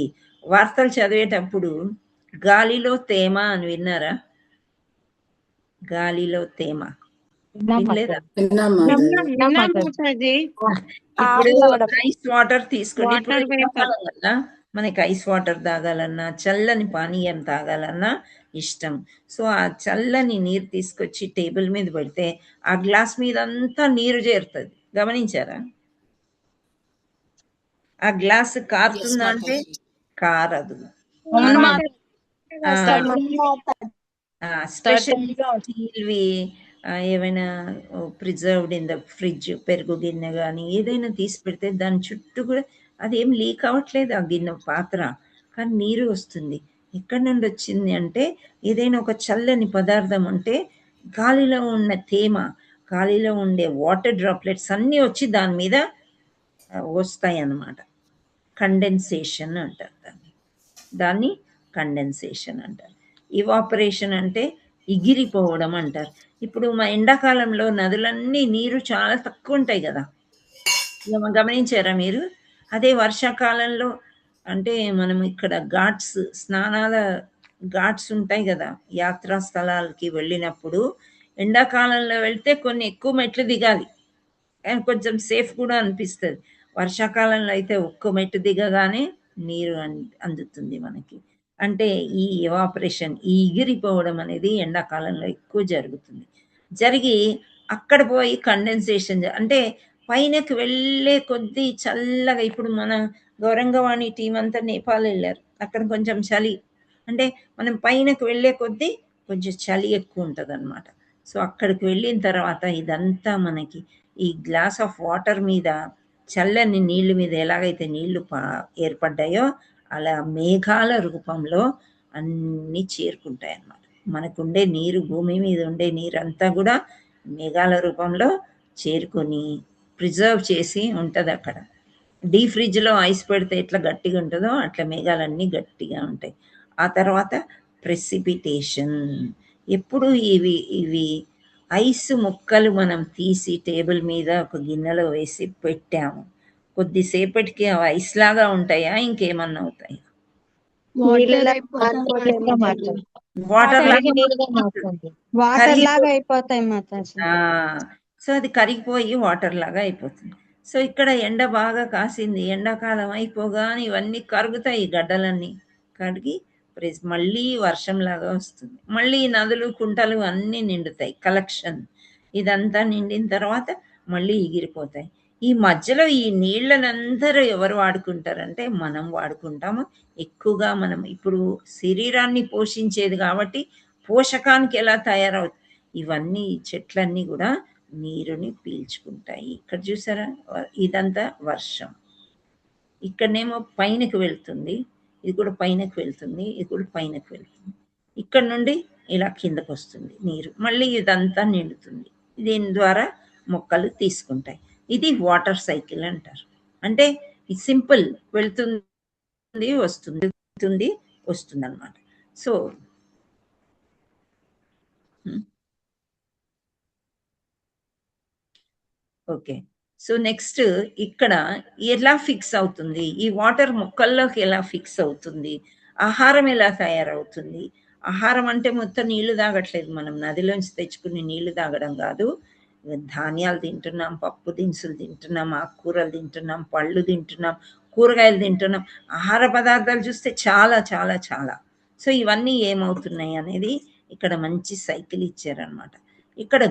వార్తలు చదివేటప్పుడు గాలిలో తేమ అని విన్నారా? గాలిలో తేమ వినలేదా? ఇప్పుడు ఐస్ వాటర్ తీసుకోండి. కదా మనకి ఐస్ వాటర్ తాగాలన్నా, చల్లని పానీయం తాగాలన్నా ఇష్టం. సో ఆ చల్లని నీరు తీసుకొచ్చి టేబుల్ మీద పెడితే ఆ గ్లాస్ మీద అంతా నీరు చేరుతుంది. గమనించారా? ఆ గ్లాస్ కారుతుందా అంటే కారదు. స్పెషల్ స్టీల్వి ఏమైనా ప్రిజర్వ్డ్ ఇన్ ద ఫ్రిడ్జ్, పెరుగు గిన్నె కానీ ఏదైనా తీసి పెడితే దాని చుట్టూ కూడా అదేం లీక్ అవ్వట్లేదు ఆ గిన్నె పాత్ర, కానీ నీరు వస్తుంది. ఎక్కడి నుండి వచ్చింది అంటే ఏదైనా ఒక చల్లని పదార్థం ఉంటే గాలిలో ఉన్న తేమ, గాలిలో ఉండే వాటర్ డ్రాప్లెట్స్ అన్నీ వచ్చి దాని మీద వస్తాయి అన్నమాట. కండెన్సేషన్ అంటారు దాన్ని కండెన్సేషన్ అంటారు. ఇవాపరేషన్ అంటే ఎగిరిపోవడం అంటారు. ఇప్పుడు మా ఎండాకాలంలో నదులన్నీ నీరు చాలా తక్కువ ఉంటాయి కదా, గమనించారా మీరు? అదే వర్షాకాలంలో అంటే మనం ఇక్కడ ఘాట్స్, స్నానాల ఘాట్స్ ఉంటాయి కదా, యాత్రా స్థలాలకి వెళ్ళినప్పుడు ఎండాకాలంలో వెళ్తే కొన్ని ఎక్కువ మెట్లు దిగాలి, కానీ కొంచెం సేఫ్ కూడా అనిపిస్తుంది. వర్షాకాలంలో అయితే ఒక్క మెట్టు దిగగానే నీరు అందుతుంది మనకి. అంటే ఈ ఎవాపరేషన్, ఈ ఎగిరిపోవడం అనేది ఎండాకాలంలో ఎక్కువ జరుగుతుంది. జరిగి అక్కడ పోయి కండెన్సేషన్ అంటే పైనకి వెళ్ళే కొద్దీ చల్లగా, ఇప్పుడు మన గౌరంగవాణి టీం అంతా నేపాల్ వెళ్ళారు, అక్కడ కొంచెం చలి, అంటే మనం పైనకి వెళ్ళే కొద్దీ కొంచెం చలి ఎక్కువ ఉంటుంది అనమాట. సో అక్కడికి వెళ్ళిన తర్వాత ఇదంతా మనకి ఈ గ్లాస్ ఆఫ్ వాటర్ మీద, చల్లని నీళ్ళ మీద ఎలాగైతే నీళ్లు ఏర్పడ్డాయో అలా మేఘాల రూపంలో అన్నీ చేరుకుంటాయి అన్నమాట. మనకుండే నీరు, భూమి మీద ఉండే నీరంతా కూడా మేఘాల రూపంలో చేరుకొని ప్రిజర్వ్ చేసి ఉంటుంది అక్కడ. డీ ఫ్రిడ్జ్లో ఐస్ పెడితే ఎట్లా గట్టిగా ఉంటుందో అట్లా మేఘాలన్నీ గట్టిగా ఉంటాయి. ఆ తర్వాత ప్రెసిపిటేషన్. ఎప్పుడు ఇవి ఐస్ ముక్కలు మనం తీసి టేబుల్ మీద ఒక గిన్నెలో వేసి పెట్టాము, కొద్దిసేపటికి అవి ఐస్ లాగా ఉంటాయా, ఇంకేమన్నా అవుతాయి? వాటర్ లాగా అయిపోతాయి మాతాజీ. సో అది కరిగిపోయి వాటర్ లాగా అయిపోతుంది. సో ఇక్కడ ఎండ బాగా కాసింది, ఎండాకాలం అయిపోగానే ఇవన్నీ కరుగుతాయి, గడ్డలన్నీ కడిగి మళ్ళీ వర్షంలాగా వస్తుంది, మళ్ళీ నదులు కుంటలు అన్నీ నిండుతాయి, కలెక్షన్. ఇదంతా నిండిన తర్వాత మళ్ళీ ఎగిరిపోతాయి. ఈ మధ్యలో ఈ నీళ్ళనందరూ ఎవరు వాడుకుంటారంటే మనం వాడుకుంటాము ఎక్కువగా. మనం ఇప్పుడు శరీరాన్ని పోషించేది కాబట్టి పోషకానికి ఎలా తయారవుతుంది, ఇవన్నీ చెట్లన్నీ కూడా నీరుని పీల్చుకుంటాయి. ఇక్కడ చూసారా, ఇదంతా వర్షం. ఇక్కడనేమో పైనకి వెళ్తుంది, ఇది కూడా పైనకి వెళ్తుంది, ఇది కూడా పైనకి వెళ్తుంది. ఇక్కడ నుండి ఇలా కిందకు వస్తుంది నీరు, మళ్ళీ ఇదంతా నిండుతుంది, దీని ద్వారా మొక్కలు తీసుకుంటాయి. ఇది వాటర్ సైకిల్ అంటారు. అంటే ఇది సింపుల్, వెళ్తుంది వస్తుంది వస్తుంది అనమాట. సో ఓకే, సో నెక్స్ట్ ఇక్కడ ఎలా ఫిక్స్ అవుతుంది, ఈ వాటర్ మొక్కల్లోకి ఎలా ఫిక్స్ అవుతుంది, ఆహారం ఎలా తయారవుతుంది. ఆహారం అంటే మొత్తం నీళ్లు తాగట్లేదు మనం, నదిలోంచి తెచ్చుకుని నీళ్లు తాగడం కాదు. ధాన్యాలు తింటున్నాం, పప్పు దినుసులు తింటున్నాం, ఆకుకూరలు తింటున్నాం, పళ్ళు తింటున్నాం, కూరగాయలు తింటున్నాం. ఆహార పదార్థాలు చూస్తే చాలా చాలా చాలా. సో ఇవన్నీ ఏమవుతున్నాయి అనేది ఇక్కడ మంచి సైకిల్ ఇచ్చారనమాట. ఇక్కడ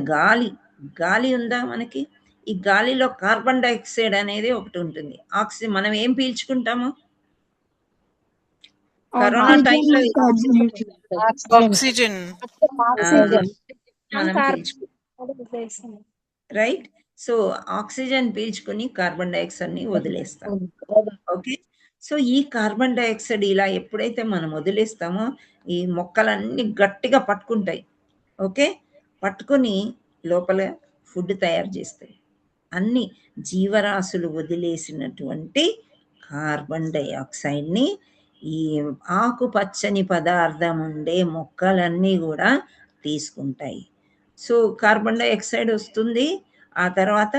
గాలి ఉందా మనకి, ఈ గాలిలో కార్బన్ డైఆక్సైడ్ అనేది ఒకటి ఉంటుంది, ఆక్సిజన్. మనం ఏం పీల్చుకుంటాము కరోనా టైంలో? ఆక్సిజన్ మనం పీల్చుకుంటాం, రైట్? సో ఆక్సిజన్ పీల్చుకొని కార్బన్ డైఆక్సైడ్ ని వదిలేస్తాం. ఓకే, సో ఈ కార్బన్ డైఆక్సైడ్ ఇలా ఎప్పుడైతే మనం వదిలేస్తామో ఈ మొక్కలన్నీ గట్టిగా పట్టుకుంటాయి. ఓకే, పట్టుకొని లోపల ఫుడ్ తయారు చేస్తాయి. అన్ని జీవరాశులు వదిలేసినటువంటి కార్బన్ డైఆక్సైడ్ని ఈ ఆకుపచ్చని పదార్థం ఉండే మొక్కలన్నీ కూడా తీసుకుంటాయి. సో కార్బన్ డైఆక్సైడ్ వస్తుంది, ఆ తర్వాత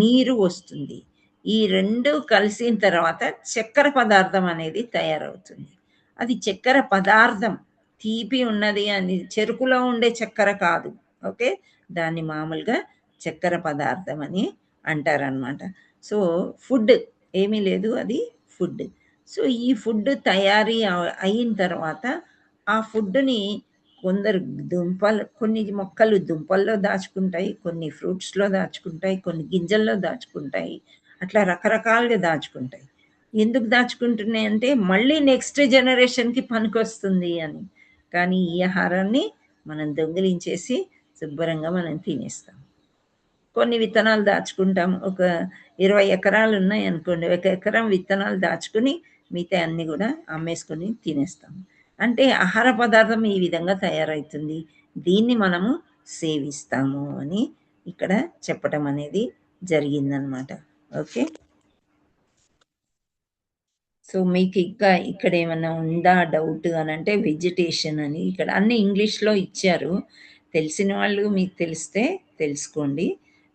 నీరు వస్తుంది. ఈ రెండు కలిసిన తర్వాత చక్కెర పదార్థం అనేది తయారవుతుంది. అది చక్కెర పదార్థం, తీపి ఉన్నది అని, చెరుకులో ఉండే చక్కెర కాదు. ఓకే, దాన్ని మామూలుగా చక్కెర పదార్థం అని అంటారనమాట. సో ఫుడ్ ఏమీ లేదు, అది ఫుడ్. సో ఈ ఫుడ్ తయారీ అయిన తర్వాత ఆ ఫుడ్ని కొందరు కొన్ని మొక్కలు దుంపల్లో దాచుకుంటాయి, కొన్ని ఫ్రూట్స్లో దాచుకుంటాయి, కొన్ని గింజల్లో దాచుకుంటాయి, అట్లా రకరకాలుగా దాచుకుంటాయి. ఎందుకు దాచుకుంటున్నాయి అంటే మళ్ళీ నెక్స్ట్ జనరేషన్కి పనికొస్తుంది అని. కానీ ఈ ఆహారాన్ని మనం దొంగిలించేసి శుభ్రంగా మనం తినేస్తాం. కొన్ని విత్తనాలు దాచుకుంటాం. ఒక 20 ఎకరాలు ఉన్నాయి అనుకోండి, 1 ఎకరం విత్తనాలు దాచుకుని మిగతా అన్ని కూడా అమ్మేసుకొని తినేస్తాం. అంటే ఆహార పదార్థం ఈ విధంగా తయారవుతుంది, దీన్ని మనము సేవిస్తాము అని ఇక్కడ చెప్పటం అనేది జరిగిందనమాట. ఓకే, సో మీకు ఇంకా ఇక్కడ ఏమైనా ఉందా డౌట్ అని అంటే వెజిటేషన్ అని ఇక్కడ అన్ని ఇంగ్లీష్లో ఇచ్చారు. తెలిసిన వాళ్ళు మీకు తెలిస్తే తెలుసుకోండి.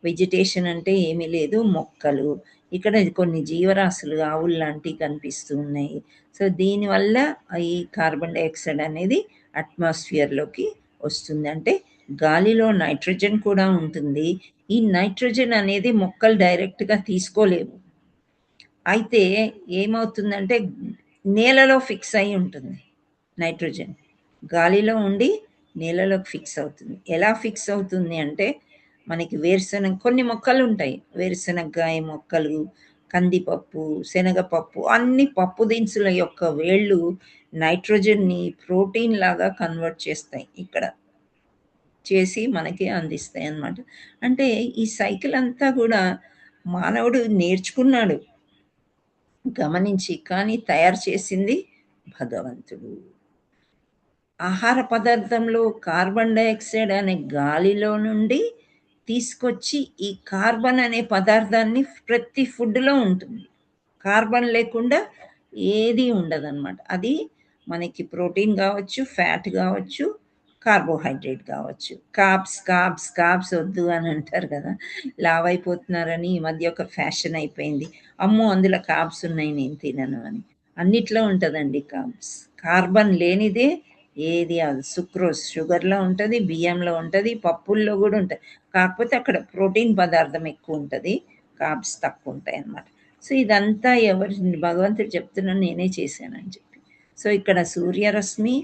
వెజిటేషన్ అంటే ఏమీ లేదు, మొక్కలు. ఇక్కడ కొన్ని జీవరాశులు ఆవులు లాంటివి కనిపిస్తూ ఉన్నాయి. సో దీనివల్ల ఈ కార్బన్ డైఆక్సైడ్ అనేది అట్మాస్ఫియర్లోకి వస్తుంది. అంటే గాలిలో నైట్రోజన్ కూడా ఉంటుంది. ఈ నైట్రోజన్ అనేది మొక్కలు డైరెక్ట్గా తీసుకోలేవు. అయితే ఏమవుతుందంటే నేలలో ఫిక్స్ అయి ఉంటుంది నైట్రోజన్, గాలిలో ఉండి నేలలోకి ఫిక్స్ అవుతుంది. ఎలా ఫిక్స్ అవుతుంది అంటే మనకి వేరుశనగ కొన్ని మొక్కలు ఉంటాయి, వేరుశనగకాయ మొక్కలు, కందిపప్పు, శనగపప్పు, అన్ని పప్పు దినుసుల యొక్క వేళ్ళు నైట్రోజన్ని ప్రోటీన్ లాగా కన్వర్ట్ చేస్తాయి, ఇక్కడ చేసి మనకి అందిస్తాయి అన్నమాట. అంటే ఈ సైకిల్ అంతా కూడా మానవుడు నేర్చుకున్నాడు గమనించి, కానీ తయారు చేసింది భగవంతుడు. ఆహార పదార్థంలో కార్బన్ డైఆక్సైడ్ అనే గాలిలో నుండి తీసుకొచ్చి ఈ కార్బన్ అనే పదార్థాన్ని ప్రతి ఫుడ్లో ఉంటుంది. కార్బన్ లేకుండా ఏది ఉండదన్నమాట. అది మనకి ప్రోటీన్ కావచ్చు, ఫ్యాట్ కావచ్చు, కార్బోహైడ్రేట్ కావచ్చు. కాబ్స్ కాబ్స్ కాబ్స్ వద్దు అని అంటారు కదా, లావ్ అయిపోతున్నారని ఈ మధ్య ఒక ఫ్యాషన్ అయిపోయింది. అమ్మో అందులో కాబ్స్ ఉన్నాయి నేను తినను అని. అన్నిట్లో ఉంటుందండి కాబ్స్. కార్బన్ లేనిదే ఏది అది సుక్రోజ్ షుగర్లో ఉంటుంది, బియ్యంలో ఉంటుంది, పప్పుల్లో కూడా ఉంటుంది. కాకపోతే అక్కడ ప్రోటీన్ పదార్థం ఎక్కువ ఉంటుంది, కాబ్స్ తక్కువ ఉంటాయి అన్నమాట. సో ఇదంతా ఎవరి భగవంతుడు చెప్తున్నాను, నేనే చేశానని చెప్పి. సో ఇక్కడ సూర్యరశ్మి,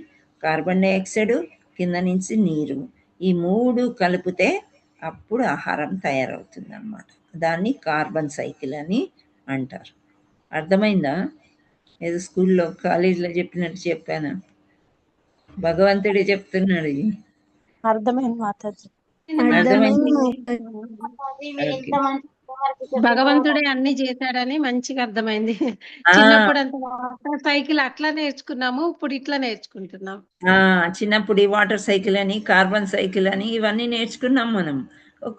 కార్బన్ డైఆక్సైడ్, కింద నుంచి నీరు, ఈ 3 కలిపితే అప్పుడు ఆహారం తయారవుతుంది అన్నమాట. దాన్ని కార్బన్ సైకిల్ అని అంటారు. అర్థమైందా? ఏదో స్కూల్లో కాలేజీలో చెప్పినట్టు చెప్పాను, భగవంతుడే చెప్తున్నాడు ఇది. అర్థమైంది మాతాజీ. అర్థమైంది. భగవంతుడే అన్ని చేశాడని మంచిగా అర్థమైంది. ఆ, చిన్నప్పుడు అంత వాటర్ సైకిల్ అట్లా నేర్చుకున్నాము, ఇప్పుడు ఇట్లా నేర్చుకుంటున్నాం. చిన్నప్పుడు ఈ వాటర్ సైకిల్ అని, కార్బన్ సైకిల్ అని ఇవన్నీ నేర్చుకున్నాం మనం.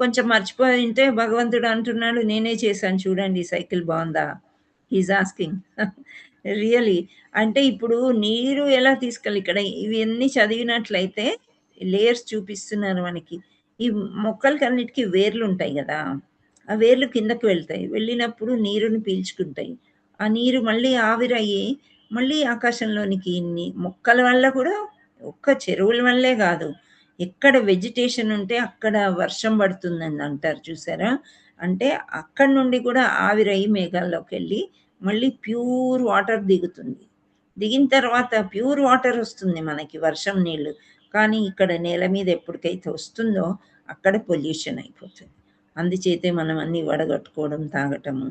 కొంచెం మర్చిపోయి ఉంటే భగవంతుడు అంటున్నాడు నేనే చేశాను చూడండి, ఈ సైకిల్ బాగుందా, హీజ్ ఆస్కింగ్ రియలీ. అంటే ఇప్పుడు నీరు ఎలా తీసుకెళ్ళి, ఇక్కడ ఇవన్నీ చదివినట్లయితే లేయర్స్ చూపిస్తున్నారు మనకి. ఈ మొక్కలకి అన్నిటికీ వేర్లు ఉంటాయి కదా, ఆ వేర్లు కిందకి వెళ్తాయి, వెళ్ళినప్పుడు నీరుని పీల్చుకుంటాయి. ఆ నీరు మళ్ళీ ఆవిరయ్యి మళ్ళీ ఆకాశంలోనికి మొక్కల వల్ల కూడా, ఒక్క చెరువుల వల్లే కాదు, ఎక్కడ వెజిటేషన్ ఉంటే అక్కడ వర్షం పడుతుందని అంటారు చూసారా. అంటే అక్కడి నుండి కూడా ఆవిరయ్యి మేఘాల్లోకి వెళ్ళి మళ్ళీ ప్యూర్ వాటర్ దిగుతుంది. దిగిన తర్వాత ప్యూర్ వాటర్ వస్తుంది మనకి, వర్షం నీళ్ళు. కానీ ఇక్కడ నేల మీద ఎప్పటికైతే వస్తుందో అక్కడ పొల్యూషన్ అయిపోతుంది. అందుచేతే మనం అన్నీ వడగట్టుకోవడం, తాగటము,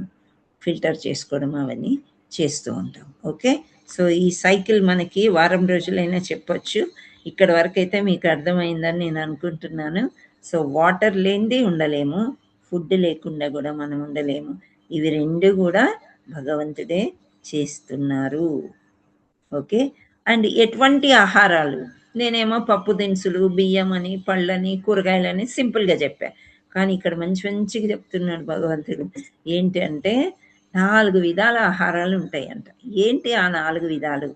ఫిల్టర్ చేసుకోవడం అవన్నీ చేస్తూ ఉంటాం. ఓకే, సో ఈ సైకిల్ మనకి వారం రోజులైనా చెప్పొచ్చు. ఇక్కడ వరకు అయితే మీకు అర్థమైందని నేను అనుకుంటున్నాను. సో వాటర్ లేనిది ఉండలేము, ఫుడ్ లేకుండా కూడా మనం ఉండలేము. ఇవి 2 కూడా భగవంతుడే చేస్తున్నారు. ఓకే, అండ్ ఎటువంటి ఆహారాలు, నేనేమో పప్పు దినుసులు, బియ్యం అని, పళ్ళని, కూరగాయలని సింపుల్గా చెప్పా. కానీ ఇక్కడ మంచిగా చెప్తున్నాడు భగవంతుడు. ఏంటి అంటే 4 విధాల ఆహారాలు ఉంటాయంట. ఏంటి ఆ 4 విధాలు?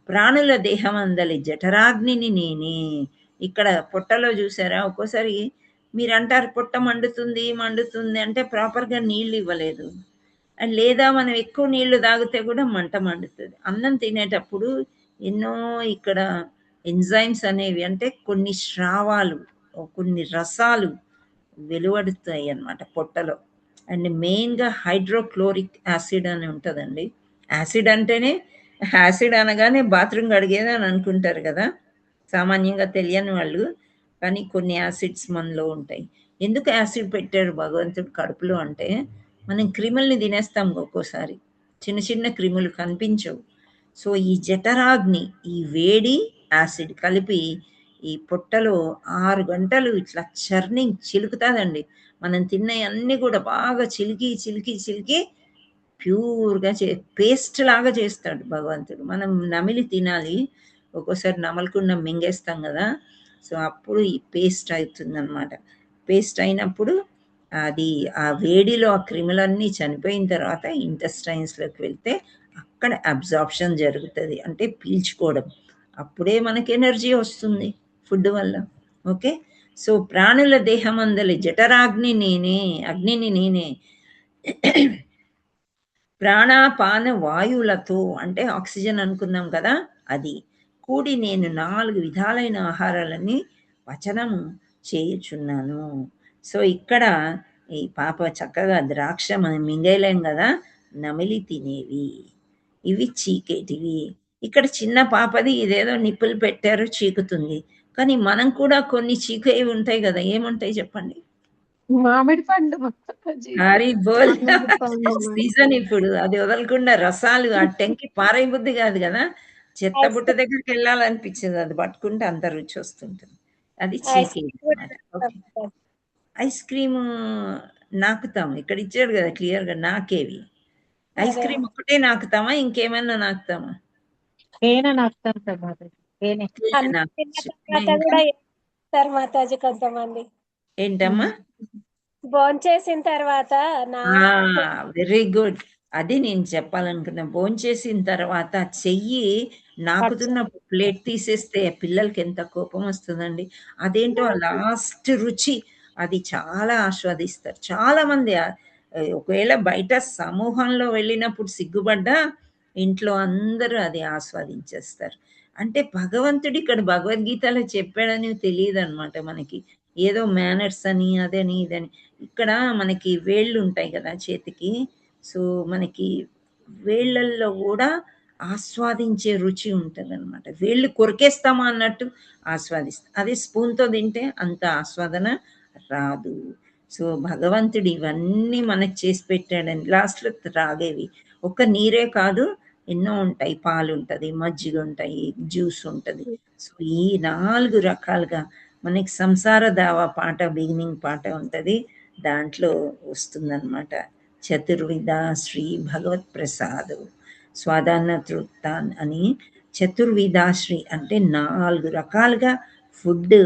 ప్రాణుల దేహం అందలి జఠరాగ్నిని నేనే. ఇక్కడ పొట్టలో చూసారా, ఒక్కోసారి మీరు అంటారు పొట్ట మండుతుంది మండుతుంది అంటే ప్రాపర్గా నీళ్ళు ఇవ్వలేదు, అండ్ లేదా మనం ఎక్కువ నీళ్లు తాగితే కూడా మంట మండుతుంది. అన్నం తినేటప్పుడు ఎన్నో ఇక్కడ ఎంజైమ్స్ అనేవి, అంటే కొన్ని స్రావాలు, కొన్ని రసాలు వెలువడుతాయి అన్నమాట పొట్టలో. అండ్ మెయిన్గా హైడ్రోక్లోరిక్ యాసిడ్ అని ఉంటుందండి. యాసిడ్ అంటేనే, యాసిడ్ అనగానే బాత్రూమ్ కడిగేది అని అనుకుంటారు కదా సామాన్యంగా తెలియని వాళ్ళు, కానీ కొన్ని యాసిడ్స్ మనలో ఉంటాయి. ఎందుకు యాసిడ్ పెట్టాడు భగవంతుడు కడుపులో అంటే, మనం క్రిముల్ని తినేస్తాం ఒక్కోసారి. చిన్న చిన్న క్రిములు కనిపించవు. సో ఈ జఠరాగ్ని, ఈ వేడి యాసిడ్ కలిపి ఈ పొట్టలో 6 గంటలు ఇట్లా చర్నింగ్ చిలుకుతాదండి. మనం తిన్నయన్నీ కూడా బాగా చిలికి చిలికి చిలికి ప్యూర్‌గా పేస్ట్ లాగా చేస్తాడు భగవంతుడు. మనం నమిలి తినాలి. ఒక్కోసారి నమలకుండా మింగేస్తాం గదా! సో అప్పుడు ఈ పేస్ట్ అవుతుందనమాట. పేస్ట్ అయినప్పుడు అది ఆ వేడిలో ఆ క్రిములన్నీ చనిపోయిన తర్వాత ఇంటెస్టైన్స్‌లోకి వెళ్తే అక్కడ అబ్జార్ప్షన్ జరుగుతది. అంటే పీల్చుకోవడం. అప్పుడే మనకి ఎనర్జీ వస్తుంది ఫుడ్ వల్ల. ఓకే. సో ప్రాణుల దేహమందలి జఠరాగ్ని నేనే, అగ్నిని నేనే. ప్రాణాపాన వాయువులతో అంటే ఆక్సిజన్ అనుకున్నాం కదా, అది కూడి నేను 4 విధాలైన ఆహారాలని పచనము చేయుచున్నాను. సో ఇక్కడ ఈ పాప చక్కగా ద్రాక్ష మనం మింగేయలేం కదా, నమిలి తినేవి ఇవి చీకేటివి. ఇక్కడ చిన్న పాపది ఇదేదో నిప్పులు పెట్టారు చీకుతుంది, కానీ మనం కూడా కొన్ని చీకేవి ఉంటాయి కదా, ఏముంటాయి చెప్పండి? మామిడి పండు మాతాజీ. హరి బోల్. మామిడి పండు. సీజన్ ఇప్పుడు అది వదలకుండా రసాలు ఆ టెంకి పారేయ బుద్ధి కాదు కదా, చెత్త బుట్ట దగ్గరికి వెళ్ళాలనిపించింది, అది పట్టుకుంటే అంత రుచి వస్తుంటుంది. అది ఐస్ చీకేది క్రీమ్ కూడా అన్నమాట. తింటాం ఓకే. మాతాజీ. ఐస్ క్రీమ్ నాకుతాం, ఇక్కడ ఇచ్చాడు కదా క్లియర్గా నాకేవి. ఐస్ అదే క్రీమ్ ఒక్కటే నాకుతామా, ఇంకేమైనా నాకుతామా? తేనె నాకుతాను సార్ మాతాజీ. తేనె. తేనె అన్నం తిన్న నాకొచ్చు. తర్వాత ఇంకా కూడా చేస్తారు మాతాజీ కొంతమంది. ఏంటమ్మా? భోంచేసిన తర్వాత నా వెరీ గుడ్. అది నేను చెప్పాలనుకున్నా. భోంచేసిన తర్వాత చెయ్యి నాకుతున్న ప్లేట్ తీసేస్తే పిల్లలకి ఎంత కోపం వస్తుందండి. అదేంటో ఆ లాస్ట్ రుచి అది చాలా ఆస్వాదిస్తారు. చాలామంది ఒకవేళ బయట సమూహంలో వెళ్ళినప్పుడు సిగ్గుపడ్డా ఇంట్లో అందరూ అది ఆస్వాదించేస్తారు. అంటే భగవంతుడు ఇక్కడ భగవద్గీతలో చెప్పాడని తెలీదనమాట మనకి. ఏదో మేనర్స్ అని అదని ఇదని. ఇక్కడ మనకి వేళ్ళు ఉంటాయి కదా చేతికి, సో మనకి వేళ్ళల్లో కూడా ఆస్వాదించే రుచి ఉంటుందన్నమాట. వేళ్ళు కొరికేస్తామా అన్నట్టు ఆస్వాదిస్తాం, అదే స్పూన్తో తింటే అంత ఆస్వాదన రాదు. సో భగవంతుడు ఇవన్నీ మనకు చేసి పెట్టాడని లాస్ట్లో త్రాగేవి ఒక్క నీరే కాదు, ఎన్నో ఉంటాయి, పాలు ఉంటుంది, మజ్జిగ ఉంటాయి, జ్యూస్ ఉంటుంది. సో ఈ 4 రకాలుగా మనకి సంసార దావా పాట బిగినింగ్ పాట ఉంటుంది, దాంట్లో వస్తుందన్నమాట. చతుర్విధ శ్రీ భగవత్ ప్రసాద్ స్వాదాన్న తృప్తాన్ అని. చతుర్విధాశ్రీ అంటే 4 రకాలుగా ఫుడ్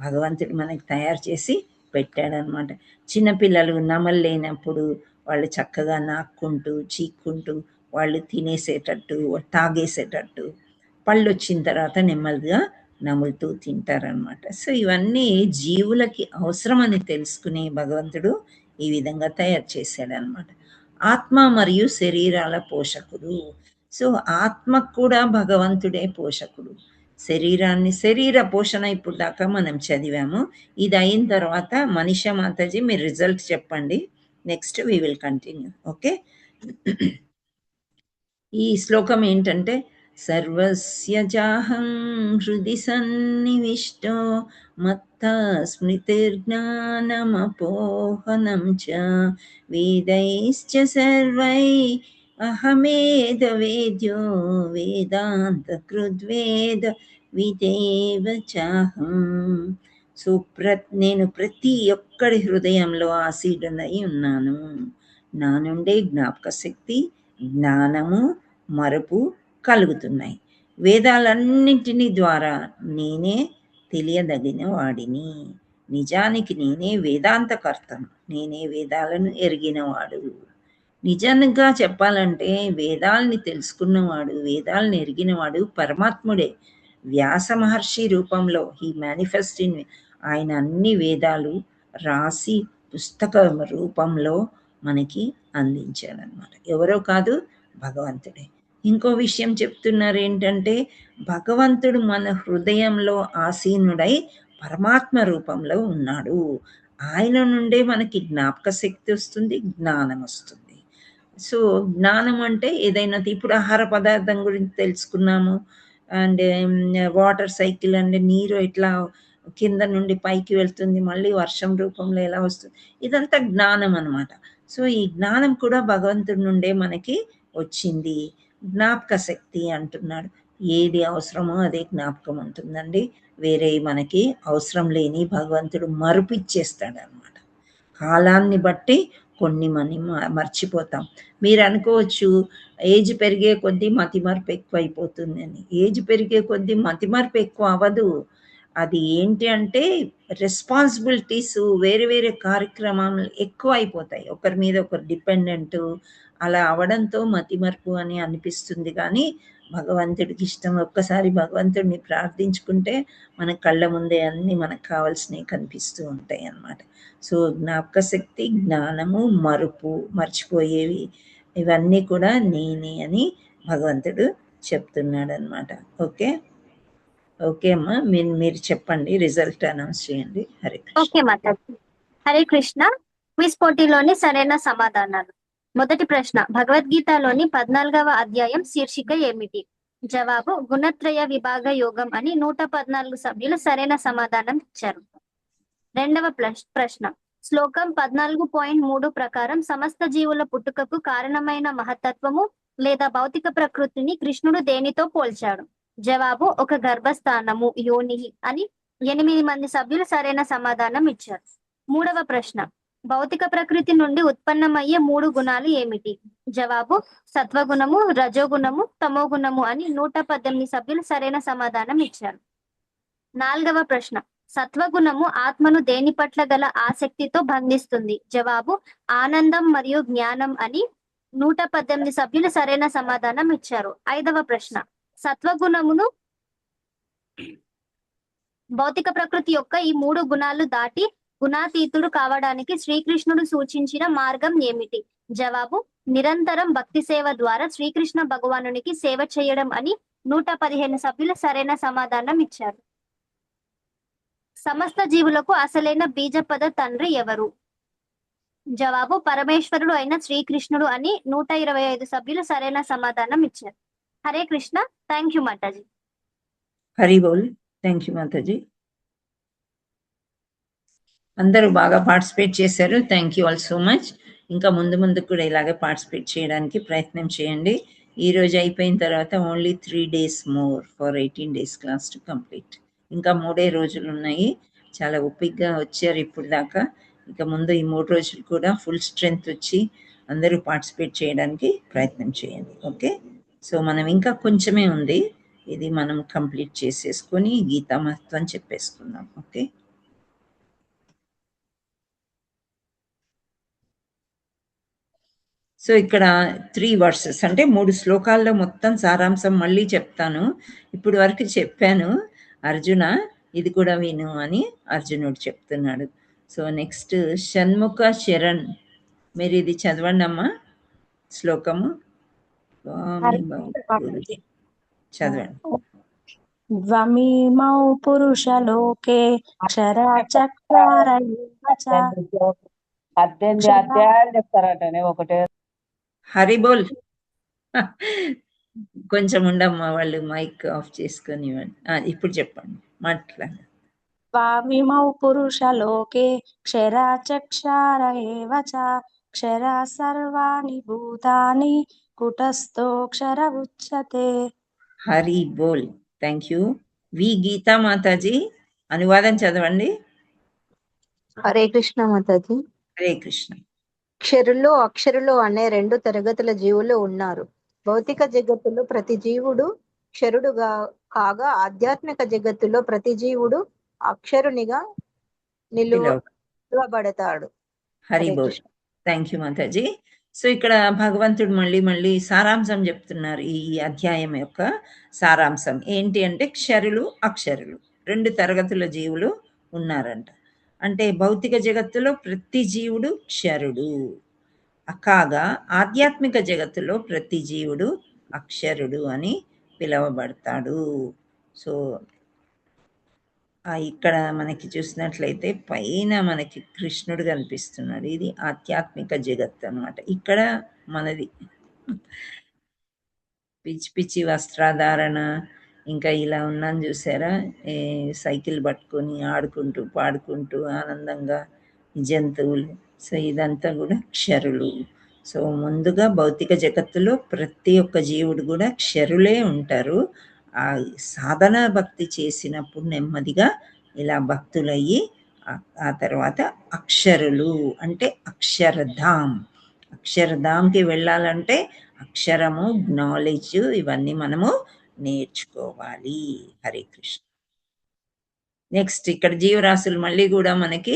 భగవంతుడు మనకి తయారు చేసి పెట్టాడనమాట. చిన్నపిల్లలు నమలలేనప్పుడు వాళ్ళు చక్కగా నాక్కుంటూ చీక్కుంటూ వాళ్ళు తినేసేటట్టు తాగేసేటట్టు, పళ్ళు వచ్చిన తర్వాత నెమ్మదిగా నములుతూ తింటారనమాట. సో ఇవన్నీ జీవులకి అవసరమని తెలుసుకునే భగవంతుడు ఈ విధంగా తయారు చేశాడనమాట. ఆత్మ మరియు శరీరాల పోషకుడు. సో ఆత్మకు కూడా భగవంతుడే పోషకుడు. శరీర పోషణ ఇప్పుడు దాకా మనం చదివాము. ఇది అయిన తర్వాత మనీషా మాతాజీ మీరు రిజల్ట్ చెప్పండి, next we will continue. Okay. ఈ శ్లోకం ఏంటంటే సర్వస్య చాహం హృది సన్నివిష్టో మత్త స్మృతిర్జ్ఞానమపోహనం చ వేదైశ్చ సర్వై అహమేద వేద్యో వేదాంత కృద్వేద విదేవ చాహం. సో నేను ప్రతి ఒక్కడి హృదయంలో ఆసీనుడై ఉన్నాను. నా నుండే జ్ఞాపక శక్తి, జ్ఞానము, మరపు కలుగుతున్నాయి. వేదాలన్నింటినీ ద్వారా నేనే తెలియదగిన వాడిని. నిజానికి నేనే వేదాంతకర్తను, నేనే వేదాలను ఎరిగినవాడు. నిజంగా చెప్పాలంటే వేదాల్ని తెలుసుకున్నవాడు, వేదాలను ఎరిగినవాడు పరమాత్ముడే. వ్యాస మహర్షి రూపంలో హీ మేనిఫెస్ట్ ఇన్, ఆయన అన్ని వేదాలు రాసి పుస్తక రూపంలో మనకి అందించాడనమాట. ఎవరో కాదు, భగవంతుడే. ఇంకో విషయం చెప్తున్నారు ఏంటంటే భగవంతుడు మన హృదయంలో ఆసీనుడై పరమాత్మ రూపంలో ఉన్నాడు. ఆయన నుండే మనకి జ్ఞాపక శక్తి వస్తుంది, జ్ఞానం వస్తుంది. సో జ్ఞానం అంటే ఏదైనా ఇప్పుడు ఆహార పదార్థం గురించి తెలుసుకున్నాము, అండ్ వాటర్ సైకిల్ అంటే నీరు ఎట్లా కింద నుండి పైకి వెళ్తుంది, మళ్ళీ వర్షం రూపంలో ఎలా వస్తుంది, ఇదంతా జ్ఞానం అనమాట. సో ఈ జ్ఞానం కూడా భగవంతుడి నుండే మనకి వచ్చింది. జ్ఞాపక శక్తి అంటున్నాడు. ఏది అవసరమో అదే జ్ఞాపకం ఉంటుందండి. వేరే మనకి అవసరం లేని భగవంతుడు మరుపిచ్చేస్తాడనమాట. కాలాన్ని బట్టి కొన్ని మర్చిపోతాం. మీరు అనుకోవచ్చు ఏజ్ పెరిగే కొద్దీ మతిమరుపు ఎక్కువైపోతుంది అని. ఏజ్ పెరిగే కొద్దీ మతిమరుపు ఎక్కువ అవ్వదు. అది ఏంటి అంటే రెస్పాన్సిబిలిటీస్ వేరే వేరే కార్యక్రమాలు ఎక్కువ అయిపోతాయి. ఒకరి మీద ఒకరు డిపెండెంట్ అలా అవడంతో మతిమరుపు అని అనిపిస్తుంది. కానీ భగవంతుడికి ఇష్టం. ఒక్కసారి భగవంతుడిని ప్రార్థించుకుంటే మన కళ్ళ ముందే అన్నీ మనకు కావాల్సినవి కనిపిస్తూ ఉంటాయి అన్నమాట. సో జ్ఞాపక శక్తి, జ్ఞానము, మరుపు, మర్చిపోయేవి ఇవన్నీ కూడా నేనే అని భగవంతుడు చెప్తున్నాడు అనమాట. ఓకే ఓకే అమ్మా, మీరు చెప్పండి, రిజల్ట్ అనౌన్స్ చేయండి. హరే కృష్ణ. ఓకే మాతాజీ. హరే కృష్ణ. క్విజ్ పోటీలోని సరైన సమాధానాలు. మొదటి ప్రశ్న, భగవద్గీతలోని 14వ అధ్యాయం శీర్షిక ఏమిటి? జవాబు, గుణత్రయ విభాగ యోగం అని 114 సభ్యులు సరైన సమాధానం ఇచ్చారు. రెండవ ప్రశ్న, శ్లోకం 14.3 ప్రకారం సమస్త జీవుల పుట్టుకకు కారణమైన మహత్తత్వము లేదా భౌతిక ప్రకృతిని కృష్ణుడు దేనితో పోల్చాడు? జవాబు, ఒక గర్భస్థానము, యోని అని 8 మంది సభ్యులు సరైన సమాధానం ఇచ్చారు. మూడవ ప్రశ్న, భౌతిక ప్రకృతి నుండి ఉత్పన్నమయ్యే 3 గుణాలు ఏమిటి? జవాబు, సత్వగుణము, రజోగుణము, తమోగుణము అని 118 సభ్యులు సరైన సమాధానం ఇచ్చారు. నాలుగవ ప్రశ్న, సత్వగుణము ఆత్మను దేని పట్ల గల ఆసక్తితో బంధిస్తుంది? జవాబు, ఆనందం మరియు జ్ఞానం అని 118 సభ్యులు సరైన సమాధానం ఇచ్చారు. ఐదవ ప్రశ్న, సత్వగుణమును భౌతిక ప్రకృతి యొక్క ఈ 3 గుణాలు దాటి గుణాతీతుడు కావడానికి శ్రీకృష్ణుడు సూచించిన మార్గం ఏమిటి? జవాబు, నిరంతరం భక్తి సేవ ద్వారా శ్రీకృష్ణ భగవానునికి సేవ చేయడం అని 115 సభ్యులు సరైన సమాధానం ఇచ్చారు. సమస్త జీవులకు అసలైన బీజపద తండ్రి ఎవరు? జవాబు, పరమేశ్వరుడు అయిన శ్రీకృష్ణుడు అని 125 సభ్యులు సరైన సమాధానం ఇచ్చారు. హరే కృష్ణ. థ్యాంక్ యూ మాతాజీ. హరి బోల్. థ్యాంక్ యూ మాతాజీ. అందరూ బాగా పార్టిసిపేట్ చేశారు. Thank you all so much. ఇంకా ముందు కూడా ఇలాగే పార్టిసిపేట్ చేయడానికి ప్రయత్నం చేయండి. ఈ రోజు అయిపోయిన తర్వాత only 3 days more for 18 days class to complete. ఇంకా 3 రోజులు ఉన్నాయి. చాలా ఓపికగా వచ్చారు ఇప్పుడు దాకా. ఇక ముందు ఈ 3 రోజులు కూడా ఫుల్ స్ట్రెంగ్త్ వచ్చి అందరూ పార్టిసిపేట్ చేయడానికి ప్రయత్నం చేయండి. ఓకే, సో మనం ఇంకా కొంచెమే ఉంది. ఇది మనం కంప్లీట్ చేసేసుకొని గీతా మహత్వం చెప్పేసుకుందాం. ఓకే, సో ఇక్కడ 3 verses అంటే 3 శ్లోకాల్లో మొత్తం సారాంశం మళ్ళీ చెప్తాను. ఇప్పుడు వరకు చెప్పాను. అర్జున ఇది కూడా విను అని అర్జునుడు చెప్తున్నాడు. సో నెక్స్ట్ షణ్ముఖ శరణ్, మీరు ఇది చదవండి అమ్మా శ్లోకము. చదవండి. ధ్వమిమౌ పురుషలోకే క్షరచక్రారయే చ. 18 అధ్యాయాలు చెప్తారటనే ఒకటే. హరి బోల్. కొంచెం ఉండమ్మా, వాళ్ళు మైక్ ఆఫ్ చేసుకొని ఇవ్వండి. ఇప్పుడు చెప్పండి, మాట్లాడండి. ధ్వమిమౌ పురుషలోకే క్షరచక్షారయే చ. క్షర సర్వాణి భూతాని కుటస్థోక్షర ఉచ్యతే. హరి బోల్. Thank you. వి గీతా మాతాజీ అనువాదం చదవండి. హరే కృష్ణ మాతాజీ. హరే కృష్ణ. క్షరులు అక్షరులు అనే 2 తరగతుల జీవులు ఉన్నారు. భౌతిక జగత్తులో ప్రతి జీవుడు క్షరుడుగా కాగా ఆధ్యాత్మిక జగత్తులో ప్రతి జీవుడు అక్షరునిగా నిలువబడతాడు. హరి బోల్. థ్యాంక్ యూ మాతాజీ. సో ఇక్కడ భగవంతుడు మళ్ళీ సారాంశం చెప్తున్నారు. ఈ అధ్యాయం యొక్క సారాంశం ఏంటి అంటే క్షరులు అక్షరులు 2 తరగతుల జీవులు ఉన్నారంట. అంటే భౌతిక జగత్తులో ప్రతి జీవుడు క్షరుడు కాగా ఆధ్యాత్మిక జగత్తులో ప్రతి జీవుడు అక్షరుడు అని పిలువబడతాడు. సో ఇక్కడ మనకి చూసినట్లయితే పైన మనకి కృష్ణుడు కనిపిస్తున్నాడు. ఇది ఆధ్యాత్మిక జగత్ అన్నమాట. ఇక్కడ మనది పిచ్చి పిచ్చి వస్త్రధారణ, ఇంకా ఇలా ఉన్నాను చూసారా, సైకిల్ పట్టుకొని ఆడుకుంటూ పాడుకుంటూ ఆనందంగా జంతువులు. సో ఇదంతా కూడా క్షరులు. సో ముందుగా భౌతిక జగత్తులో ప్రతి ఒక్క జీవుడు కూడా క్షరులే ఉంటారు. ఆ సాధన భక్తి చేసినప్పుడు నెమ్మదిగా ఇలా భక్తులయ్యి ఆ తర్వాత అక్షరులు అంటే అక్షరధామ్. అక్షరధామ్కి వెళ్ళాలంటే అక్షరము, నాలెడ్జ్ ఇవన్నీ మనము నేర్చుకోవాలి. హరే కృష్ణ. నెక్స్ట్ ఇక్కడ జీవరాశులు మళ్ళీ కూడా మనకి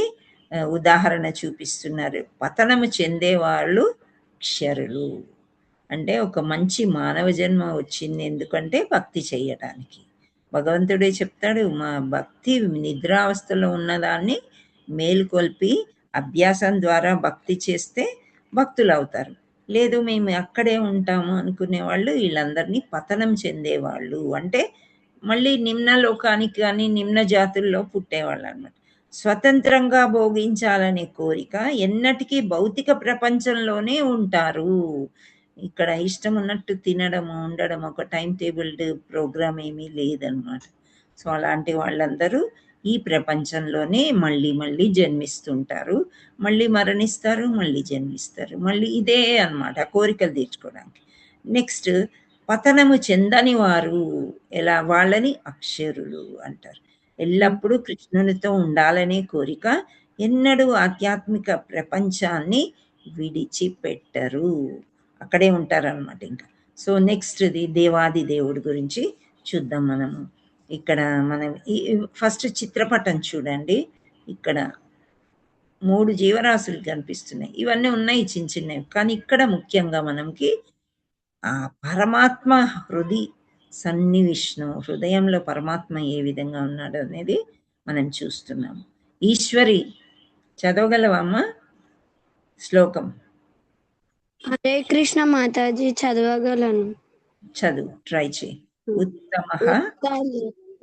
ఉదాహరణ చూపిస్తున్నారు. పతనము చెందేవాళ్ళు క్షరులు. అంటే ఒక మంచి మానవ జన్మ వచ్చింది ఎందుకంటే భక్తి చేయటానికి. భగవంతుడే చెప్తాడు, మా భక్తి నిద్రావస్థలో ఉన్నదాన్ని మేలుకొల్పి అభ్యాసం ద్వారా భక్తి చేస్తే భక్తులు అవుతారు. లేదు మేము అక్కడే ఉంటాము అనుకునే వాళ్ళు వీళ్ళందరినీ పతనం చెందేవాళ్ళు అంటే మళ్ళీ నిమ్న లోకానికి కానీ నిమ్న జాతుల్లో పుట్టేవాళ్ళు అనమాట. స్వతంత్రంగా భోగించాలనే కోరిక ఎన్నటికీ భౌతిక ప్రపంచంలోనే ఉంటారు. ఇక్కడ ఇష్టం ఉన్నట్టు తినడము ఉండడం ఒక టైం టేబుల్డ్ ప్రోగ్రామ్ ఏమీ లేదనమాట. సో అలాంటి వాళ్ళందరూ ఈ ప్రపంచంలోనే మళ్ళీ మళ్ళీ జన్మిస్తుంటారు, మళ్ళీ మరణిస్తారు, మళ్ళీ జన్మిస్తారు, మళ్ళీ ఇదే అనమాట కోరికలు తీర్చుకోవడానికి. నెక్స్ట్ పతనము చెందని వారు ఎలా వాళ్ళని అక్షరులు అంటారు. ఎల్లప్పుడూ కృష్ణునితో ఉండాలనే కోరిక, ఎన్నడూ ఆధ్యాత్మిక ప్రపంచాన్ని విడిచిపెట్టరు, అక్కడే ఉంటారనమాట ఇంకా. సో నెక్స్ట్ది దేవాది దేవుడి గురించి చూద్దాం మనము. ఇక్కడ మనం ఫస్ట్ చిత్రపటం చూడండి. ఇక్కడ 3 జీవరాశులు కనిపిస్తున్నాయి. ఇవన్నీ ఉన్నాయి చిన్న చిన్నవి, కానీ ఇక్కడ ముఖ్యంగా మనకి ఆ పరమాత్మ సన్నివిష్ణు హృదయంలో పరమాత్మ ఏ విధంగా ఉన్నాడు అనేది మనం చూస్తున్నాము. ఈశ్వరి చదవగలవమ్మా శ్లోకం? హరే కృష్ణ మాతాజీ చదవగలను. చదువు, ట్రై చేయి. ఉత్తమః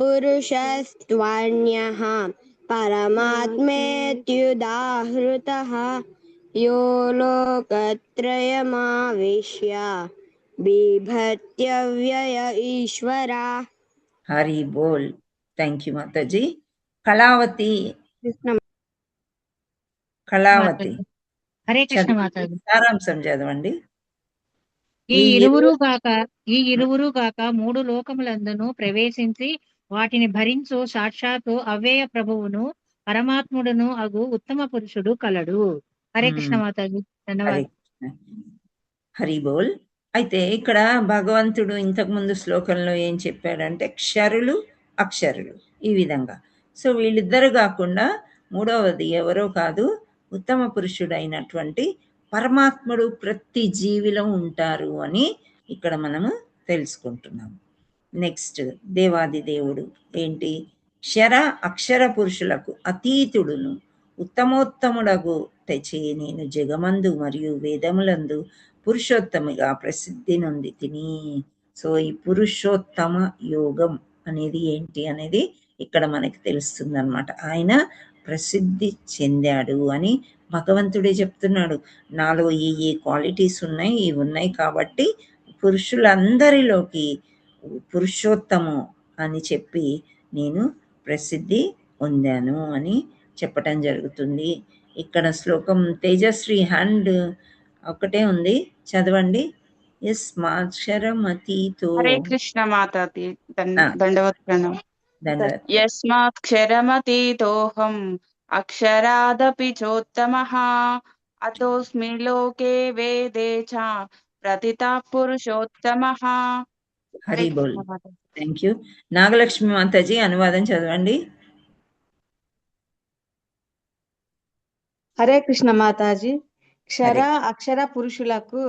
పురుషస్త్వన్యః పరమాత్మేత్యుదాహృతః యో లోకత్రయమావిశ్య బిభర్త్యవ్యయ ఈశ్వరా. హరి బోల్. థ్యాంక్ యూ మాతాజీ. కళావతి హరే కృష్ణ మాతాజీ. సారాంశం చదవండి. ఈ ఇరువురు గాక 3 లోకములందును ప్రవేశించి వాటిని భరించు సాక్షాత్తు అవ్యయ ప్రభువును పరమాత్ముడును అగు ఉత్తమ పురుషుడు కలడు. హరే కృష్ణ మాతాజీ. ధన్యవాదాలు. హరి బోల్. అయితే ఇక్కడ భగవంతుడు ఇంతకు ముందు శ్లోకంలో ఏం చెప్పాడంటే క్షరులు అక్షరులు ఈ విధంగా. సో వీళ్ళిద్దరు కాకుండా మూడవది ఎవరో కాదు, ఉత్తమ పురుషుడైనటువంటి పరమాత్ముడు ప్రతి జీవిలో ఉంటారు అని ఇక్కడ మనము తెలుసుకుంటున్నాము. నెక్స్ట్ దేవాది దేవుడు ఏంటి? క్షర అక్షర పురుషులకు అతీతుడును ఉత్తమోత్తముడగు తెచ్చి నేను జగమందు మరియు వేదములందు పురుషోత్తమిగా ప్రసిద్ధి నొంది తిని. సో ఈ పురుషోత్తమ యోగం అనేది ఏంటి అనేది ఇక్కడ మనకి తెలుస్తుంది అనమాట. ఆయన ప్రసిద్ధి చెందాడు అని భగవంతుడే చెప్తున్నాడు. నాలో ఈ క్వాలిటీస్ ఉన్నాయి, ఇవి ఉన్నాయి కాబట్టి పురుషులందరిలోకి పురుషోత్తము అని చెప్పి నేను ప్రసిద్ధి పొందాను అని చెప్పటం జరుగుతుంది. ఇక్కడ శ్లోకం తేజశ్రీ హ్యాండ్ ఒకటే ఉంది, చదవండి. యస్మాక్షరమతీతో. హరే కృష్ణ మాతాజీ. దండవత్ ప్రణామం. ధన్యవాదాలు. యస్మాక్షరమతీతోహం అక్షరాదపి చోత్తమః అతోస్మి లోకే వేదే చ ప్రతితా పురుషోత్తమః. హరి బోల్. Thank you. నాగలక్ష్మి మాతాజీ అనువాదం చదవండి. హరే కృష్ణ మాతాజీ. క్షర అక్షర పురుషులకు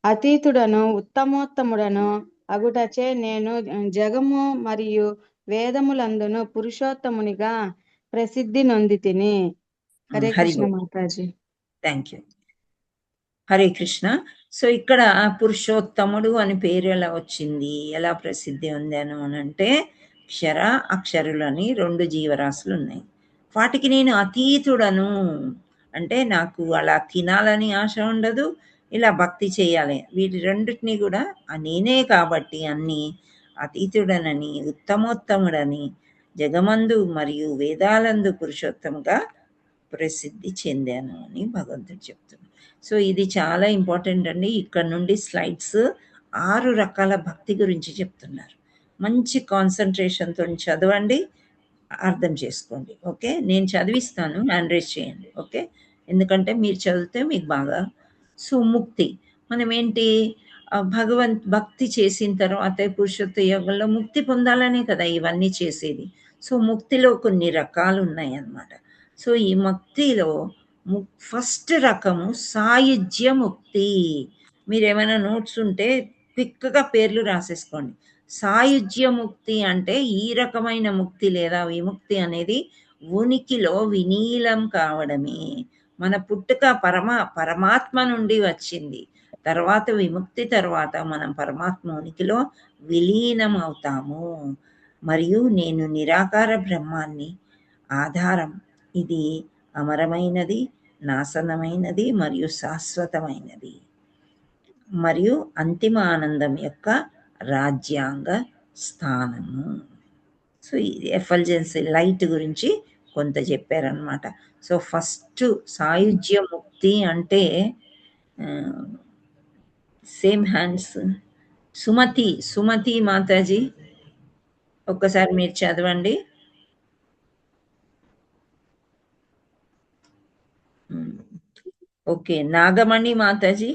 అతీతుడను ఉత్తమోత్తముడను అగుటచే నేను జగము మరియు వేదములందును పురుషోత్తమునిగా ప్రసిద్ధి నొంది తిని. హరే కృష్ణ మాతాజీ. Thank you. Hare Krishna. So ఇక్కడ పురుషోత్తముడు అని పేరు ఎలా వచ్చింది, ఎలా ప్రసిద్ధి పొందాను అని అంటే క్షర అక్షరులని 2 జీవరాశులు ఉన్నాయి. వాటికి నేను అతీతుడను అంటే నాకు అలా తినాలని ఆశ ఉండదు, ఇలా భక్తి చేయాలి, వీటి రెండింటినీ కూడా నేనే కాబట్టి అన్ని అతీతుడనని ఉత్తమోత్తముడని జగమందు మరియు వేదాలందు పురుషోత్తముగా ప్రసిద్ధి చెందాను అని భగవంతుడు చెప్తున్నాడు. సో ఇది చాలా ఇంపార్టెంట్ అండి. ఇక్కడ నుండి స్లైడ్స్ 6 రకాల భక్తి గురించి చెప్తున్నారు. మంచి కాన్సన్ట్రేషన్తో చదవండి, అర్థం చేసుకోండి. ఓకే, నేను చదివిస్తాను, హ్యాండ్ రైజ్ చేయండి. ఓకే, ఎందుకంటే మీరు చదివితే మీకు బాగా. సో ముక్తి మనం ఏంటి, భక్తి చేసిన తర్వాత పురుషోత్త యోగంలో ముక్తి పొందాలనే కదా ఇవన్నీ చేసేది. సో ముక్తిలో కొన్ని రకాలు ఉన్నాయి అన్నమాట. సో ఈ ముక్తిలో ఫస్ట్ రకము సాయుజ్య ముక్తి. మీరు ఏమైనా నోట్స్ ఉంటే క్విక్గా పేర్లు రాసేసుకోండి. సాయుజ్య ముక్తి అంటే ఈ రకమైన ముక్తి లేదా విముక్తి అనేది ఉనికిలో విలీనం కావడమే. మన పుట్టుక పరమాత్మ నుండి వచ్చింది. తర్వాత విముక్తి తర్వాత మనం పరమాత్మ ఉనికిలో విలీనం అవుతాము. మరియు నేను నిరాకార బ్రహ్మాన్ని ఆధారం. ఇది అమరమైనది, నాశనమైనది మరియు శాశ్వతమైనది, మరియు అంతిమ ఆనందం యొక్క రాజ్యాంగ స్థానము. సో ఇది ఎఫల్జెన్సీ లైట్ గురించి కొంత చెప్పారనమాట. సో ఫస్ట్ సాయుజ్య ముక్తి అంటే సేమ్ హ్యాండ్స్. సుమతి మాతాజీ ఒక్కసారి మీరు చదవండి. ఓకే, నాగమణి మాతాజీ,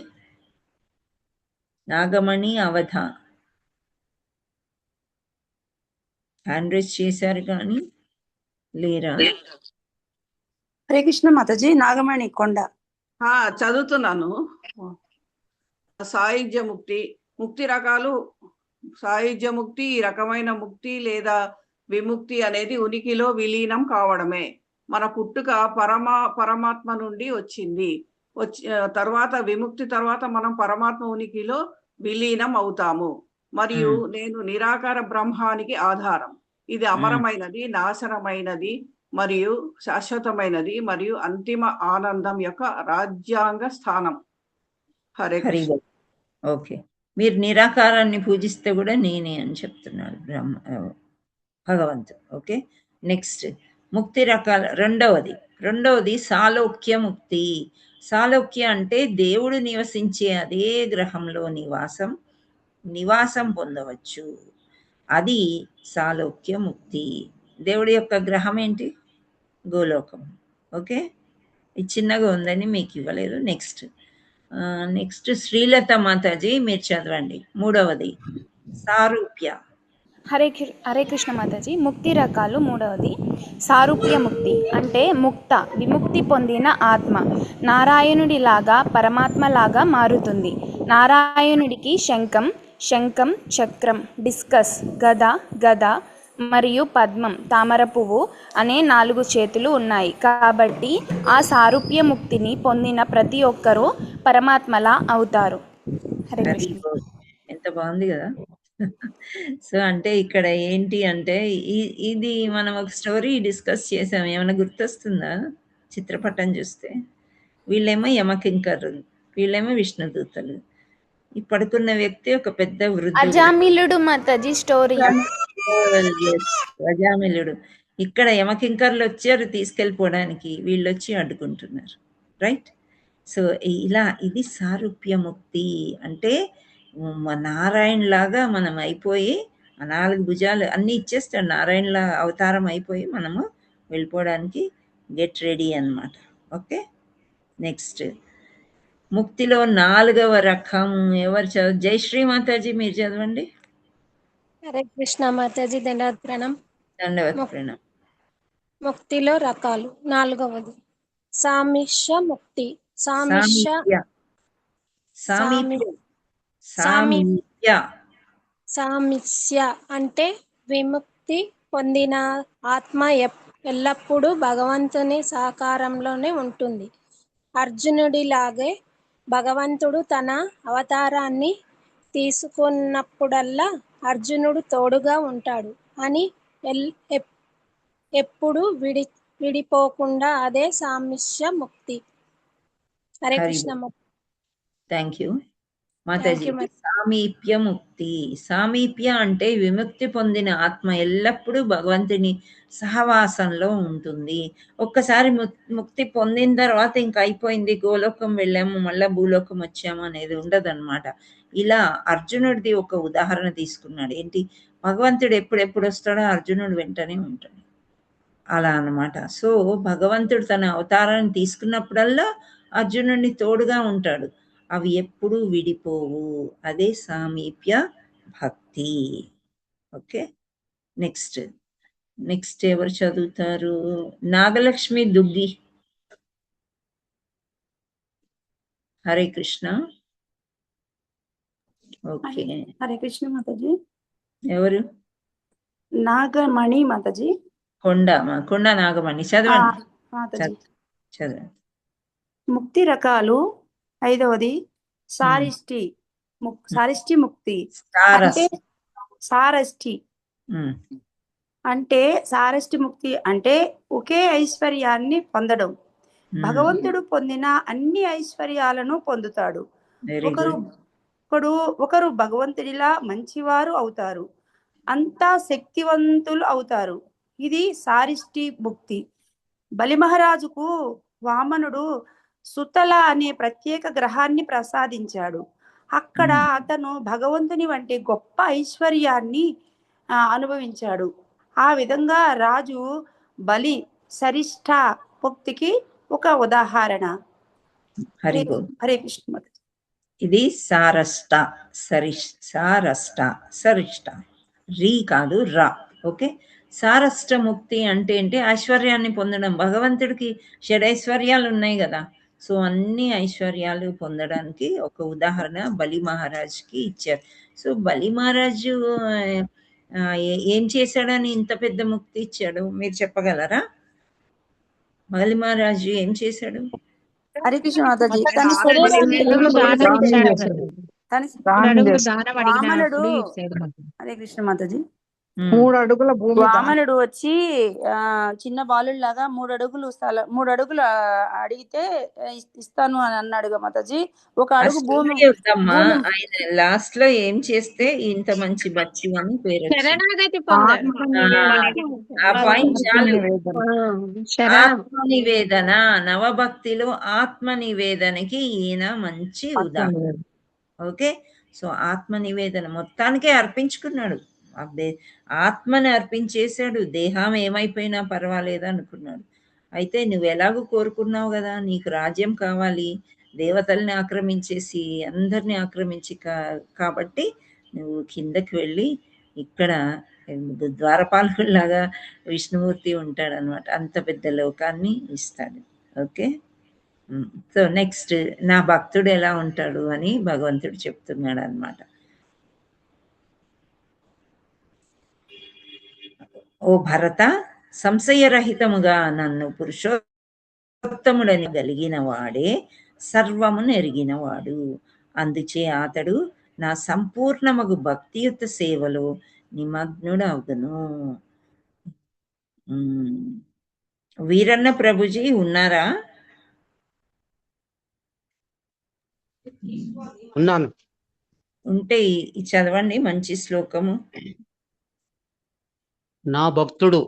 నాగమణి అవధ హ్యాండ్ రైజ్ చేశారు కానీ లేరా? హరే కృష్ణ మాతాజీ, నాగమణి కొండ. చదువుతున్నాను. సాయుధ్య ముక్తి, ముక్తి రకాలు. సాయుధ్య ముక్తి ఈ రకమైన ముక్తి లేదా విముక్తి అనేది ఉనికిలో విలీనం కావడమే. మన పుట్టుక పరమాత్మ నుండి వచ్చింది. తర్వాత విముక్తి తర్వాత మనం పరమాత్మ ఉనికిలో విలీనం అవుతాము. మరియు నేను నిరాకార బ్రహ్మానికి ఆధారం. ఇది అమరమైనది, నాశనమైనది మరియు శాశ్వతమైనది మరియు అంతిమ ఆనందం యొక్క రాజ్యాంగ స్థానం. హరే కృష్ణ. ఓకే, మీరు నిరాకారాన్ని పూజిస్తే కూడా నేనే అని చెప్తున్నాడు భగవంతుడు. ఓకే, నెక్స్ట్ ముక్తి రకాల రెండవది సాలోక్య ముక్తి. సాలోక్య అంటే దేవుడు నివసించే అదే గ్రహంలో నివాసం పొందవచ్చు. అది సాలోక్య ముక్తి. దేవుడి యొక్క గ్రహం ఏంటి? గోలోకం. ఓకే, ఇది చిన్నగా ఉందని మీకు ఇవ్వలేదు. నెక్స్ట్ శ్రీలత మాతాజీ మీరు చదవండి. మూడవది సారూప్య. హరే కృష్ణ మాతాజీ. ముక్తి రకాలు మూడవది సారూప్య ముక్తి. అంటే విముక్తి పొందిన ఆత్మ నారాయణుడిలాగా పరమాత్మలాగా మారుతుంది. నారాయణుడికి శంఖం, చక్రం, డిస్కస్, గద మరియు పద్మం, తామర పువ్వు అనే 4 చేతులు ఉన్నాయి. కాబట్టి ఆ సారూప్య ముక్తిని పొందిన ప్రతి ఒక్కరూ పరమాత్మలా అవుతారు. హరే కృష్ణ. ఎంత బాగుంది కదా. సో అంటే ఇక్కడ ఏంటి అంటే ఇది మనం ఒక స్టోరీ డిస్కస్ చేసాం. ఏమైనా గుర్తొస్తుందా? చిత్రపటం చూస్తే వీళ్ళేమో యమకింకరులు, వీళ్ళేమో విష్ణుదూతలు. ఈ పడుకున్న వ్యక్తి ఒక పెద్ద వృద్ధుడు, అజామిలుడు మాతాజీ స్టోరీ. అజామిలుడు. ఇక్కడ యమకింకర్లు వచ్చారు తీసుకెళ్ళిపోవడానికి, వీళ్ళు వచ్చి అడ్డుకుంటున్నారు. రైట్. సో ఇది సారూప్య ముక్తి. అంటే నారాయణ లాగా మనం అయిపోయి 4 భుజాలు అన్నీ ఇచ్చేస్తాడు. నారాయణలా అవతారం అయిపోయి మనము వెళ్ళిపోవడానికి గెట్ రెడీ అన్నమాట. ఓకే, నెక్స్ట్ ముక్తిలో 4వ రకం ఎవరు జయశ్రీ మాతాజీ మీరు చదవండి. హరే కృష్ణ మాతాజీ. దండవత్ ప్రణామం. ముక్తిలో రకాలు 4వది సామిష్య ముక్తి. సామిష్య అంటే విముక్తి పొందిన ఆత్మ ఎల్లప్పుడూ భగవంతుని సహకారంలోనే ఉంటుంది. అర్జునుడిలాగే భగవంతుడు తన అవతారాన్ని తీసుకున్నప్పుడల్లా అర్జునుడు తోడుగా ఉంటాడు అని ఎప్పుడు విడిపోకుండా అదే సామిష్య ముక్తి. Hare Krishna. Thank you. Thank you, మాతాజీ సామీప్య ముక్తి. సామీప్య అంటే విముక్తి పొందిన ఆత్మ ఎల్లప్పుడూ భగవంతుని సహవాసంలో ఉంటుంది. ఒక్కసారి ముక్తి పొందిన తర్వాత ఇంకా అయిపోయింది, గోలోకం వెళ్ళాము మళ్ళా భూలోకం వచ్చాము అనేది ఉండదన్నమాట. ఇలా అర్జునుడిది ఒక ఉదాహరణ తీసుకున్నాడు. ఏంటి, భగవంతుడు ఎప్పుడెప్పుడు వస్తాడో అర్జునుడు వెంటనే ఉంటాడు, అలా అన్నమాట. సో భగవంతుడు తన అవతారాన్ని తీసుకున్నప్పుడల్లా అర్జునుడిని తోడుగా ఉంటాడు, అవి ఎప్పుడూ విడిపోవు. అదే సామీప్య భక్తి. ఓకే, నెక్స్ట్ ఎవరు చదువుతారు? నాగలక్ష్మి దుగ్గి. హరే కృష్ణ. ఓకే, హరే కృష్ణ మాతాజీ. ఎవరు? నాగమణి మాతాజీ. కొండ నాగమణి. చదవండి మాతాజీ. చదవండి. ముక్తి రకాలు 5వది సారిష్టి ముక్తి. అంటే సారష్టి అంటే సారష్టి ముక్తి అంటే ఒకే ఐశ్వర్యాన్ని పొందడం. భగవంతుడు పొందిన అన్ని ఐశ్వర్యాలను పొందుతాడు. ఒకరు భగవంతుడిలా మంచివారు అవుతారు, అంతా శక్తివంతులు అవుతారు. ఇది సారిష్టి ముక్తి. బలి మహారాజుకు వామనుడు సుతల అనే ప్రత్యేక గ్రహాన్ని ప్రసాదించాడు. అక్కడ అతను భగవంతుని వంటి గొప్ప ఐశ్వర్యాన్ని అనుభవించాడు. ఆ విధంగా రాజు బలి సరిష్ట ముక్తికి ఒక ఉదాహరణ. హరే కృష్ణ. ఇది సారష్ట సరిష్ట రీ కాదు రా. ఓకే, సారష్ట ముక్తి అంటే ఏంటి? ఐశ్వర్యాన్ని పొందడం. భగవంతుడికి షడైశ్వర్యాలు ఉన్నాయి కదా, సో అన్ని ఐశ్వర్యాలు పొందడానికి ఒక ఉదాహరణ బలి మహారాజ్కి ఇచ్చారు. సో బలి మహారాజు ఏం చేశాడని ఇంత పెద్ద ముక్తి ఇచ్చాడు, మీరు చెప్పగలరా? బలి మహారాజు ఏం చేశాడు? హరే కృష్ణ మాతాజీ. హరే కృష్ణ మాతాజీ. 3 అడుగుల భూమి. వామనుడు వచ్చి చిన్న బాలులాగా 3 అడుగులు అడిగితే ఇస్తాను అని అన్నాడుగా మాతాజీ. 1 అడుగు భూమి. ఆయన లాస్ట్ లో ఏం చేస్తే ఇంత మంచి భక్తి అని పేరు. ఆ పాయింట్ చాలు. ఆత్మనివేదన, నవభక్తిలో ఆత్మనివేదనకి ఈయన మంచి ఉదాహరణ. ఓకే, సో ఆత్మనివేదన మొత్తానికే అర్పించుకున్నాడు, ఆత్మని అర్పించేశాడు. దేహం ఏమైపోయినా పర్వాలేదు అనుకున్నాడు. అయితే నువ్వు ఎలాగో కోరుకున్నావు కదా, నీకు రాజ్యం కావాలి, దేవతల్ని ఆక్రమించేసి అందరిని ఆక్రమించి కాబట్టి నువ్వు కిందకి వెళ్ళి ఇక్కడ ద్వారపాలకుల్లాగా విష్ణుమూర్తి ఉంటాడు అనమాట, అంత పెద్ద లోకాన్ని ఇస్తాడు. ఓకే, సో నెక్స్ట్ నా భక్తుడు ఎలా ఉంటాడు అని భగవంతుడు చెప్తున్నాడు అనమాట. ఓ భరత, సంశయరహితముగా నన్ను పురుషోత్తముడని కలిగిన వాడే సర్వమును ఎరిగినవాడు. అందుచే అతడు నా సంపూర్ణమగు భక్తియుత సేవలో నిమగ్నుడవును. వీరన్న ప్రభుజీ ఉన్నారా? ఉన్నాను. ఉంటే చదవండి మంచి శ్లోకము. నా భక్తుడు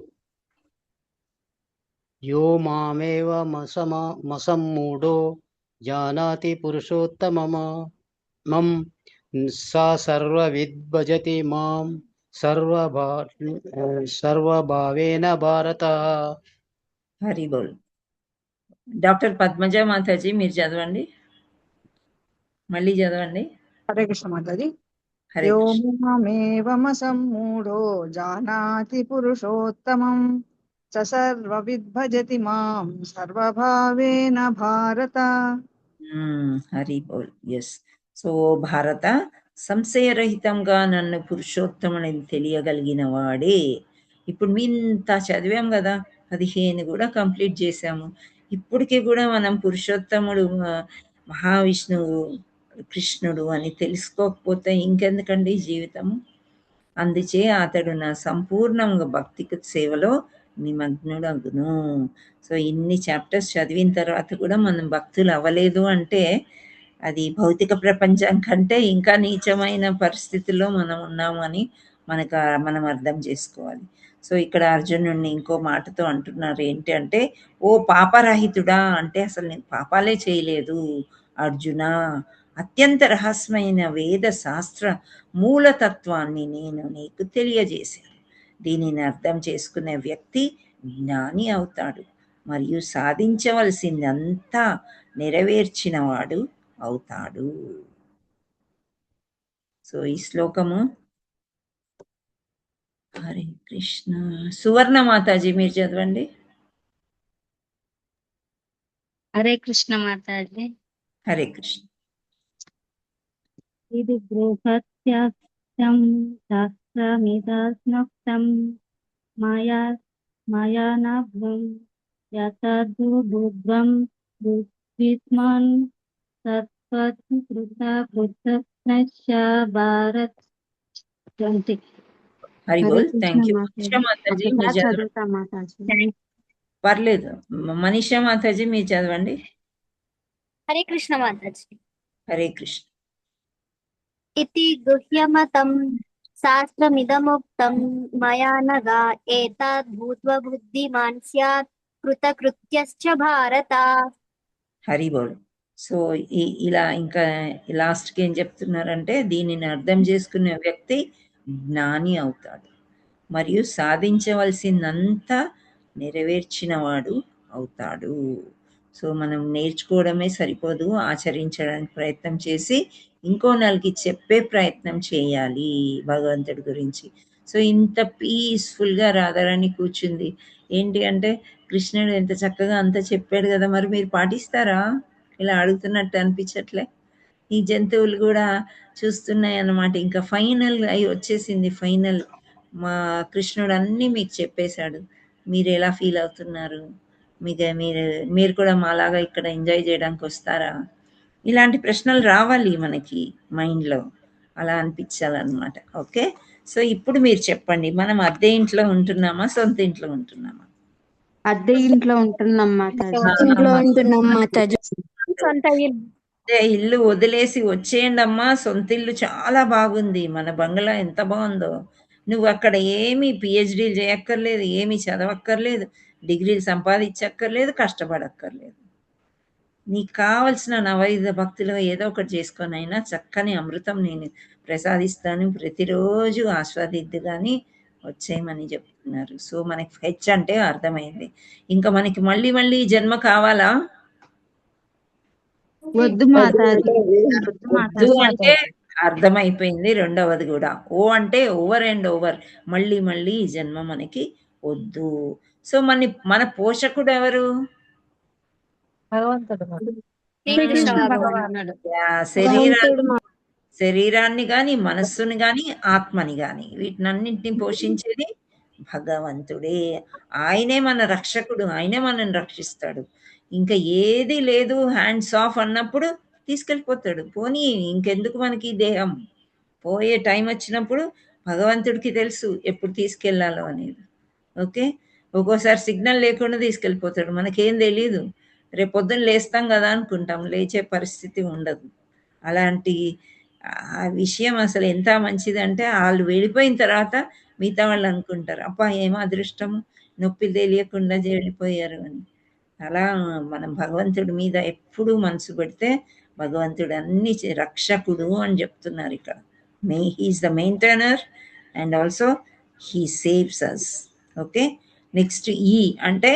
యో మామేవ మసమ్మూఢో జానాతి పురుషోత్తమం సా సర్వవిద్భజతి మాం సర్వభావేన భారత. హరి బోల్. డాక్టర్ పద్మజ మాతాజీ మీరు చదవండి, మళ్ళీ చదవండి. హరే కృష్ణ మాతాజీ. వ్యోమేవమసమ్మూఢో జానాతి పురుషోత్తమం స సర్వవిద్భజతి మాం సర్వభావేన భారత. హరి బోల్. ఎస్, సో భారత, సంశయరహితంగా నన్ను పురుషోత్తముని తెలియగలిగిన వాడే. ఇప్పుడు మీ ఇంత చదివాం కదా, 15 కూడా కంప్లీట్ చేసాము. ఇప్పటికీ కూడా మనం పురుషోత్తముడు మహావిష్ణువు కృష్ణుడు అని తెలుసుకోకపోతే ఇంకెందుకండి జీవితము. అందుచే అతడు నా సంపూర్ణంగా భక్తికి సేవలో నిమగ్నుడగును. సో ఇన్ని చాప్టర్స్ చదివిన తర్వాత కూడా మనం భక్తులు అవ్వలేదు అంటే అది భౌతిక ప్రపంచం కంటే ఇంకా నీచమైన పరిస్థితుల్లో మనం ఉన్నామని మనం అర్థం చేసుకోవాలి. సో ఇక్కడ అర్జునుడిని ఇంకో మాటతో అంటున్నారు ఏంటి అంటే, ఓ పాపరహితుడా, అంటే అసలు నేను పాపాలే చేయలేదు అర్జున, అత్యంత రహస్యమైన వేద శాస్త్ర మూలతత్వాన్ని నేను నీకు తెలియజేశాను. దీనిని అర్థం చేసుకునే వ్యక్తి జ్ఞాని అవుతాడు మరియు సాధించవలసిందంతా నెరవేర్చినవాడు అవుతాడు. సో ఈ శ్లోకము హరే కృష్ణ. సువర్ణ మాతాజీ మీరు చదవండి. హరే కృష్ణ మాతాజీ. హరే కృష్ణ. ఇది బృహత్యాఖ్యం శాస్త్రమిదస్నోక్తం మాయానభ్యం యతద్బుద్ధ్వం బుద్ధిస్మాన్ సత్వకృత పృథక్నశ్చ భారత్. హరి బోల్. Thank you. మనీషా మాతాజీ మీరు చదవండి. పర్లేదు. మనీషా మాతాజీ మీరు చదవండి. హరే కృష్ణ మాతాజీ. హరే కృష్ణ. ఇతి గుహ్యమతం శాస్త్రమిదముక్తం మయా నగా ఏతద్ భూత్వా బుద్ధిమాన్ స్యాత్ కృతకృత్యశ్చ భారత. హరి బోల్. సో ఇలా ఇంకా లాస్ట్కి ఏం చెప్తున్నారంటే, దీనిని అర్థం చేసుకునే వ్యక్తి జ్ఞాని అవుతాడు మరియు సాధించవలసిందంతా నెరవేర్చినవాడు అవుతాడు. సో మనం నేర్చుకోవడమే సరిపోదు, ఆచరించడానికి ప్రయత్నం చేసి ఇంకో నలుగురికి చెప్పే ప్రయత్నం చేయాలి భగవంతుడి గురించి. సో ఇంత పీస్ఫుల్గా రాధారాణి కూర్చుంది. ఏంటి అంటే, కృష్ణుడు ఎంత చక్కగా అంత చెప్పాడు కదా, మరి మీరు పాటిస్తారా? ఇలా అడుగుతున్నట్టు అనిపించట్లే? ఈ జంతువులు కూడా చూస్తున్నాయి అన్నమాట. ఇంకా ఫైనల్ అయి వచ్చేసింది. ఫైనల్ మా కృష్ణుడు అన్నీ మీకు చెప్పేశాడు. మీరు ఎలా ఫీల్ అవుతున్నారు? మీరు కూడా మాలాగా ఇక్కడ ఎంజాయ్ చేయడానికి వస్తారా? ఇలాంటి ప్రశ్నలు రావాలి మనకి మైండ్లో, అలా అనిపించాలన్నమాట. ఓకే, సో ఇప్పుడు మీరు చెప్పండి, మనం అద్దె ఇంట్లో ఉంటున్నామా, సొంత ఇంట్లో ఉంటున్నామా? అద్దె ఇంట్లో ఉంటున్నాం మాతాజీ. సొంత ఇల్లు. అదే ఇల్లు వదిలేసి వచ్చేయండి అమ్మా. సొంత ఇల్లు చాలా బాగుంది. మన బంగ్లా ఎంత బాగుందో. నువ్వు అక్కడ ఏమీ పిహెచ్డీలు చేయక్కర్లేదు, ఏమీ చదవక్కర్లేదు, డిగ్రీలు సంపాదించక్కర్లేదు, కష్టపడక్కర్లేదు. నీకు కావలసిన నవైద భక్తులు ఏదో ఒకటి చేసుకొని అయినా చక్కని అమృతం నేను ప్రసాదిస్తాను, ప్రతిరోజు ఆస్వాదిద్దు కానీ వచ్చేయమని చెప్తున్నారు. సో మనకి హెచ్ అంటే అర్థమైంది. ఇంకా మనకి మళ్ళీ మళ్ళీ జన్మ కావాలా? వద్దు మాతాజీ. వద్దు అంటే అర్థమైపోయింది. రెండవది కూడా ఓ అంటే ఓవర్ అండ్ ఓవర్, మళ్ళీ మళ్ళీ ఈ జన్మ మనకి వద్దు. సో మన పోషకుడు ఎవరు? శరీరాన్ని కానీ, మనస్సుని కానీ, ఆత్మని కానీ, వీటినన్నింటినీ పోషించేది భగవంతుడే. ఆయనే మన రక్షకుడు, ఆయనే మనల్ని రక్షిస్తాడు. ఇంకా ఏది లేదు, హ్యాండ్స్ ఆఫ్ అన్నప్పుడు తీసుకెళ్ళిపోతాడు. పోనీ ఇంకెందుకు మనకి దేహం? పోయే టైం వచ్చినప్పుడు భగవంతుడికి తెలుసు ఎప్పుడు తీసుకెళ్లాలో అనేది. ఓకే, ఒక్కోసారి సిగ్నల్ లేకుండా తీసుకెళ్ళిపోతాడు, మనకేం తెలీదు. రేపు పొద్దున్న లేస్తాం కదా అనుకుంటాం, లేచే పరిస్థితి ఉండదు. అలాంటి ఆ విషయం అసలు ఎంత మంచిది అంటే, వాళ్ళు వెళ్ళిపోయిన తర్వాత మిగతా వాళ్ళు అనుకుంటారు, అబ్బా ఏమో అదృష్టము, నొప్పి తెలియకుండా వెళ్ళిపోయారు అని. అలా మనం భగవంతుడి మీద ఎప్పుడూ మనసు పెడితే భగవంతుడు అన్ని రక్షకుడు అని చెప్తున్నారు ఇక్కడ. He is the maintainer and also he saves us. Okay, next ఈ అంటే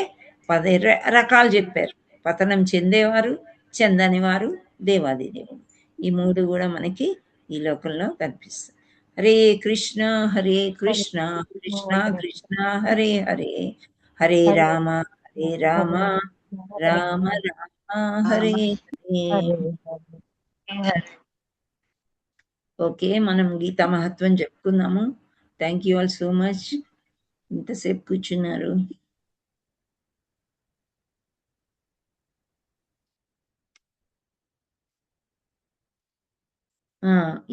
10 రకాలు చెప్పారు. పతనం చెందేవారు, చెందని వారు, దేవాది దేవుడు. ఈ 3 కూడా మనకి ఈ లోకంలో కనిపిస్తాయి. హరే కృష్ణ హరే కృష్ణ కృష్ణ కృష్ణ హరే హరే, హరే రామ హరే రామ రామ రామ హరే హరే. ఓకే, మనం గీతా మహత్వం చెప్పుకుందాము. Thank you all so much. ఇంతసేపు కూర్చున్నారు.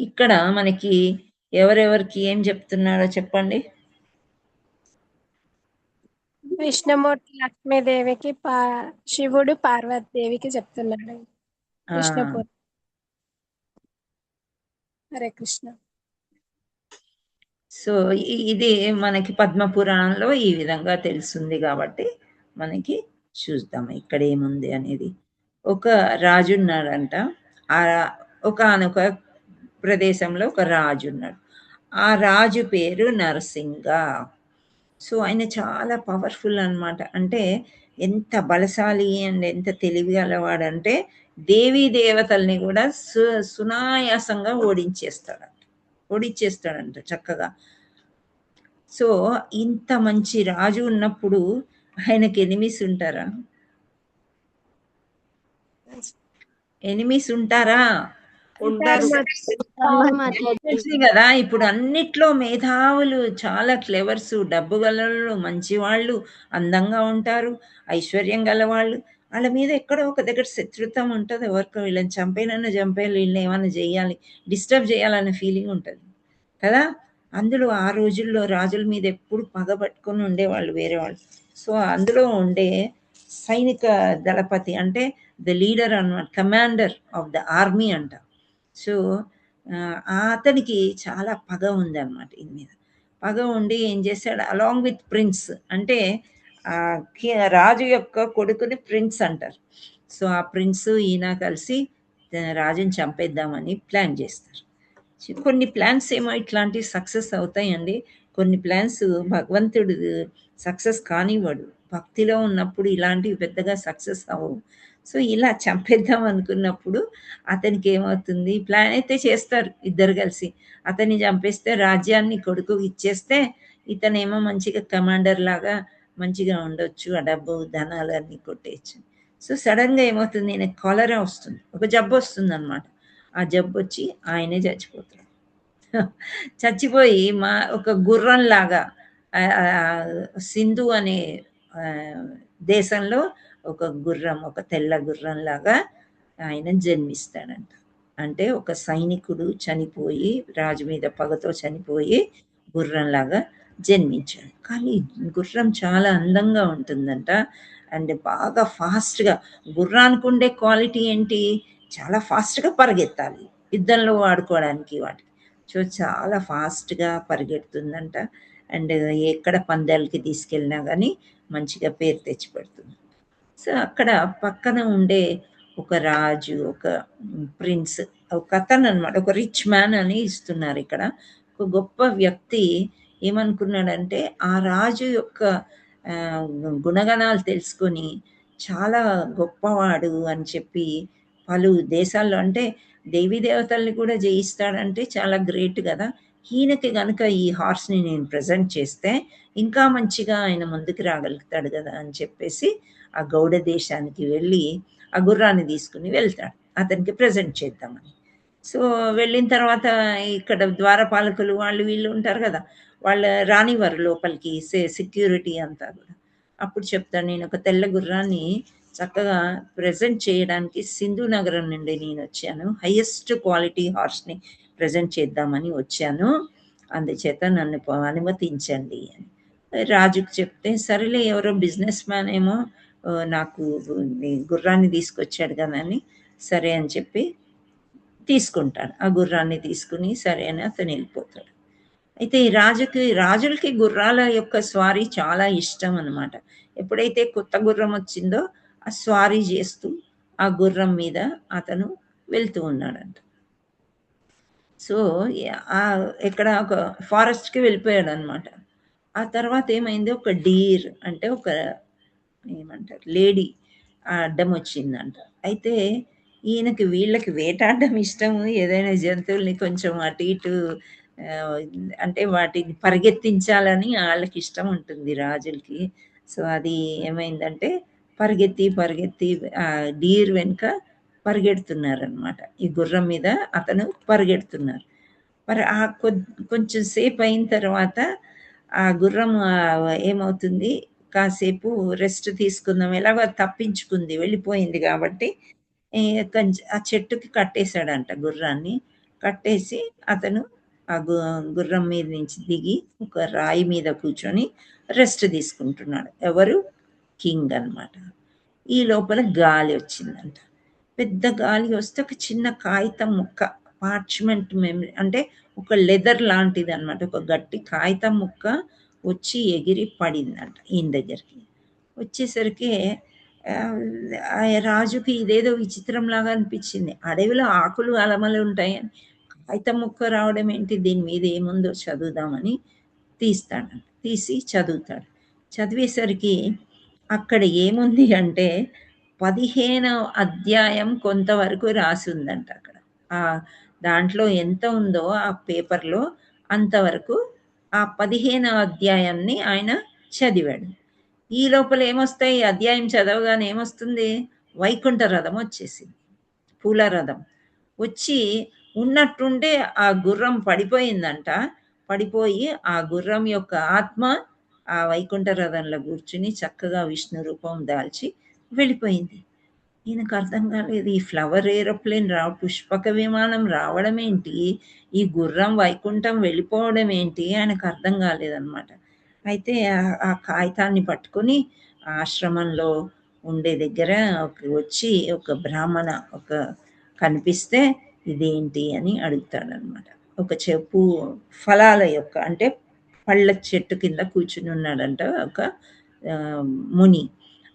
ఇక్కడ మనకి ఎవరెవరికి ఏం చెప్తున్నారో చెప్పండి. విష్ణుమూర్తి లక్ష్మీదేవికి శివుడు పార్వతీదేవికి చెప్తున్నాడు. విష్ణుపూర్తి హరే కృష్ణ. సో ఇది మనకి పద్మపురాణంలో ఈ విధంగా తెలుస్తుంది కాబట్టి మనకి చూద్దాం ఇక్కడ ఏముంది అనేది. ఒక రాజు ఉన్నాడంట. ఒకానొక ప్రదేశంలో ఒక రాజు ఉన్నాడు. ఆ రాజు పేరు నరసింగ. సో ఆయన చాలా పవర్ఫుల్ అన్నమాట. అంటే ఎంత బలశాలి అండ్ ఎంత తెలివి గలవాడంటే దేవీ దేవతల్ని కూడా సునాయాసంగా ఓడించేస్తాడంట చక్కగా. సో ఇంత మంచి రాజు ఉన్నప్పుడు ఆయనకి ఎనిమిస్ ఉంటారా? ఎనిమిస్ ఉంటారా? కదా. ఇప్పుడు అన్నిట్లో మేధావులు, చాలా క్లెవర్స్, డబ్బు గలవాళ్ళు, మంచి వాళ్ళు, అందంగా ఉంటారు, ఐశ్వర్యం గలవాళ్ళు. వాళ్ళ మీద ఎక్కడో ఒక దగ్గర శత్రుత్వం ఉంటుంది. ఎవరికో వీళ్ళని చంపేయాలి, వీళ్ళని ఏమైనా చేయాలి, డిస్టర్బ్ చేయాలనే ఫీలింగ్ ఉంటుంది కదా. అందులో ఆ రోజుల్లో రాజుల మీద ఎప్పుడు పగబట్టుకొని ఉండేవాళ్ళు వేరే వాళ్ళు. సో అందులో ఉండే సైనిక దళపతి అంటే ద లీడర్ అన్నమాట, కమాండర్ ఆఫ్ ద ఆర్మీ అంట. సో అతనికి చాలా పగ ఉంది అన్నమాట. ఈయన మీద పగ ఉండి ఏం చేశాడు, అలాంగ్ విత్ ప్రిన్స్, అంటే రాజు యొక్క కొడుకుని ప్రిన్స్ అంటారు. సో ఆ ప్రిన్స్ ఈయన కలిసి రాజుని చంపేద్దామని ప్లాన్ చేస్తారు. కొన్ని ప్లాన్స్ ఏమో ఇట్లాంటివి సక్సెస్ అవుతాయండి, కొన్ని ప్లాన్స్ భగవంతుడు సక్సెస్ కానివ్వడు. భక్తిలో ఉన్నప్పుడు ఇలాంటివి పెద్దగా సక్సెస్ అవ్వవు. సో ఇలా చంపేద్దాం అనుకున్నప్పుడు అతనికి ఏమవుతుంది, ప్లాన్ అయితే చేస్తారు ఇద్దరు కలిసి. అతన్ని చంపేస్తే రాజ్యాన్ని కొడుకు ఇచ్చేస్తే ఇతనేమో మంచిగా కమాండర్ లాగా మంచిగా ఉండొచ్చు, ఆ డబ్బు ధనాలు అన్నీ కొట్టేయచ్చు. సో సడన్గా ఏమవుతుంది, ఈయన కాలరా వస్తుంది, ఒక జబ్బు వస్తుంది అనమాట. ఆ జబ్బు వచ్చి ఆయనే చచ్చిపోతాడు. చచ్చిపోయి ఒక గుర్రంలాగా సింధు అనే దేశంలో ఒక గుర్రం, ఒక తెల్ల గుర్రంలాగా ఆయన జన్మిస్తాడంట. అంటే ఒక సైనికుడు చనిపోయి, రాజు మీద పగతో చనిపోయి గుర్రంలాగా జన్మించాడు. కానీ గుర్రం చాలా అందంగా ఉంటుందంట అండ్ బాగా ఫాస్ట్గా. గుర్రానికి ఉండే క్వాలిటీ ఏంటి, చాలా ఫాస్ట్గా పరిగెత్తాలి యుద్ధంలో వాడుకోవడానికి వాటికి. సో చాలా ఫాస్ట్గా పరిగెడుతుందంట అండ్ ఎక్కడ పందాలకి తీసుకెళ్ళినా కానీ మంచిగా పేరు తెచ్చి పెడుతుంది. సో అక్కడ పక్కన ఉండే ఒక రాజు, ఒక ప్రిన్స్, ఒక అతను అనమాట, ఒక రిచ్ మ్యాన్ అని ఇస్తున్నారు ఇక్కడ. ఒక గొప్ప వ్యక్తి ఏమనుకున్నాడంటే ఆ రాజు యొక్క గుణగణాలు తెలుసుకొని చాలా గొప్పవాడు అని చెప్పి పలు దేశాల్లో, అంటే దేవీ దేవతల్ని కూడా జయిస్తాడంటే చాలా గ్రేట్ కదా. ఈయనకి కనుక ఈ హార్స్ని నేను ప్రజెంట్ చేస్తే ఇంకా మంచిగా ఆయన ముందుకు రాగలుగుతాడు కదా అని చెప్పేసి ఆ గౌడ దేశానికి వెళ్ళి ఆ గుర్రాన్ని తీసుకుని వెళ్తాడు అతనికి ప్రజెంట్ చేద్దామని. సో వెళ్ళిన తర్వాత ఇక్కడ ద్వారపాలకులు వాళ్ళు వీళ్ళు ఉంటారు కదా, వాళ్ళు రానివారు లోపలికి, సెక్యూరిటీ అంతా కూడా. అప్పుడు చెప్తాను, నేను ఒక తెల్ల గుర్రాన్ని చక్కగా ప్రజెంట్ చేయడానికి సింధు నగరం నుండి నేను వచ్చాను, హైయెస్ట్ క్వాలిటీ హార్స్ని ప్రజెంట్ చేద్దామని వచ్చాను, అందుచేత నన్ను అనుమతించండి అని రాజుకు చెప్తే, సరేలే ఎవరో బిజినెస్ మ్యాన్ ఏమో నాకు గుర్రాన్ని తీసుకొచ్చాడు కదా అని సరే అని చెప్పి తీసుకుంటాడు. ఆ గుర్రాన్ని తీసుకుని సరే అని అతను వెళ్ళిపోతాడు. అయితే ఈ రాజులకి గుర్రాల యొక్క స్వారీ చాలా ఇష్టం అన్నమాట. ఎప్పుడైతే కొత్త గుర్రం వచ్చిందో ఆ స్వారీ చేస్తూ ఆ గుర్రం మీద అతను వెళ్తూ ఉన్నాడంట. సో ఎక్కడ ఒక ఫారెస్ట్కి వెళ్ళిపోయాడు అనమాట. ఆ తర్వాత ఏమైంది, ఒక డీర్ అంటే ఒక ఏమంటారు లేడీ అడ్డం వచ్చిందంట. అయితే ఈయనకి వీళ్ళకి వేటాడడం ఇష్టము, ఏదైనా జంతువుల్ని కొంచెం అటు ఇటు అంటే వాటిని పరిగెత్తించాలని వాళ్ళకి ఇష్టం ఉంటుంది రాజులకి. సో అది ఏమైందంటే పరిగెత్తి డీర్ వెనుక పరిగెడుతున్నారనమాట. ఈ గుర్రం మీద అతను పరిగెడుతున్నారు. మరి కొంచెం సేపు అయిన తర్వాత ఆ గుర్రం ఏమవుతుంది, కాసేపు రెస్ట్ తీసుకుందాం, ఎలాగో తప్పించుకుంది, వెళ్ళిపోయింది కాబట్టి ఆ చెట్టుకి కట్టేశాడంట గుర్రాన్ని. కట్టేసి అతను ఆ గుర్రం మీద నుంచి దిగి ఒక రాయి మీద కూర్చొని రెస్ట్ తీసుకుంటున్నాడు. ఎవరు, కింగ్ అన్నమాట. ఈ లోపల గాలి వచ్చిందంట. పెద్ద గాలి వస్తే ఒక చిన్న కాగితం ముక్క పార్చ్మెంట్ మెమరీ అంటే ఒక లెదర్ లాంటిది అనమాట, ఒక గట్టి కాగితం ముక్క వచ్చి ఎగిరి పడిందంట ఈయన దగ్గరికి. వచ్చేసరికి ఆ రాజుకి ఇదేదో విచిత్రంలాగా అనిపించింది. అడవిలో ఆకులు అలమలు ఉంటాయని కాగితం ముక్క రావడం ఏంటి, దీని మీద ఏముందో చదువుదామని తీస్తాడంట. తీసి చదువుతాడు. చదివేసరికి అక్కడ ఏముంది అంటే 15వ అధ్యాయం కొంతవరకు రాసి ఉందంట అక్కడ. దాంట్లో ఎంత ఉందో ఆ పేపర్లో అంతవరకు ఆ 15వ అధ్యాయాన్ని ఆయన చదివాడు. ఈ లోపల ఏమొస్తాయి, అధ్యాయం చదవగానే ఏమొస్తుంది, వైకుంఠ రథం వచ్చేసింది, పూల రథం వచ్చి ఉన్నట్టుండే ఆ గుర్రం పడిపోయిందంట. పడిపోయి ఆ గుర్రం యొక్క ఆత్మ ఆ వైకుంఠ రథంలో కూర్చుని చక్కగా విష్ణు రూపం దాల్చి వెళ్ళిపోయింది. ఈయనకు అర్థం కాలేదు, ఈ ఫ్లవర్ ఏరోప్లేన్ పుష్పక విమానం రావడం ఏంటి, ఈ గుర్రం వైకుంఠం వెళ్ళిపోవడం ఏంటి, ఆయనకు అర్థం కాలేదన్నమాట. అయితే ఆ కాగితాన్ని పట్టుకొని ఆశ్రమంలో ఉండే దగ్గర వచ్చి ఒక బ్రాహ్మణ కనిపిస్తే ఇదేంటి అని అడుగుతాడనమాట. ఒక చెప్పు ఫలాల యొక్క అంటే పళ్ళ చెట్టు కింద కూర్చుని ఉన్నాడంట ఒక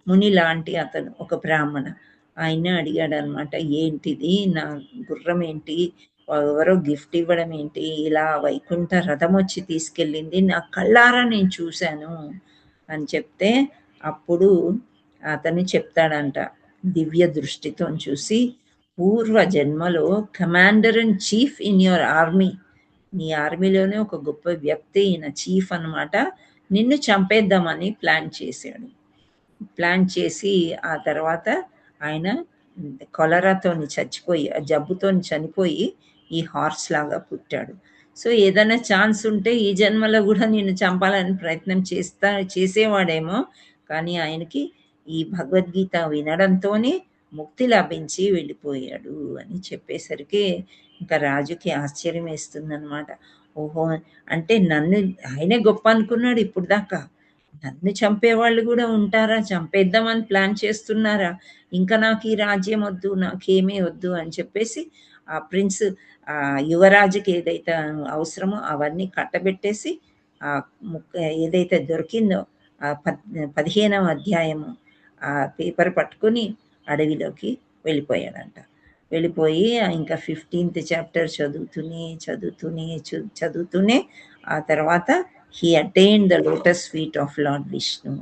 ముని లాంటి అతను, ఒక బ్రాహ్మణ. ఆయన అడిగాడనమాట, ఏంటిది, నా గుర్రం ఏంటి, ఎవరో గిఫ్ట్ ఇవ్వడం ఏంటి, ఇలా వైకుంఠ రథం వచ్చి తీసుకెళ్ళింది, నా కళ్ళారా నేను చూశాను అని చెప్తే అప్పుడు అతను చెప్తాడంట దివ్య దృష్టితో చూసి, పూర్వ జన్మలో commander and chief in your army, నీ ఆర్మీలోనే ఒక గొప్ప వ్యక్తి, ఈయన చీఫ్ అనమాట, నిన్ను చంపేద్దామని ప్లాన్ చేసి ఆ తర్వాత ఆయన కొలరాతోని చచ్చిపోయి, ఆ జబ్బుతోని చనిపోయి ఈ హార్స్ లాగా పుట్టాడు. సో ఏదైనా ఛాన్స్ ఉంటే ఈ జన్మలో కూడా నిన్ను చంపాలని ప్రయత్నం చేసేవాడేమో, కానీ ఆయనకి ఈ భగవద్గీత వినడంతోనే ముక్తి లభించి వెళ్ళిపోయాడు అని చెప్పేసరికి ఇంకా రాజుకి ఆశ్చర్యం వేస్తుందన్నమాట. ఓహో, అంటే నన్ను ఆయనే గొప్ప అనుకున్నాడు ఇప్పుడు దాకా, నన్ను చంపేవాళ్ళు కూడా ఉంటారా, చంపేద్దామని ప్లాన్ చేస్తున్నారా, ఇంకా నాకు ఈ రాజ్యం వద్దు, నాకేమీ వద్దు అని చెప్పేసి ఆ ప్రిన్స్ ఆ యువరాజుకి ఏదైతే అవసరమో అవన్నీ కట్టబెట్టేసి ఆ ఏదైతే దొరికిందో ఆ 15వ అధ్యాయము ఆ పేపర్ పట్టుకుని అడవిలోకి వెళ్ళిపోయాడంట. వెళ్ళిపోయి ఇంకా 15th చాప్టర్ చదువుతూనే ఆ తర్వాత he attain the lotus feet of lord Vishnu.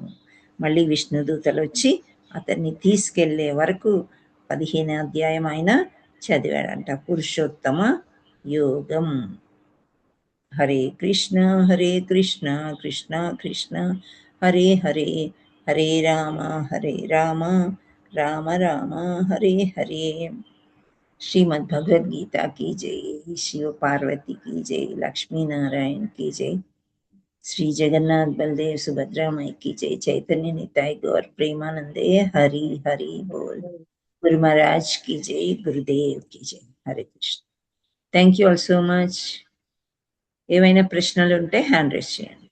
మళ్ళీ విష్ణు దూతలు వచ్చి అతన్ని తీసుకెళ్లే వరకు 15వ అధ్యాయం ఆయన చదివాడంట. పురుషోత్తమ యోగం. హరే కృష్ణ కృష్ణ కృష్ణ హరే హరే, హరే రామ రామ రామ హరే హరే. श्रीमद् भगवद गीता की जय, शिव पार्वती की जय, लक्ष्मी नारायण की जय, श्री जगन्नाथ बलदेव सुभद्रा माई की जय, चैतन्य निताय गौर प्रेमानंदे हरि हरि बोल, गुरु महाराज की जय, गुरुदेव की जय. Hare Krishna. Thank you all so much. ఏమైనా ప్రశ్నలు ఉంటే హ్యాండ్ రైజ్ చేయండి.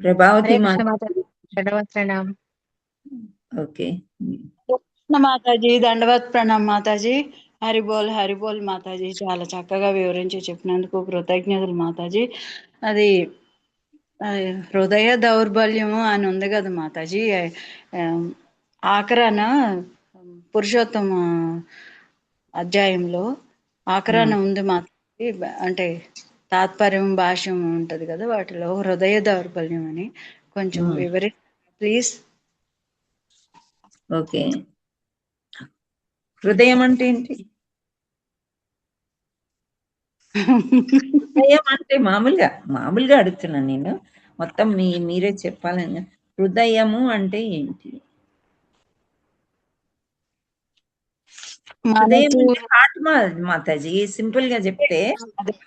ప్రభావతి ఓకే. మాతాజీ దండవత్ ప్రణామ్ మాతాజీ. హరిబోల్ మాతాజీ, చాలా చక్కగా వివరించి చెప్పినందుకు కృతజ్ఞతలు మాతాజీ. అది హృదయ దౌర్బల్యము అని ఉంది కదా మాతాజీ, ఆఖరాన పురుషోత్తమ అధ్యాయంలో ఆఖరాన ఉంది మాతాజీ, అంటే తాత్పర్యం భాష్యం ఉంటది కదా, వాటిలో హృదయ దౌర్బల్యం అని కొంచెం వివరి ప్లీజ్. ఓకే, హృదయం అంటే ఏంటి? హృదయం అంటే మామూలుగా అడుగుతున్నాను నేను, మొత్తం మీరే చెప్పాలని. హృదయము అంటే ఏంటి? హృదయం అంటే హార్ట్ మాతాజీ, సింపుల్ గా చెప్తే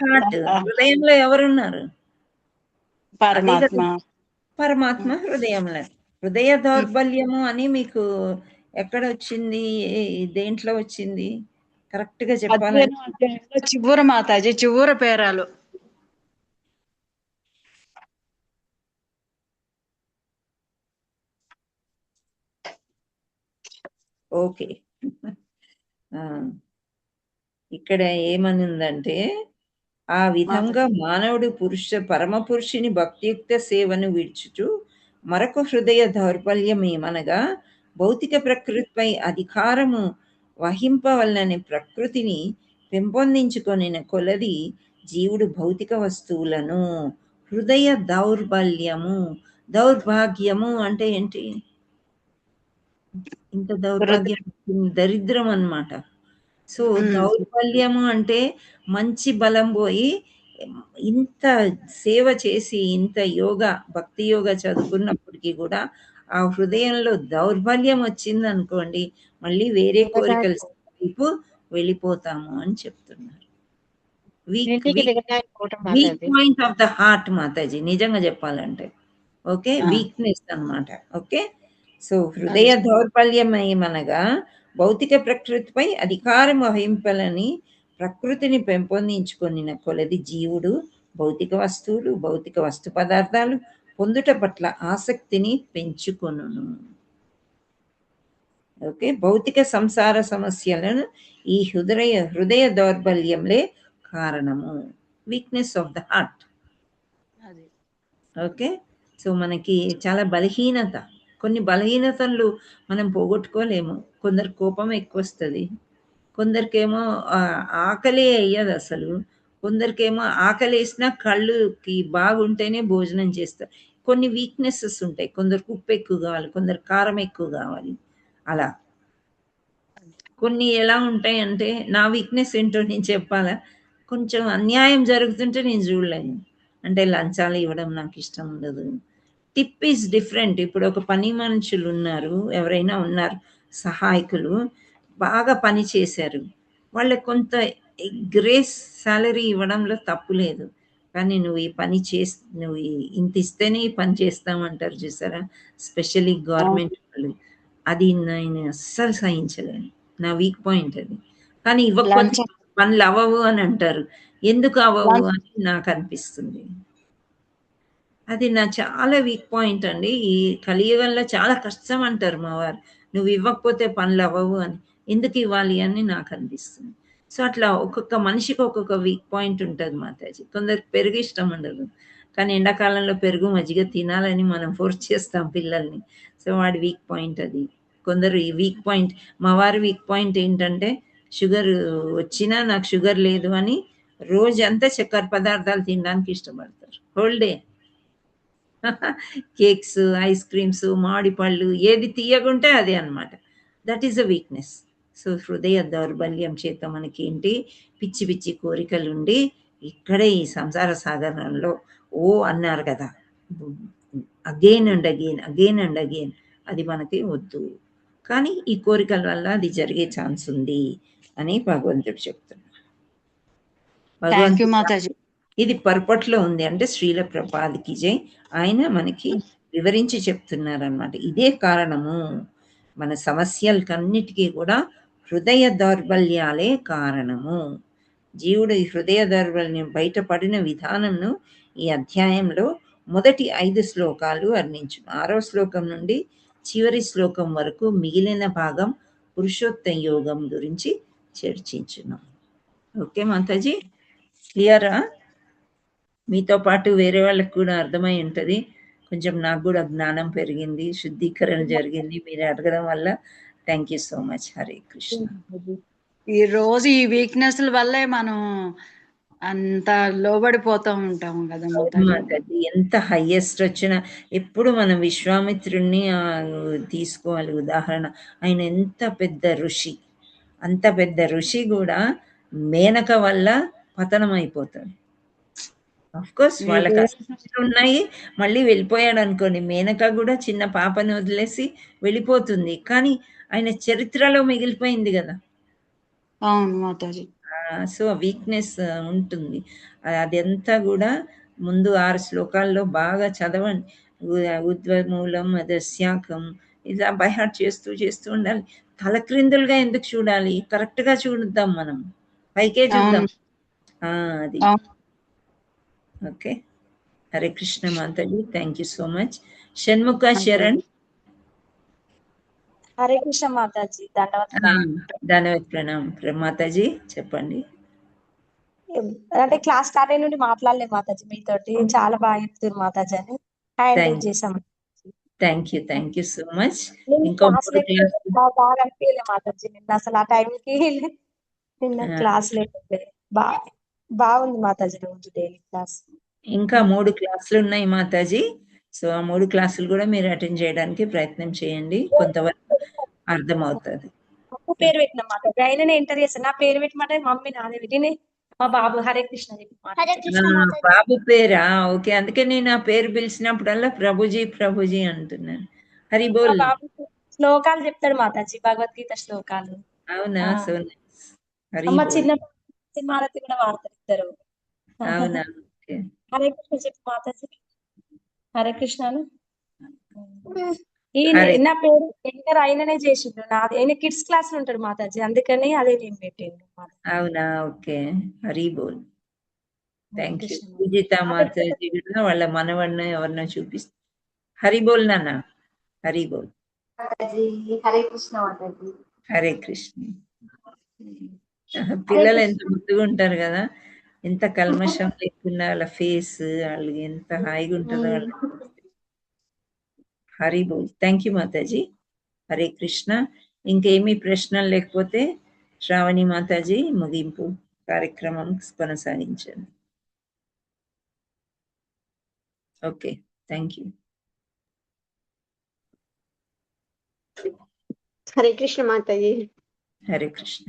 హార్ట్. హృదయంలో ఎవరున్నారు? పరమాత్మ హృదయంలో. హృదయ దౌర్బల్యము అని మీకు ఎక్కడ వచ్చింది, దేంట్లో వచ్చింది? కరెక్ట్ గా చెప్పాలి. చివర మాతాజీ, చివర పేరాలు. ఓకే, ఇక్కడ ఏమని ఉందంటే, ఆ విధంగా మానవుడు పరమ పురుషుని భక్తియుక్త సేవను విడుచుచు మరొక హృదయ దౌర్బల్యం ఏమనగా భౌతిక ప్రకృతిపై అధికారము వహింపవలనని ప్రకృతిని పెంపొందించుకొనిన కొలది జీవుడు భౌతిక వస్తువులను హృదయ దౌర్భాగ్యము అంటే ఏంటి? ఇంత దౌర్భాగ్యం, దరిద్రం అన్నమాట. సో దౌర్బల్యము అంటే మంచి బలం పోయి ఇంత సేవ చేసి ఇంత భక్తి యోగా చదువుకున్నప్పటికీ కూడా ఆ హృదయంలో దౌర్బల్యం వచ్చింది అనుకోండి, మళ్ళీ వేరే కోరికల వైపు వెళ్ళిపోతాము అని చెప్తున్నారు. Weak point of the heart Mataji, నిజంగా చెప్పాలంటే. ఓకే, వీక్నెస్ అన్నమాట. ఓకే, సో హృదయ దౌర్బల్యం ఏమనగా భౌతిక ప్రకృతిపై అధికారం వహింపాలని ప్రకృతిని పెంపొందించుకొనిన కొలది జీవుడు భౌతిక వస్తువులు, భౌతిక వస్తు పదార్థాలు పొందుట పట్ల ఆసక్తిని పెంచుకొనును. ఓకే, భౌతిక సంసార సమస్యలను ఈ హృదయ దౌర్బల్యంలే కారణము. Weakness of the heart. Okay, so మనకి చాలా బలహీనత, కొన్ని బలహీనతలు మనం పోగొట్టుకోలేము. కొందరు కోపం ఎక్కువ వస్తుంది, కొందరికేమో ఆకలి అయ్యదు అసలు, కొందరికేమో ఆకలి వేసినా కళ్ళుకి బాగుంటేనే భోజనం చేస్తారు. కొన్ని వీక్నెసెస్ ఉంటాయి, కొందరికి ఉప్పు ఎక్కువ కావాలి, కొందరు కారం ఎక్కువ కావాలి. అలా కొన్ని ఎలా ఉంటాయి అంటే, నా వీక్నెస్ ఏంటో నేను చెప్పాలా, కొంచెం అన్యాయం జరుగుతుంటే నేను చూడలేను, అంటే లంచాలు ఇవ్వడం నాకు ఇష్టం ఉండదు. Tip is different. ఇప్పుడు ఒక పని మనుషులు ఉన్నారు, ఎవరైనా ఉన్నారు సహాయకులు, బాగా పని చేశారు, వాళ్ళకి కొంత గ్రేస్ సాలరీ ఇవ్వడంలో తప్పు లేదు. కానీ నువ్వు ఈ పని నువ్వు ఇంత ఇస్తేనే ఈ పని చేస్తామంటారు చూసారా, స్పెషల్లీ గవర్నమెంట్ వాళ్ళు, అది నేను అస్సలు సహించలేను. నా వీక్ పాయింట్ అది. కానీ ఇవ్వకపోతే పనులు అవ్వవు అని అంటారు, ఎందుకు అవ్వవు అని నాకు అనిపిస్తుంది. అది నా చాలా వీక్ పాయింట్ అండి. ఈ కలియుగంలో చాలా కష్టం అంటారు మా వారు, నువ్వు ఇవ్వకపోతే పనులు అవ్వవు అని. ఎందుకు ఇవ్వాలి అని నాకు అనిపిస్తుంది. సో అట్లా ఒక్కొక్క మనిషికి ఒక్కొక్క వీక్ పాయింట్ ఉంటుంది మాతాజీ. కొందరికి పెరుగు ఇష్టం ఉండదు, కానీ ఎండాకాలంలో పెరుగు మజ్జిగ తినాలని మనం ఫోర్స్ చేస్తాం పిల్లల్ని. సో వాడి వీక్ పాయింట్ అది. కొందరు ఈ వీక్ పాయింట్, మా వారి వీక్ పాయింట్ ఏంటంటే, షుగర్ వచ్చినా నాకు షుగర్ లేదు అని రోజంతా చక్కెర పదార్థాలు తినడానికి ఇష్టపడతారు. Whole day cakes, ice creams, మామిడి పళ్ళు, ఏది తీయగుంటే అదే అనమాట. That is a weakness. So హృదయ దౌర్బల్యం చేత మనకి ఏంటి, పిచ్చి పిచ్చి కోరికలు ఉండి ఇక్కడే ఈ సంసార సాగరంలో అన్నారు కదా, అగైన్ అండ్ అగైన్, అది మనకి వద్దు. కానీ ఈ కోరికల వల్ల అది జరిగే ఛాన్స్ ఉంది అని భగవంతుడు చెప్తున్నాడు. ఇది పర్పట్లో ఉంది అంటే శ్రీల ప్రభుపాదికి జై, ఆయన మనకి వివరించి చెప్తున్నారనమాట. ఇదే కారణము, మన సమస్యలకన్నిటికీ కూడా హృదయ దౌర్బల్యాలే కారణము. జీవుడు ఈ హృదయ దౌర్బల్యం బయటపడిన విధానంను ఈ అధ్యాయంలో మొదటి 5 శ్లోకాలు వర్ణించును. 6వ శ్లోకం నుండి చివరి శ్లోకం వరకు మిగిలిన భాగం పురుషోత్తం యోగం గురించి చర్చించును. ఓకే మాతాజీ, క్లియరా? మీతో పాటు వేరే వాళ్ళకి కూడా అర్థమై ఉంటుంది. కొంచెం నాకు కూడా జ్ఞానం పెరిగింది, శుద్ధీకరణ జరిగింది మీరు అడగడం వల్ల. Thank you so much. Hare Krishna. ఈ రోజు ఈ వీక్నెస్ వల్లే మనం అంత లోబడిపోతూ ఉంటాం కదా మాతాజీ. ఎంత హైయెస్ట్ వచ్చినా ఎప్పుడు మనం విశ్వామిత్రుడిని తీసుకోవాలి ఉదాహరణ. ఆయన ఎంత పెద్ద ఋషి, అంత పెద్ద ఋషి కూడా మేనక వల్ల పతనం అయిపోతాడు. ఆఫ్ కోర్స్ వాళ్ళకి కష్టాలు ఉన్నాయి, మళ్ళీ వెళ్ళిపోయాడు అనుకోండి. మేనక కూడా చిన్న పాపని వదిలేసి వెళ్ళిపోతుంది, కానీ ఆయన చరిత్రలో మిగిలిపోయింది కదా. అవును మాతాజీ. సో వీక్నెస్ ఉంటుంది. అదంతా కూడా ముందు 6 శ్లోకాల్లో బాగా చదవండి. ఉద్వమూలం అదస్యాకం, ఇలా బైహార్ట్ చేస్తూ ఉండాలి. తలక్రిందులుగా ఎందుకు చూడాలి, కరెక్ట్గా చూద్దాం, మనం పైకే చూద్దాం. అది ఓకే. హరే కృష్ణ మాతాజీ, thank you so much. Shanmukha Sharan. Hare Krishna మాతాజీ ధన్యవాద ప్రణామం మాతాజీ, చెప్పండి. అంటే క్లాస్ స్టార్ట్ అయిన నుండి మాట్లాడలేదు మాతాజీ మీతోటి, చాలా బాగా చెప్తారు మాతాజీ అని హ్యాండిల్ చేసాం. Thank you so much. నేను ఇంకో క్లాస్ 3 క్లాసులు బాగా అనిపించలే మాతాజీ నిన్న, అసలు ఆ టైంకి నిన్న క్లాస్ లేకపోతే బాగుంది మాతాజీ రోజు డైలీ క్లాస్. ఇంకా 3 క్లాసులు ఉన్నాయి మాతాజీ. సో ఆ 3 క్లాసులు కూడా మీరు అటెండ్ చేయడానికి ప్రయత్నం చేయండి, కొంతవరకు అర్థమవుతుంది. పేరు పెట్టిన మాతాజీ ఆయననే ఎంటర్ చేస్తాను, నా పేరు పెట్టమంటే మమ్మీ నాదే విని మా బాబు హరే కృష్ణ బాబు పేరా? ఓకే, అందుకే నేను ఆ పేరు పిలిచినప్పుడల్లా ప్రభుజీ అంటున్నాను. హరి బోల్. బాబు శ్లోకాలు చెప్తాడు మాతాజీ, భగవద్గీత శ్లోకాలు. అవునా? So nice. హరి అమ్మ బోల్. చిన్న మారతి కూడా వాడతారు ఇద్దరు. అవునా? హరే కృష్ణ చెప్పు మాతాజీ. హరే కృష్ణను నా పేరు ఎంటర్ అయిననే చేసిండు, నాది ఆయన కిడ్స్ క్లాస్ లో ఉంటాడు మాతాజీ, అందుకని అదే నేను పెట్టిండు. అవునా? ఓకే, హరి బోల్. Thank you. విజిత మాతాజీ కూడా వాళ్ళ మనవడిని ఎవరినో చూపిస్తారు. హరి బోల్ నాన్న, హరి బోల్. హరే కృష్ణ మాతాజీ. హరే కృష్ణ. పిల్లలు ఎంత ముద్దుగా ఉంటారు కదా, ఎంత కల్మషం లేకుండా వాళ్ళ ఫేస్, వాళ్ళకి ఎంత హాయిగా ఉంటుందో వాళ్ళకి. హరి బోల్. థ్యాంక్ యూ మాతాజీ. హరే కృష్ణ. ఇంకేమీ ప్రశ్నలు లేకపోతే శ్రావణి మాతాజీ ముగింపు కార్యక్రమం కొనసాగించండి. Okay, thank you. Hare Krishna మాతాజీ. హరే కృష్ణ.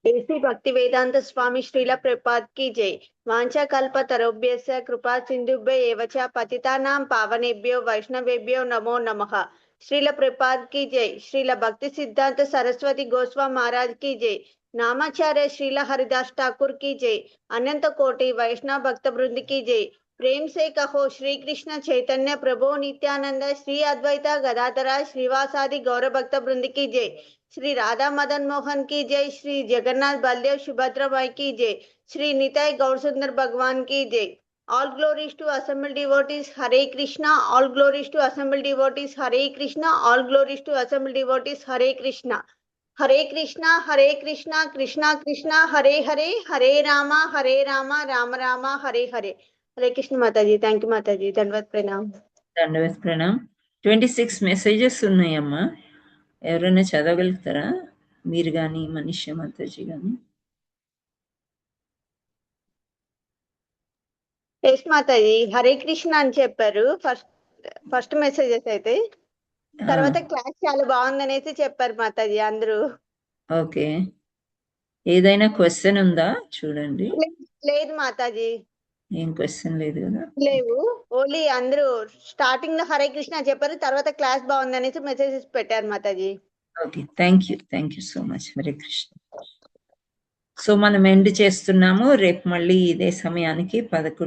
ఏసీ భక్తి వేదాంత స్వామి శ్రీల ప్రభుపాద్ की जय। वांछा कल्प तरुभ्यस्य कृपा सिंधुभ्य एव च पतितानां पावनेभ्यो वैष्णवेभ्यो नमो नमः। श्रील ప్రభుపాద్ की जय। श्रील भक्ति सिद्धांत सरस्वती गोस्वामी महाराज की जय। नामाचार्य श्रील हरिदास ठाकुर की जय। अनंत कोटि वैष्णव भक्त वृंद की जय। प्रेम से कहो श्री कृष्ण चैतन्य प्रभु नित्यानंद श्री अद्वैता गदाधरा श्रीवासादि गौर भक्त वृंद की जय। श्री राधा मदन मोहन की जय। श्री जगन्नाथ बलदेव सुभद्रा माई की जय। श्री निताई गौर सुंदर भगवान की जय। All glories to assembled devotees, Hare Krishna. All glories to assembled devotees, Hare Krishna. All glories to assembled devotees, Hare Krishna. Hare Krishna, Hare Krishna, Krishna Krishna, Hare Hare, Hare Rama, Rama Rama, Hare Hare. Hare Krishna Mataji. Thank you Mataji. Dandavat pranam. దండవత్ Pranam. 26 messages ఉన్నాయమ్మా, ఎవరైనా చదవగలుగుతారా? మీరు కానీ మనీషా మాతాజీ కానీ. Yes Mataji, Hare Krishna అని చెప్పారు first messages అయితే, తర్వాత class చాలా బాగుందనేసి చెప్పారు మాతాజీ అందరూ. ఓకే, ఏదైనా క్వశ్చన్ ఉందా చూడండి. లేదు మాతాజీ, ఏం క్వశ్చన్ లేదు కదా. లేవు, ఓన్లీ అందరూ స్టార్టింగ్ లో హరే కృష్ణ చెప్పారు, తర్వాత క్లాస్ బాగుందనేసి మెసేజెస్ పెట్టారు Mataji. Okay, thank you so much. Hare Krishna. So మనం ఎండ్ చేస్తున్నాము. రేపు మళ్ళీ ఇదే సమయానికి 11